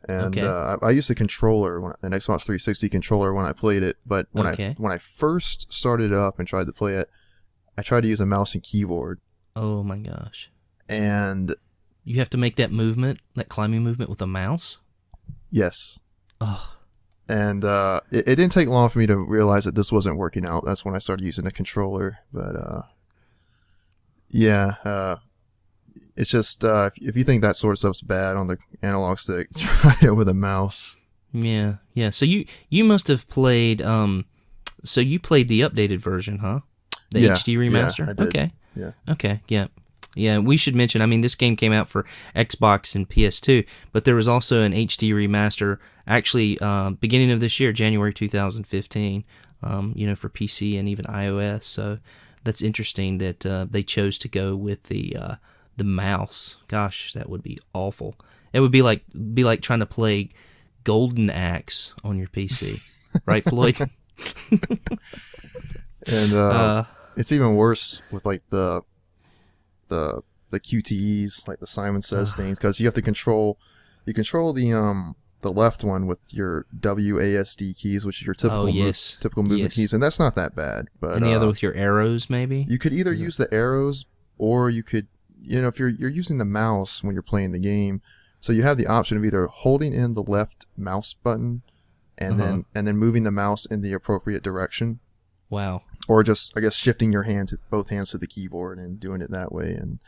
and I used a controller, an Xbox 360 controller when I played it, but when I first started up and tried to play it, I tried to use a mouse and keyboard. Oh my gosh! And you have to make that movement, that climbing movement, with a mouse? Yes. Ugh. And it didn't take long for me to realize that this wasn't working out. That's when I started using a controller. But it's just if you think that sort of stuff's bad on the analog stick, try it with a mouse. Yeah. So you must have played. So you played the updated version, huh? The HD remaster. Yeah, I did. Okay. Yeah. Okay. Yeah. Yeah, we should mention, I mean, this game came out for Xbox and PS2, but there was also an HD remaster, actually, beginning of this year, January 2015, for PC and even iOS. So that's interesting that they chose to go with the mouse. Gosh, that would be awful. It would be like trying to play Golden Axe on your PC, right, Floyd? And it's even worse with like the QTEs, like the Simon Says things, because you have to control the left one with your WASD keys, which is your typical movement keys, and that's not that bad. But and the other with your arrows, maybe you could either use the arrows, or you could, if you're using the mouse when you're playing the game, so you have the option of either holding in the left mouse button and then moving the mouse in the appropriate direction. Wow. Or just, I guess, shifting your both hands to the keyboard and doing it that way. And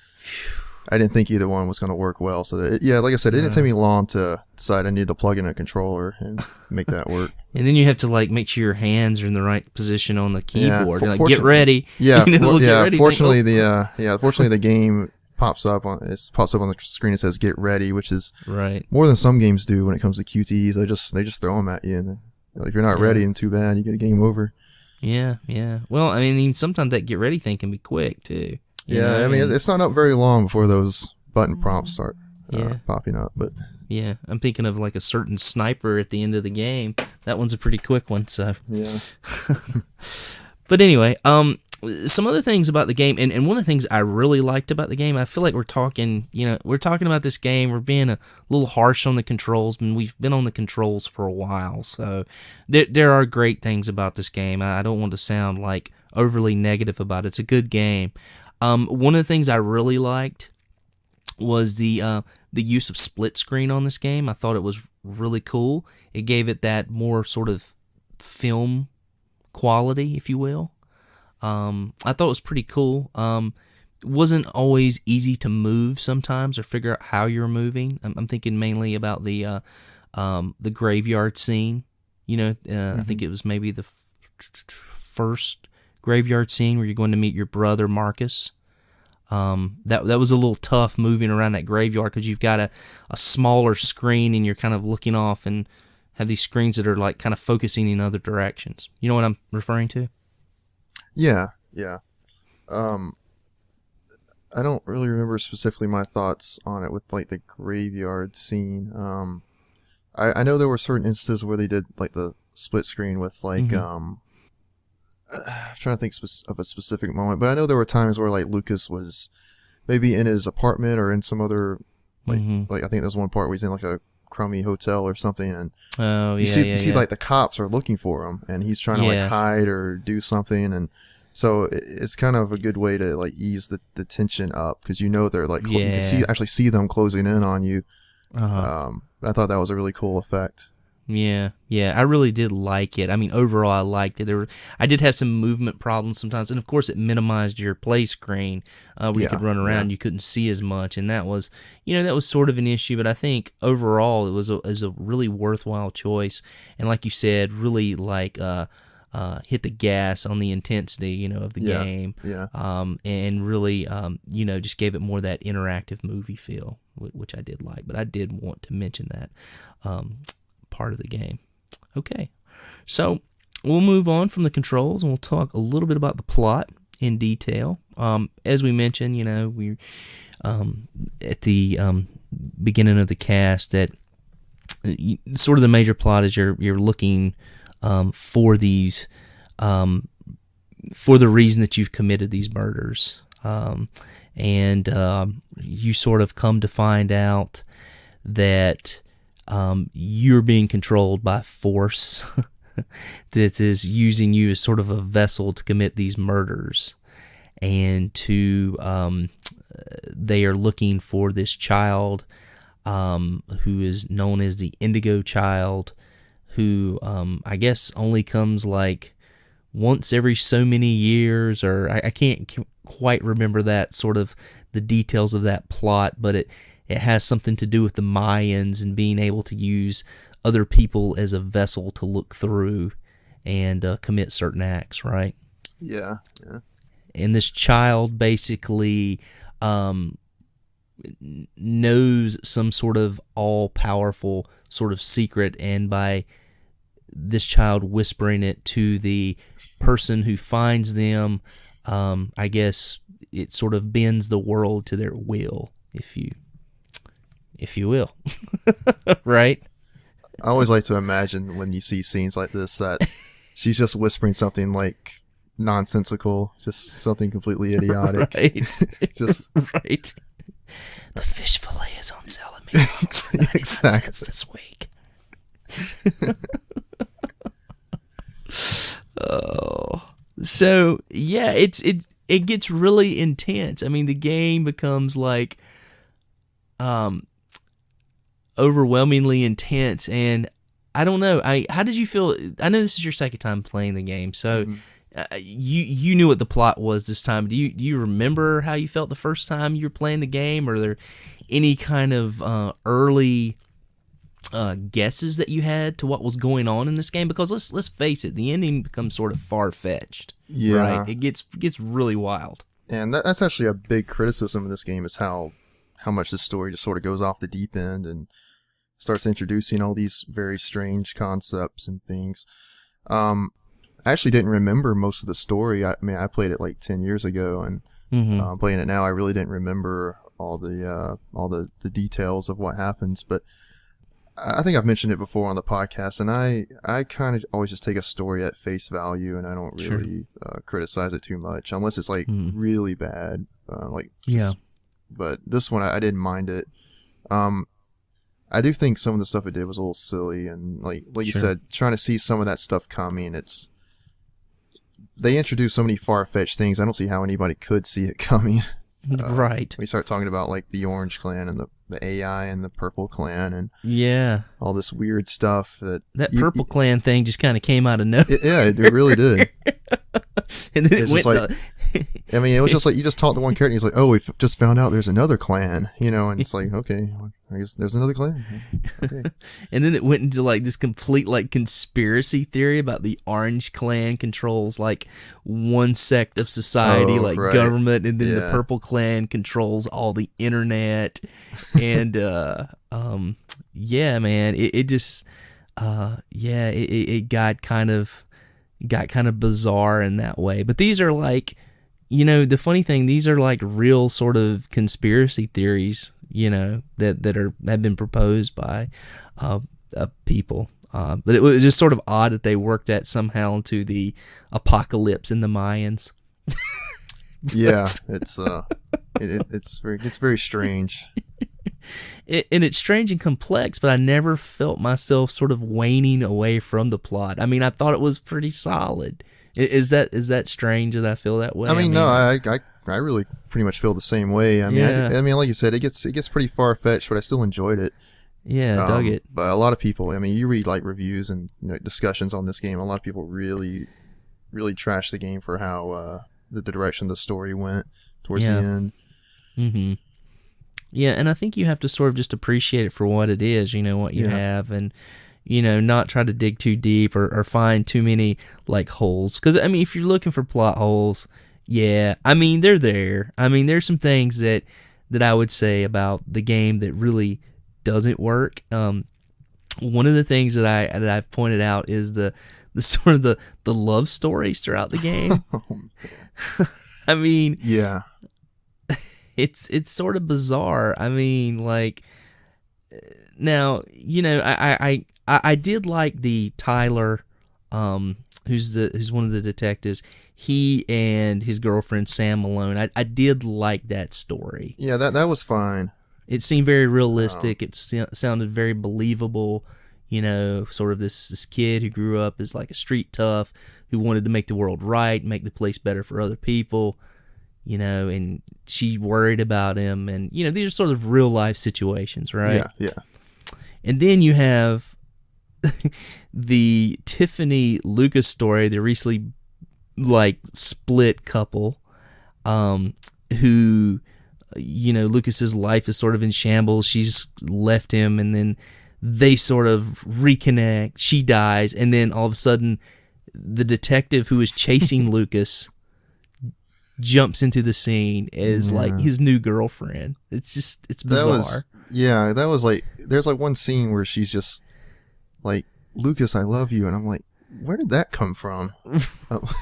I didn't think either one was going to work well. So, like I said, it didn't take me long to decide I needed to plug in a controller and make that work. And then you have to, like, make sure your hands are in the right position on the keyboard. Yeah, like, get ready. Yeah, Fortunately, the game pops up on the screen. It says "Get ready," which is right more than some games do when it comes to QTEs. They just throw them at you, and then, if you're not ready, and too bad, you get a game over. Yeah. Well, I mean, sometimes that get ready thing can be quick too. I mean, it's not up very long before those button prompts start popping up. But yeah, I'm thinking of like a certain sniper at the end of the game. That one's a pretty quick one. So yeah. But anyway, some other things about the game, and one of the things I really liked about the game, I feel like we're talking about this game, we're being a little harsh on the controls, and we've been on the controls for a while, so there are great things about this game. I don't want to sound like overly negative about it. It's a good game. One of the things I really liked was the use of split screen on this game. I thought it was really cool. It gave it that more sort of film quality, if you will. I thought it was pretty cool. It wasn't always easy to move sometimes or figure out how you're moving. I'm thinking mainly about the graveyard scene. I think it was maybe the first graveyard scene where you're going to meet your brother Marcus. That was a little tough moving around that graveyard because you've got a smaller screen and you're kind of looking off and have these screens that are like kind of focusing in other directions. You know what I'm referring to? Yeah. I don't really remember specifically my thoughts on it with like the graveyard scene. I know there were certain instances where they did like the split screen with like I'm trying to think of a specific moment, but I know there were times where like Lucas was maybe in his apartment or in some other like I think there's one part where he's in like a crummy hotel or something, and you see like the cops are looking for him, and he's trying to like hide or do something, and so it's kind of a good way to like ease the tension up because they're like you can actually see them closing in on you. I thought that was a really cool effect. Yeah, I really did like it. I mean, overall, I liked it. I did have some movement problems sometimes, and of course, it minimized your play screen where you could run around. You couldn't see as much, and that was sort of an issue. But I think overall, it was a really worthwhile choice. And like you said, really like hit the gas on the intensity, of the game. Yeah. And really, just gave it more that interactive movie feel, which I did like. But I did want to mention that. Part of the game. Okay, so we'll move on from the controls and we'll talk a little bit about the plot in detail. As we mentioned, we at the beginning of the cast that sort of the major plot is you're looking for these for the reason that you've committed these murders, and you sort of come to find out that you're being controlled by force that is using you as sort of a vessel to commit these murders, and they are looking for this child who is known as the Indigo Child, who I guess only comes like once every so many years, or I can't quite remember that sort of the details of that plot, but it has something to do with the Mayans and being able to use other people as a vessel to look through and commit certain acts, right? Yeah. And this child basically knows some sort of all-powerful sort of secret, and by this child whispering it to the person who finds them, I guess it sort of bends the world to their will, if you will. Right? I always like to imagine when you see scenes like this that she's just whispering something like nonsensical, just something completely idiotic. Right. Just right. The fish fillet is on sale at McDonald's. 99 cents this week. Oh, so yeah, it gets really intense. I mean, the game becomes like overwhelmingly intense, and I don't know. How did you feel? I know this is your second time playing the game, so you knew what the plot was this time. Do you remember how you felt the first time you were playing the game? Or are there any kind of early guesses that you had to what was going on in this game? Because let's face it, the ending becomes sort of far-fetched. Yeah. Right? It gets really wild. And that's actually a big criticism of this game, is how much the story just sort of goes off the deep end and starts introducing all these very strange concepts and things. I actually didn't remember most of the story. I mean, I played it like 10 years ago, and playing it now, I really didn't remember all the details of what happens. But I think I've mentioned it before on the podcast, and I kind of always just take a story at face value, and I don't really criticize it too much, unless it's like really bad. But this one, I didn't mind it. I do think some of the stuff it did was a little silly, and like you said, trying to see some of that stuff coming, they introduced so many far-fetched things. I don't see how anybody could see it coming. Right. We start talking about like the Orange Clan and the AI and the Purple Clan and all this weird stuff that Purple Clan thing just kind of came out of nowhere. It really did. And then it's just like, I mean, it was just like you just talked to one character and he's like, "Oh, we just found out there's another clan," and it's like, okay, I guess there's another clan. Okay. And then it went into like this complete like conspiracy theory about the Orange Clan controls like one sect of society, government, and then the Purple Clan controls all the internet. And man, it just it got kind of bizarre in that way. But these are like, the funny thing, these are like real sort of conspiracy theories, that have been proposed by people. But it was just sort of odd that they worked that somehow into the apocalypse in the Mayans. It's very strange. And it's strange and complex, but I never felt myself sort of waning away from the plot. I mean, I thought it was pretty solid. Is that strange that I feel that way? I mean, no, I really pretty much feel the same way. I mean, like you said, it gets pretty far fetched, but I still enjoyed it. Yeah, dug it. But a lot of people, I mean, you read like reviews and discussions on this game. A lot of people really, really trash the game for how the direction the story went towards the end. Mm-hmm. Yeah, and I think you have to sort of just appreciate it for what it is, what you have, and, not try to dig too deep or find too many, like, holes. Because, I mean, if you're looking for plot holes, I mean, they're there. I mean, there's some things that I would say about the game that really doesn't work. One of the things that I've pointed out is the sort of the love stories throughout the game. Oh, man. I mean... Yeah. It's sort of bizarre. I mean, like, now, I did like the Tyler, who's one of the detectives. He and his girlfriend Sam Malone. I did like that story. Yeah, that was fine. It seemed very realistic. It sounded very believable. Sort of this kid who grew up as like a street tough who wanted to make the world right, make the place better for other people. And she worried about him, and these are sort of real life situations, right? Yeah. And then you have the Tiffany Lucas story, the recently like split couple, who Lucas's life is sort of in shambles. She's left him, and then they sort of reconnect. She dies, and then all of a sudden, the detective who is chasing Lucas jumps into the scene as like his new girlfriend. It's bizarre. That was like, there's like one scene where she's just like, Lucas, I love you. And I'm like, where did that come from?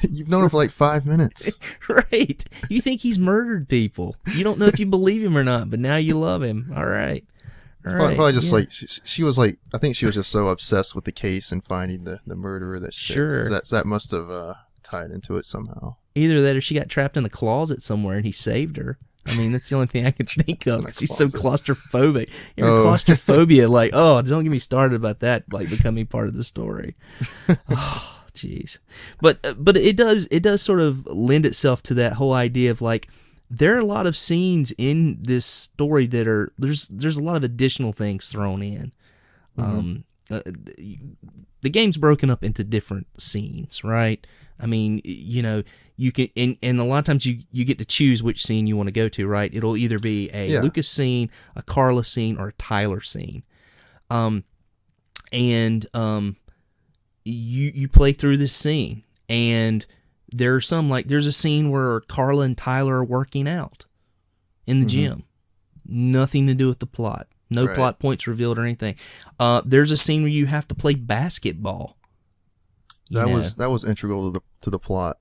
You've known him for like 5 minutes. Right. You think he's murdered people. You don't know if you believe him or not, but now you love him. All right. Probably just like, she was like, I think she was just so obsessed with the case and finding the murderer that that must have tied into it somehow. Either that or she got trapped in the closet somewhere and he saved her. I mean, that's the only thing I can think of. She's so claustrophobic. Claustrophobia, like, don't get me started about that, like, becoming part of the story. Oh, jeez. But it does sort of lend itself to that whole idea of, like, there are a lot of scenes in this story that are, there's a lot of additional things thrown in. The game's broken up into different scenes, right? I mean, you can, and a lot of times you get to choose which scene you want to go to, right? It'll either be a Lucas scene, a Carla scene, or a Tyler scene. You play through this scene, and there's a scene where Carla and Tyler are working out in the gym. Nothing to do with the plot. No plot points revealed or anything. There's a scene where you have to play basketball. That was integral to the plot.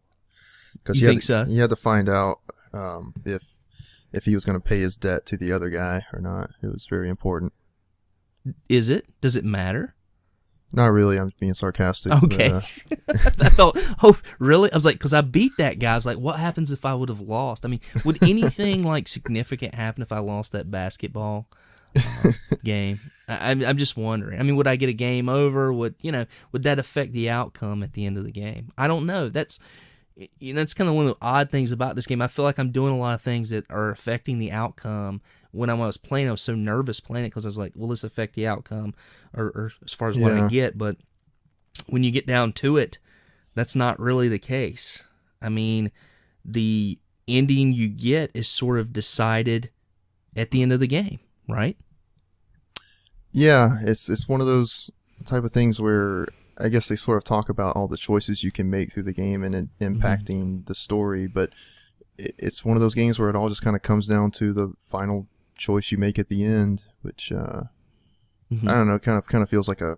You think so? You had to find out if he was going to pay his debt to the other guy or not. It was very important. Is it? Does it matter? Not really. I'm being sarcastic. Okay. But, I thought, oh, really? I was like, because I beat that guy. I was like, what happens if I would have lost? I mean, would anything like significant happen if I lost that basketball game? I'm just wondering. I mean, would I get a game over? Would that affect the outcome at the end of the game? I don't know. That's kind of one of the odd things about this game. I feel like I'm doing a lot of things that are affecting the outcome. When I was playing, I was so nervous playing it because I was like, will this affect the outcome or as far as what I get? But when you get down to it, that's not really the case. I mean, the ending you get is sort of decided at the end of the game, right? Yeah, it's one of those type of things where I guess they sort of talk about all the choices you can make through the game and it impacting the story, but it's one of those games where it all just kind of comes down to the final choice you make at the end, which I don't know, kind of feels like a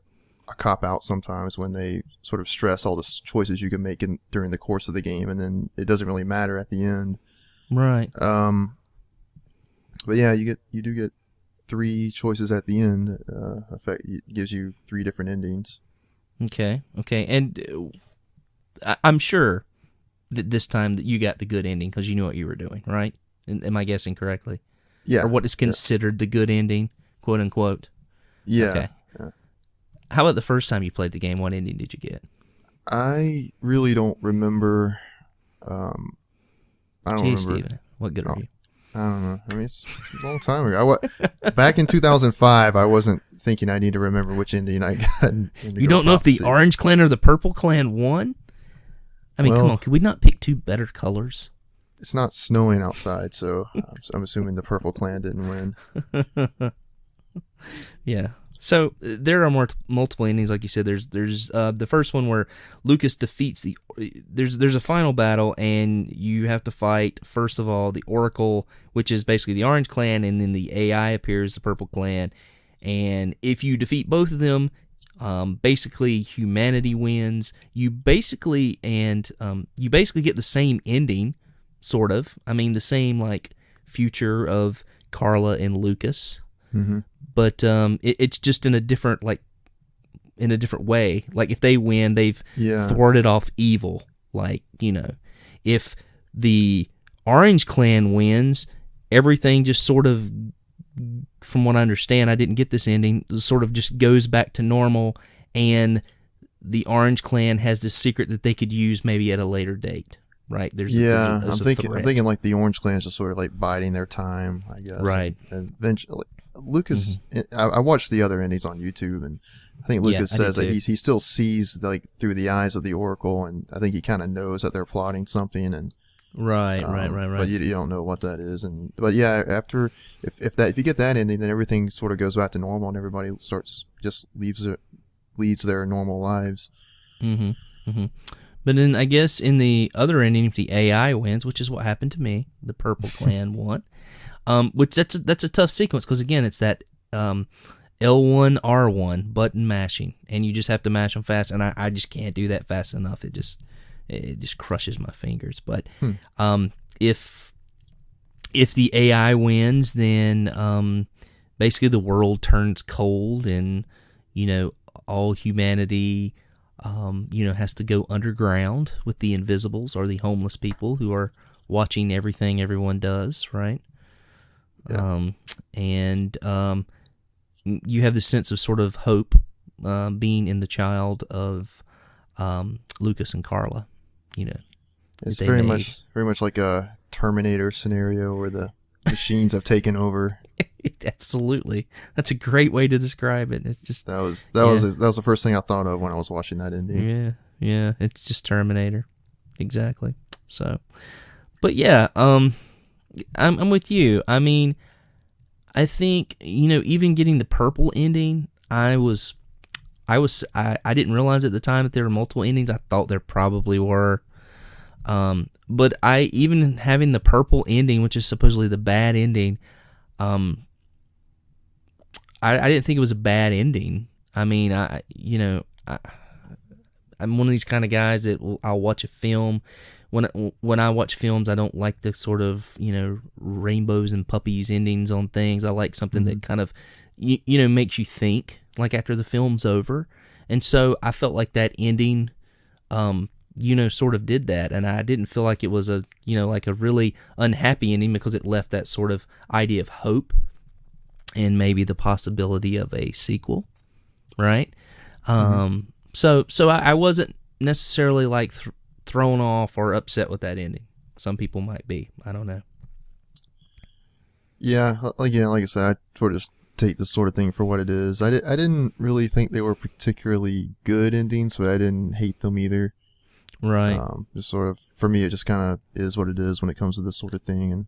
cop out sometimes when they sort of stress all the choices you can make during the course of the game, and then it doesn't really matter at the end. Right. But yeah, you do get 3 choices at the end. It gives you 3 different endings. Okay, and I'm sure that this time that you got the good ending because you knew what you were doing, right? Am I guessing correctly? Yeah. Or what is considered the good ending, quote unquote? Yeah. Okay. Yeah. How about the first time you played the game? What ending did you get? I really don't remember. I don't remember. Steven, what good are you? I don't know. I mean, it's a long time ago. Back in 2005, I wasn't thinking I need to remember which ending I got. You don't know if the Orange Clan or the Purple Clan won? I mean, come on. Could we not pick 2 better colors? It's not snowing outside, so I'm assuming the Purple Clan didn't win. Yeah. So there are multiple endings, like you said. There's the first one where Lucas defeats there's a final battle, and you have to fight, first of all, the Oracle, which is basically the Orange Clan, and then the AI appears, the Purple Clan. And if you defeat both of them, basically humanity wins. You basically get the same ending, sort of. I mean, the same like future of Carla and Lucas. Mm-hmm. But it's just in a different way. Like if they win, they've thwarted off evil. Like, if the Orange Clan wins, everything just sort of, from what I understand, I didn't get this ending, sort of just goes back to normal, and the Orange Clan has this secret that they could use maybe at a later date. Right? I'm thinking like the Orange Clan is just sort of like biding their time, I guess. Right. And eventually, Lucas, I watched the other endings on YouTube, and I think Lucas says that he still sees like through the eyes of the Oracle, and I think he kind of knows that they're plotting something, and right. But you don't know what that is, but yeah, after if you get that ending, then everything sort of goes back to normal, and everybody leads their normal lives. But then I guess in the other ending, if the AI wins, which is what happened to me, the Purple Clan won. Which that's a tough sequence because again, it's that L1 R1 button mashing, and you just have to mash them fast, and I just can't do that fast enough. It just crushes my fingers. But if the AI wins, then basically the world turns cold, and all humanity has to go underground with the invisibles or the homeless people who are watching everything everyone does, right? Yeah. And you have the sense of sort of hope being in the child of Lucas and Carla. It's very much like a Terminator scenario where the machines have taken over. Absolutely, that's a great way to describe it. It's just that was the first thing I thought of when I was watching that ending. Yeah, it's just Terminator, exactly. So, but yeah, I'm with you. I mean, I think even getting the purple ending, I didn't realize at the time that there were multiple endings. I thought there probably were, but even having the purple ending, which is supposedly the bad ending, I didn't think it was a bad ending. I mean, I'm one of these kind of guys that I'll watch a film. When I watch films, I don't like the sort of rainbows and puppies endings on things. I like something that kind of makes you think, like after the film's over. And so I felt like that ending, sort of did that, and I didn't feel like it was a like a really unhappy ending because it left that sort of idea of hope and maybe the possibility of a sequel, right? So I wasn't necessarily like thrown off or upset with that ending. Some people might be. I don't know. Yeah, like I said, I sort of just take this sort of thing for what it is. I didn't really think they were particularly good endings, but I didn't hate them either. Right. Just sort of, for me, it just kind of is what it is when it comes to this sort of thing. And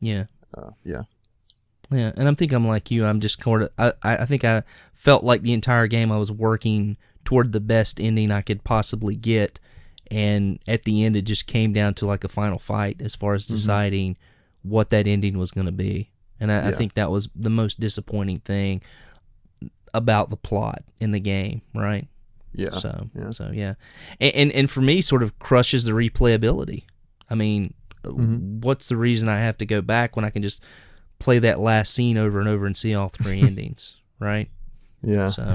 yeah. Yeah. Yeah, and I think I'm like you. I'm just sort of. I think I felt like the entire game I was working toward the best ending I could possibly get, and at the end it just came down to like a final fight as far as deciding what that ending was going to be. And I think that was the most disappointing thing about the plot in the game, right? Yeah. So yeah, and for me, sort of crushes the replayability. I mean, what's the reason I have to go back when I can just play that last scene over and over and see all three endings, right? Yeah. So,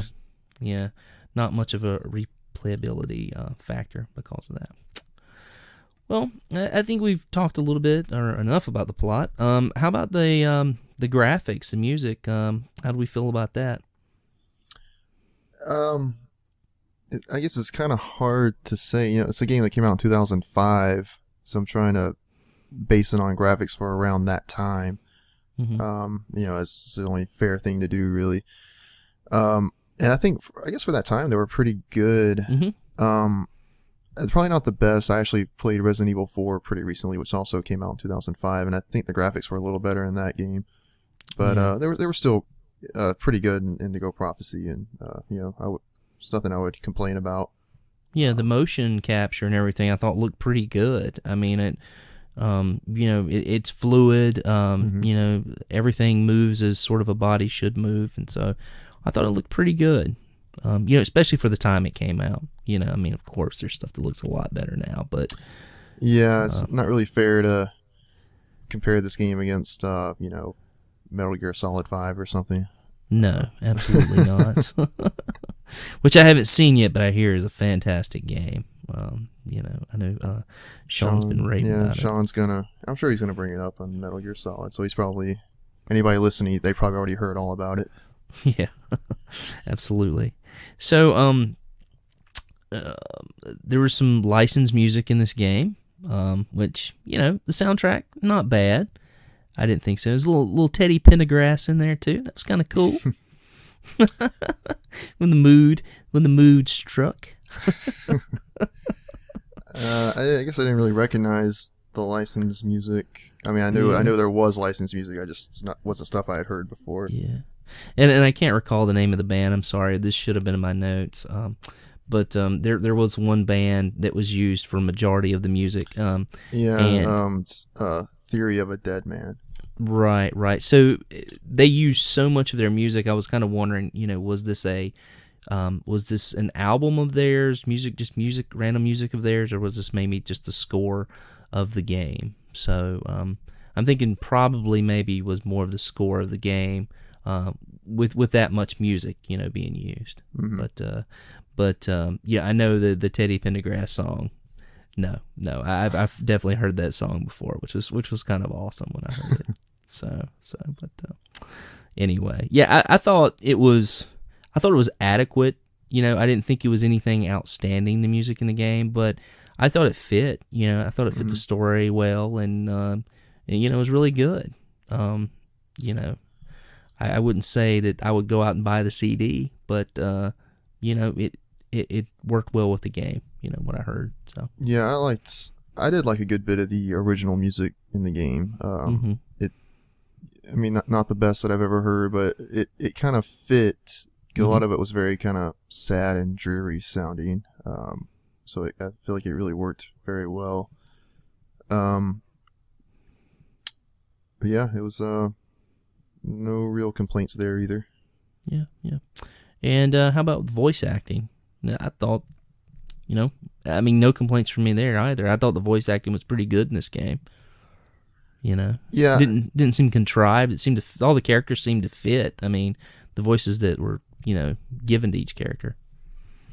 yeah, not much of a replayability factor because of that. Well, I think we've talked a little bit or enough about the plot. How about the graphics, the music? How do we feel about that? I guess it's kind of hard to say. It's a game that came out in 2005, so I'm trying to base it on graphics for around that time. It's the only fair thing to do, really. And I guess for that time they were pretty good. It's probably not the best. I actually played Resident Evil 4 pretty recently, which also came out in 2005, and I think the graphics were a little better in that game. But they were still pretty good in Indigo Prophecy, and it's nothing I would complain about. Yeah, the motion capture and everything I thought looked pretty good. I mean, it's fluid. Everything moves as sort of a body should move, and so I thought it looked pretty good. Especially for the time it came out. I mean, of course, there's stuff that looks a lot better now, but yeah, it's not really fair to compare this game against Metal Gear Solid 5 or something. No, absolutely not. Which I haven't seen yet, but I hear is a fantastic game. I know Sean's been raving about it. I'm sure he's gonna bring it up on Metal Gear Solid, so he's probably, anybody listening, they probably already heard all about it. Yeah, absolutely. So, there was some licensed music in this game, which, the soundtrack, not bad. I didn't think so. There's a little Teddy Pendergrass in there too. That was kind of cool. when the mood struck. I guess I didn't really recognize the licensed music. I mean, I knew there was licensed music. Wasn't stuff I had heard before. Yeah, and I can't recall the name of the band. I'm sorry. This should have been in my notes. there was one band that was used for majority of the music. It's Theory of a Dead Man. Right. So they used so much of their music. I was kind of wondering, was this an album of theirs, random music of theirs, or was this maybe just the score of the game? So I'm thinking probably maybe was more of the score of the game with that much music, being used. Mm-hmm. But I know the Teddy Pendergrass song. No, I've definitely heard that song before, which was kind of awesome when I heard it. Anyway, yeah, I thought it was adequate. I didn't think it was anything outstanding, the music in the game, but I thought it fit. I thought it fit the story well, and it was really good. I wouldn't say that I would go out and buy the CD, but it worked well with the game. What I heard. So yeah, I did like a good bit of the original music in the game. Not the best that I've ever heard, but it kind of fit. A lot of it was very kind of sad and dreary sounding. So I feel like it really worked very well. But yeah, it was no real complaints there either. Yeah. And how about voice acting? I thought, no complaints from me there either. I thought the voice acting was pretty good in this game. Yeah, didn't seem contrived. It seemed all the characters seemed to fit. The voices that were given to each character.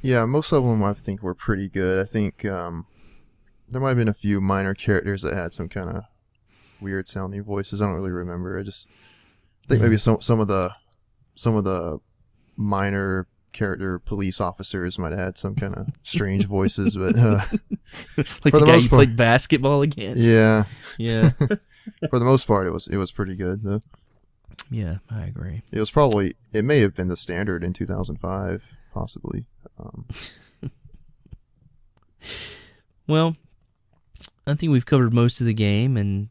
Yeah, most of them I think were pretty good. I think there might have been a few minor characters that had some kind of weird sounding voices. I don't really remember. I just think maybe some of the minor character police officers might have had some kind of strange voices, but like the guy you played basketball against. Yeah. For the most part, it was pretty good though. Yeah, I agree. It may have been the standard in 2005, possibly. Well, I think we've covered most of the game, and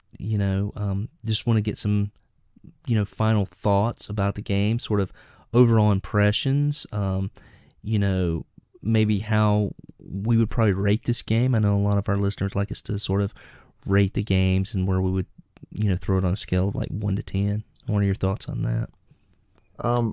just want to get some final thoughts about the game, sort of overall impressions. Maybe how we would probably rate this game. I know a lot of our listeners like us to sort of rate the games, and where we would throw it on a scale of like 1 to 10. What are your thoughts on that? I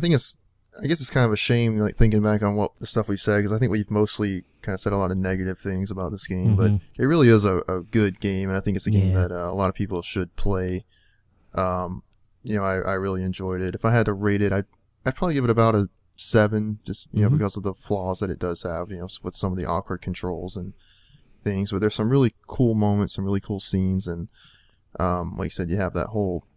guess it's kind of a shame, like thinking back on what the stuff we've said, because I think we've mostly kind of said a lot of negative things about this game, but it really is a good game, and I think it's a game that a lot of people should play. I really enjoyed it. If I had to rate it, I'd probably give it about a 7, just because of the flaws that it does have, with some of the awkward controls and things. But there's some really cool moments, some really cool scenes, and like I said, you have that whole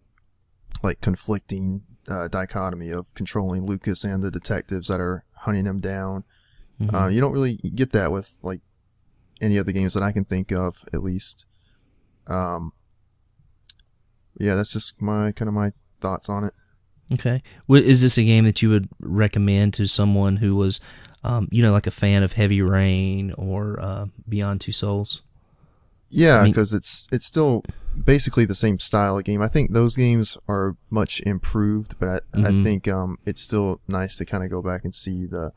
like conflicting dichotomy of controlling Lucas and the detectives that are hunting him down. You don't really get that with like any of the games that I can think of, at least. Yeah, that's just my thoughts on it. Okay. Is this a game that you would recommend to someone who was, like a fan of Heavy Rain or Beyond Two Souls? Yeah, because it's still basically the same style of game. I think those games are much improved, but I think it's still nice to kind of go back and see the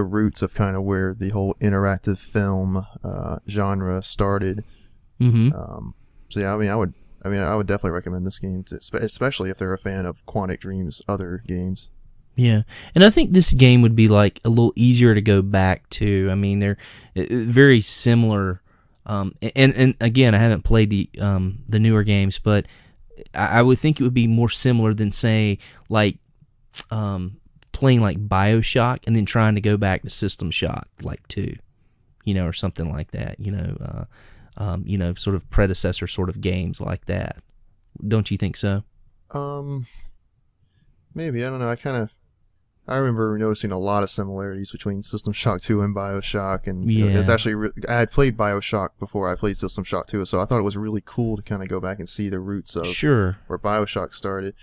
roots of kind of where the whole interactive film genre started. So yeah, I would definitely recommend this game, especially if they're a fan of Quantic Dream's other games. Yeah, and I think this game would be like a little easier to go back to. They're very similar. And again, I haven't played the newer games, but I would think it would be more similar than, say, like playing like BioShock and then trying to go back to System Shock like 2, or something like that. Sort of predecessor sort of games like that. Don't you think so? Maybe, I don't know. I remember noticing a lot of similarities between System Shock 2 and BioShock, and it was actually I had played BioShock before I played System Shock 2, so I thought it was really cool to kind of go back and see the roots of where BioShock started.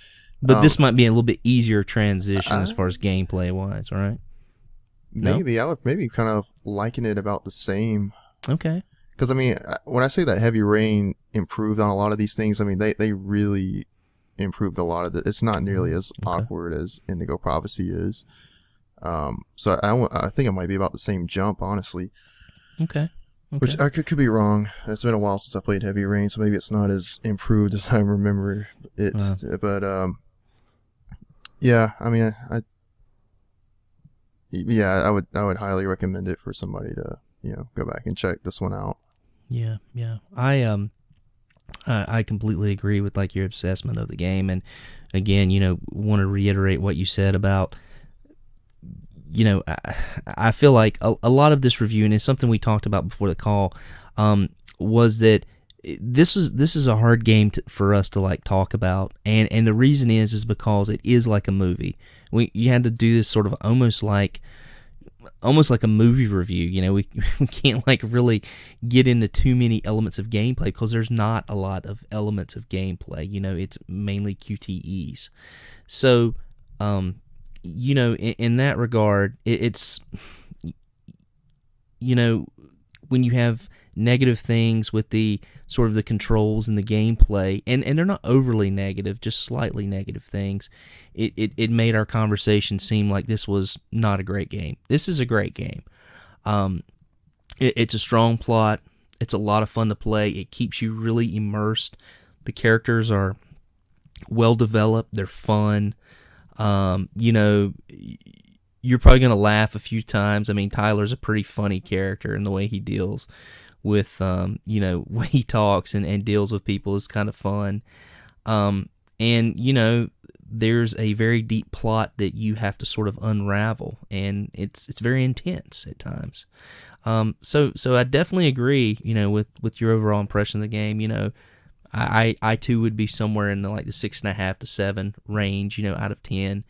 But this might be a little bit easier transition as far as gameplay wise, right? Maybe I would kind of liken it about the same. Okay. Because when I say that Heavy Rain improved on a lot of these things, they really improved a lot of it. It's not nearly as awkward as Indigo Prophecy is. So I think it might be about the same jump, honestly. Okay. Which I could be wrong. It's been a while since I played Heavy Rain, so maybe it's not as improved as I remember it. But yeah, I mean, I would highly recommend it for somebody to go back and check this one out. Yeah. I completely agree with like your assessment of the game, and again, want to reiterate what you said about. I feel like a lot of this review, and it's something we talked about before the call, was that this is a hard game for us to like talk about, and the reason is because it is like a movie. You had to do this sort of almost like a movie review. We can't like really get into too many elements of gameplay because there's not a lot of elements of gameplay. It's mainly QTEs. So, in that regard, it's, when you have negative things with the sort of the controls and the gameplay, and they're not overly negative, just slightly negative things, it made our conversation seem like this was not a great game. This is a great game. It's a strong plot. It's a lot of fun to play. It keeps you really immersed. The characters are well developed. They're fun. You're probably going to laugh a few times. I mean, Tyler's a pretty funny character, and the way he deals with, way he talks and deals with people is kind of fun. There's a very deep plot that you have to sort of unravel, and it's very intense at times. So I definitely agree, with your overall impression of the game. I too would be somewhere in the 6.5 to 7 range, out of 10.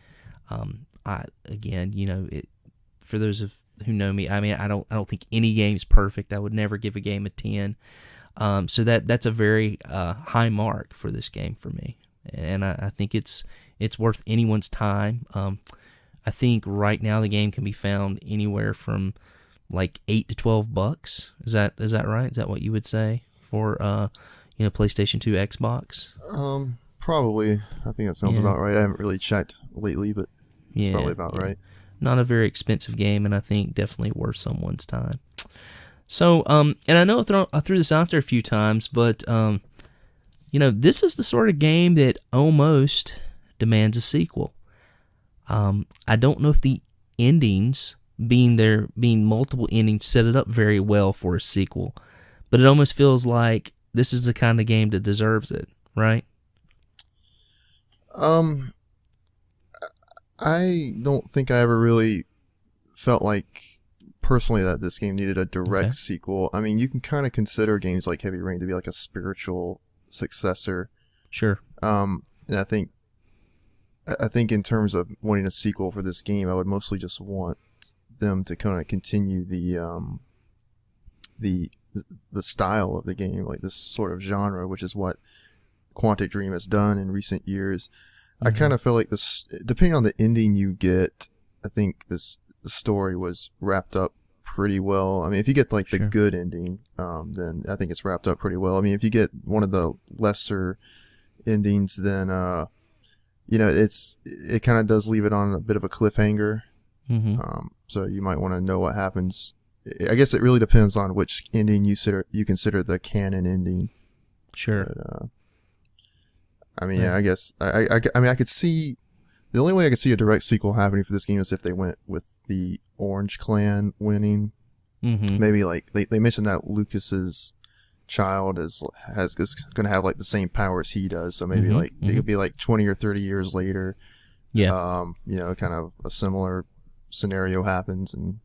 For those who know me, I mean, I don't think any game's perfect. I would never give a game a 10. So that's a very high mark for this game for me, and I think it's worth anyone's time. I think right now the game can be found anywhere from $8 to $12. Is that right? Is that what you would say for PlayStation 2, Xbox? Probably. I think that sounds about right. I haven't really checked lately, but it's probably about right. Not a very expensive game, and I think definitely worth someone's time. So, and I know I threw this out there a few times, but this is the sort of game that almost demands a sequel. I don't know if the endings, being multiple endings, set it up very well for a sequel, but it almost feels like this is the kind of game that deserves it, right? I don't think I ever really felt like, personally, that this game needed a direct sequel. I mean, you can kind of consider games like Heavy Rain to be like a spiritual successor. Sure. And I think in terms of wanting a sequel for this game, I would mostly just want them to kind of continue the style of the game, like this sort of genre, which is what Quantic Dream has done in recent years. I kind of feel like this, depending on the ending you get, I think the story was wrapped up pretty well. I mean, if you get the good ending, then I think it's wrapped up pretty well. I mean, if you get one of the lesser endings, then it kind of does leave it on a bit of a cliffhanger. So you might want to know what happens. I guess it really depends on which ending you consider the canon ending. Sure. But, I mean, I guess I mean, I could see, the only way I could see a direct sequel happening for this game is if they went with the Orange Clan winning. Maybe they mentioned that Lucas's child is going to have the same powers he does, so maybe it could be 20 or 30 years later. Yeah. Kind of a similar scenario happens, and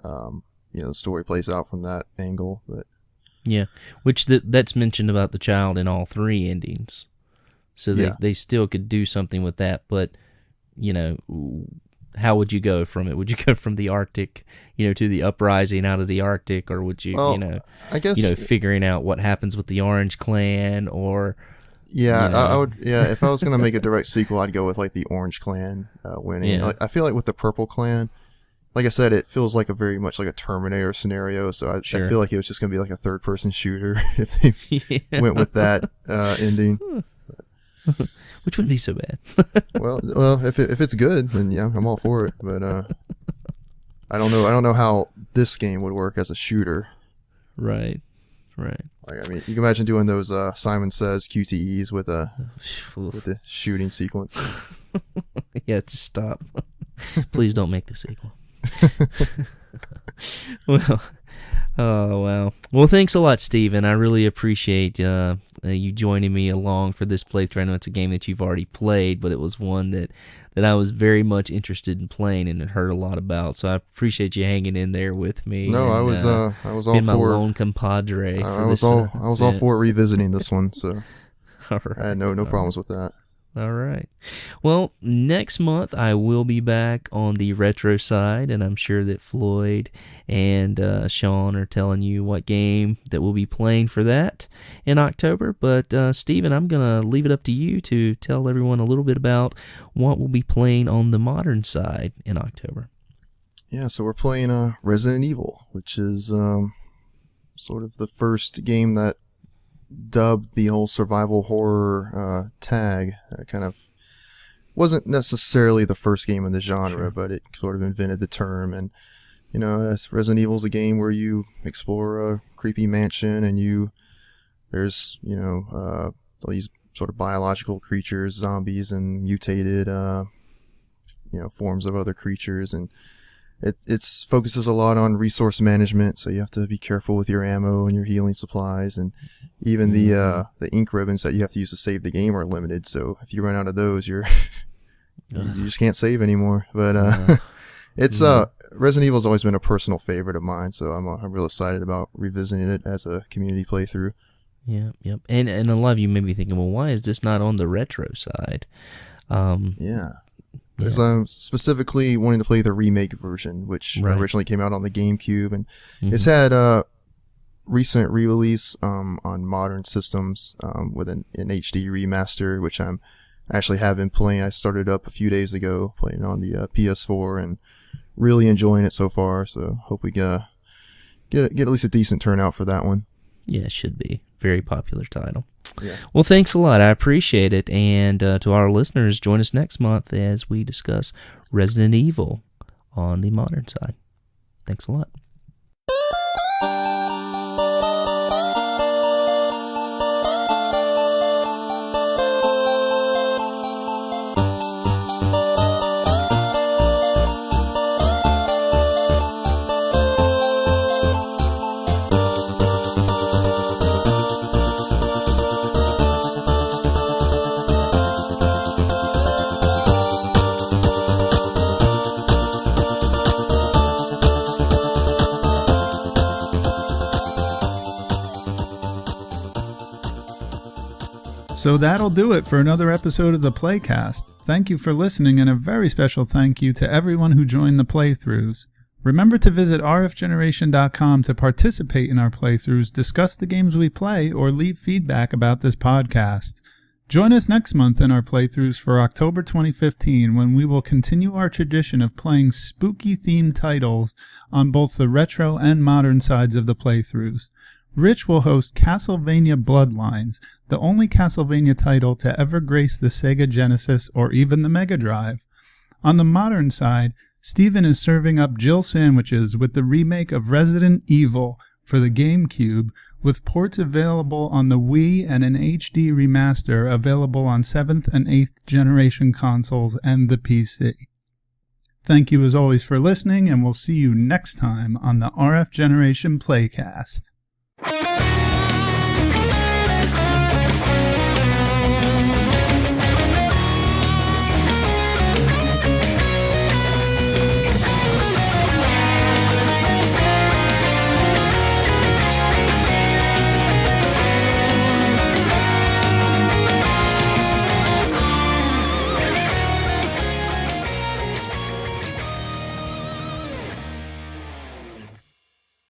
the story plays out from that angle. But yeah, which that's mentioned about the child in all 3 endings. So they still could do something with that, but, how would you go from it? Would you go from the Arctic, to the uprising out of the Arctic, or would you, I guess, figuring out what happens with the Orange Clan, or... Yeah, I would. Yeah, if I was gonna make a direct sequel, I'd go with the Orange Clan winning. Yeah. I feel like with the Purple Clan, like I said, it feels very much like a Terminator scenario. So I feel like it was just gonna be a third-person shooter if they went with that ending. which wouldn't be so bad. well, if it's good, then yeah, I'm all for it. But I don't know how this game would work as a shooter. Right. Like, I mean, you can imagine doing those Simon Says QTEs with the shooting sequence. Yeah, just stop. Please don't make the sequel. Well, oh wow. Well, thanks a lot, Steven. I really appreciate you joining me along for this playthrough. I know it's a game that you've already played, but it was one that I was very much interested in playing and had heard a lot about. So I appreciate you hanging in there with me. No, I was all being my for lone compadre. I was all for revisiting this one. So all right. I had no problems with that. All right. Well, next month I will be back on the retro side, and I'm sure that Floyd and Sean are telling you what game that we'll be playing for that in October. But, Steven, I'm going to leave it up to you to tell everyone a little bit about what we'll be playing on the modern side in October. Yeah, so we're playing Resident Evil, which is sort of the first game that dubbed the whole survival horror tag. Kind of wasn't necessarily the first game in the genre, sure, but it sort of invented the term. And as Resident Evil is a game where you explore a creepy mansion, and there's all these sort of biological creatures, zombies, and mutated forms of other creatures, and it focuses a lot on resource management, so you have to be careful with your ammo and your healing supplies, and even the ink ribbons that you have to use to save the game are limited. So if you run out of those, you just can't save anymore. But it's Resident Evil's always been a personal favorite of mine, so I'm real excited about revisiting it as a community playthrough. Yeah, yep. And a lot of you may be thinking, well, why is this not on the retro side? Because I'm specifically wanting to play the remake version, which originally came out on the GameCube, and it's had recent re-release on modern systems with an HD remaster, which I'm actually have been playing. I started up a few days ago playing on the PS4 and really enjoying it so far. So hope we get at least a decent turnout for that one. Yeah, it should be. Very popular title. Yeah. Well, thanks a lot. I appreciate it. And to our listeners, join us next month as we discuss Resident Evil on the modern side. Thanks a lot. So that'll do it for another episode of the PlayCast. Thank you for listening, and a very special thank you to everyone who joined the playthroughs. Remember to visit rfgeneration.com to participate in our playthroughs, discuss the games we play, or leave feedback about this podcast. Join us next month in our playthroughs for October 2015, when we will continue our tradition of playing spooky-themed titles on both the retro and modern sides of the playthroughs. Rich will host Castlevania Bloodlines, the only Castlevania title to ever grace the Sega Genesis or even the Mega Drive. On the modern side, Steven is serving up Jill sandwiches with the remake of Resident Evil for the GameCube, with ports available on the Wii and an HD remaster available on 7th and 8th generation consoles and the PC. Thank you as always for listening, and we'll see you next time on the RF Generation PlayCast.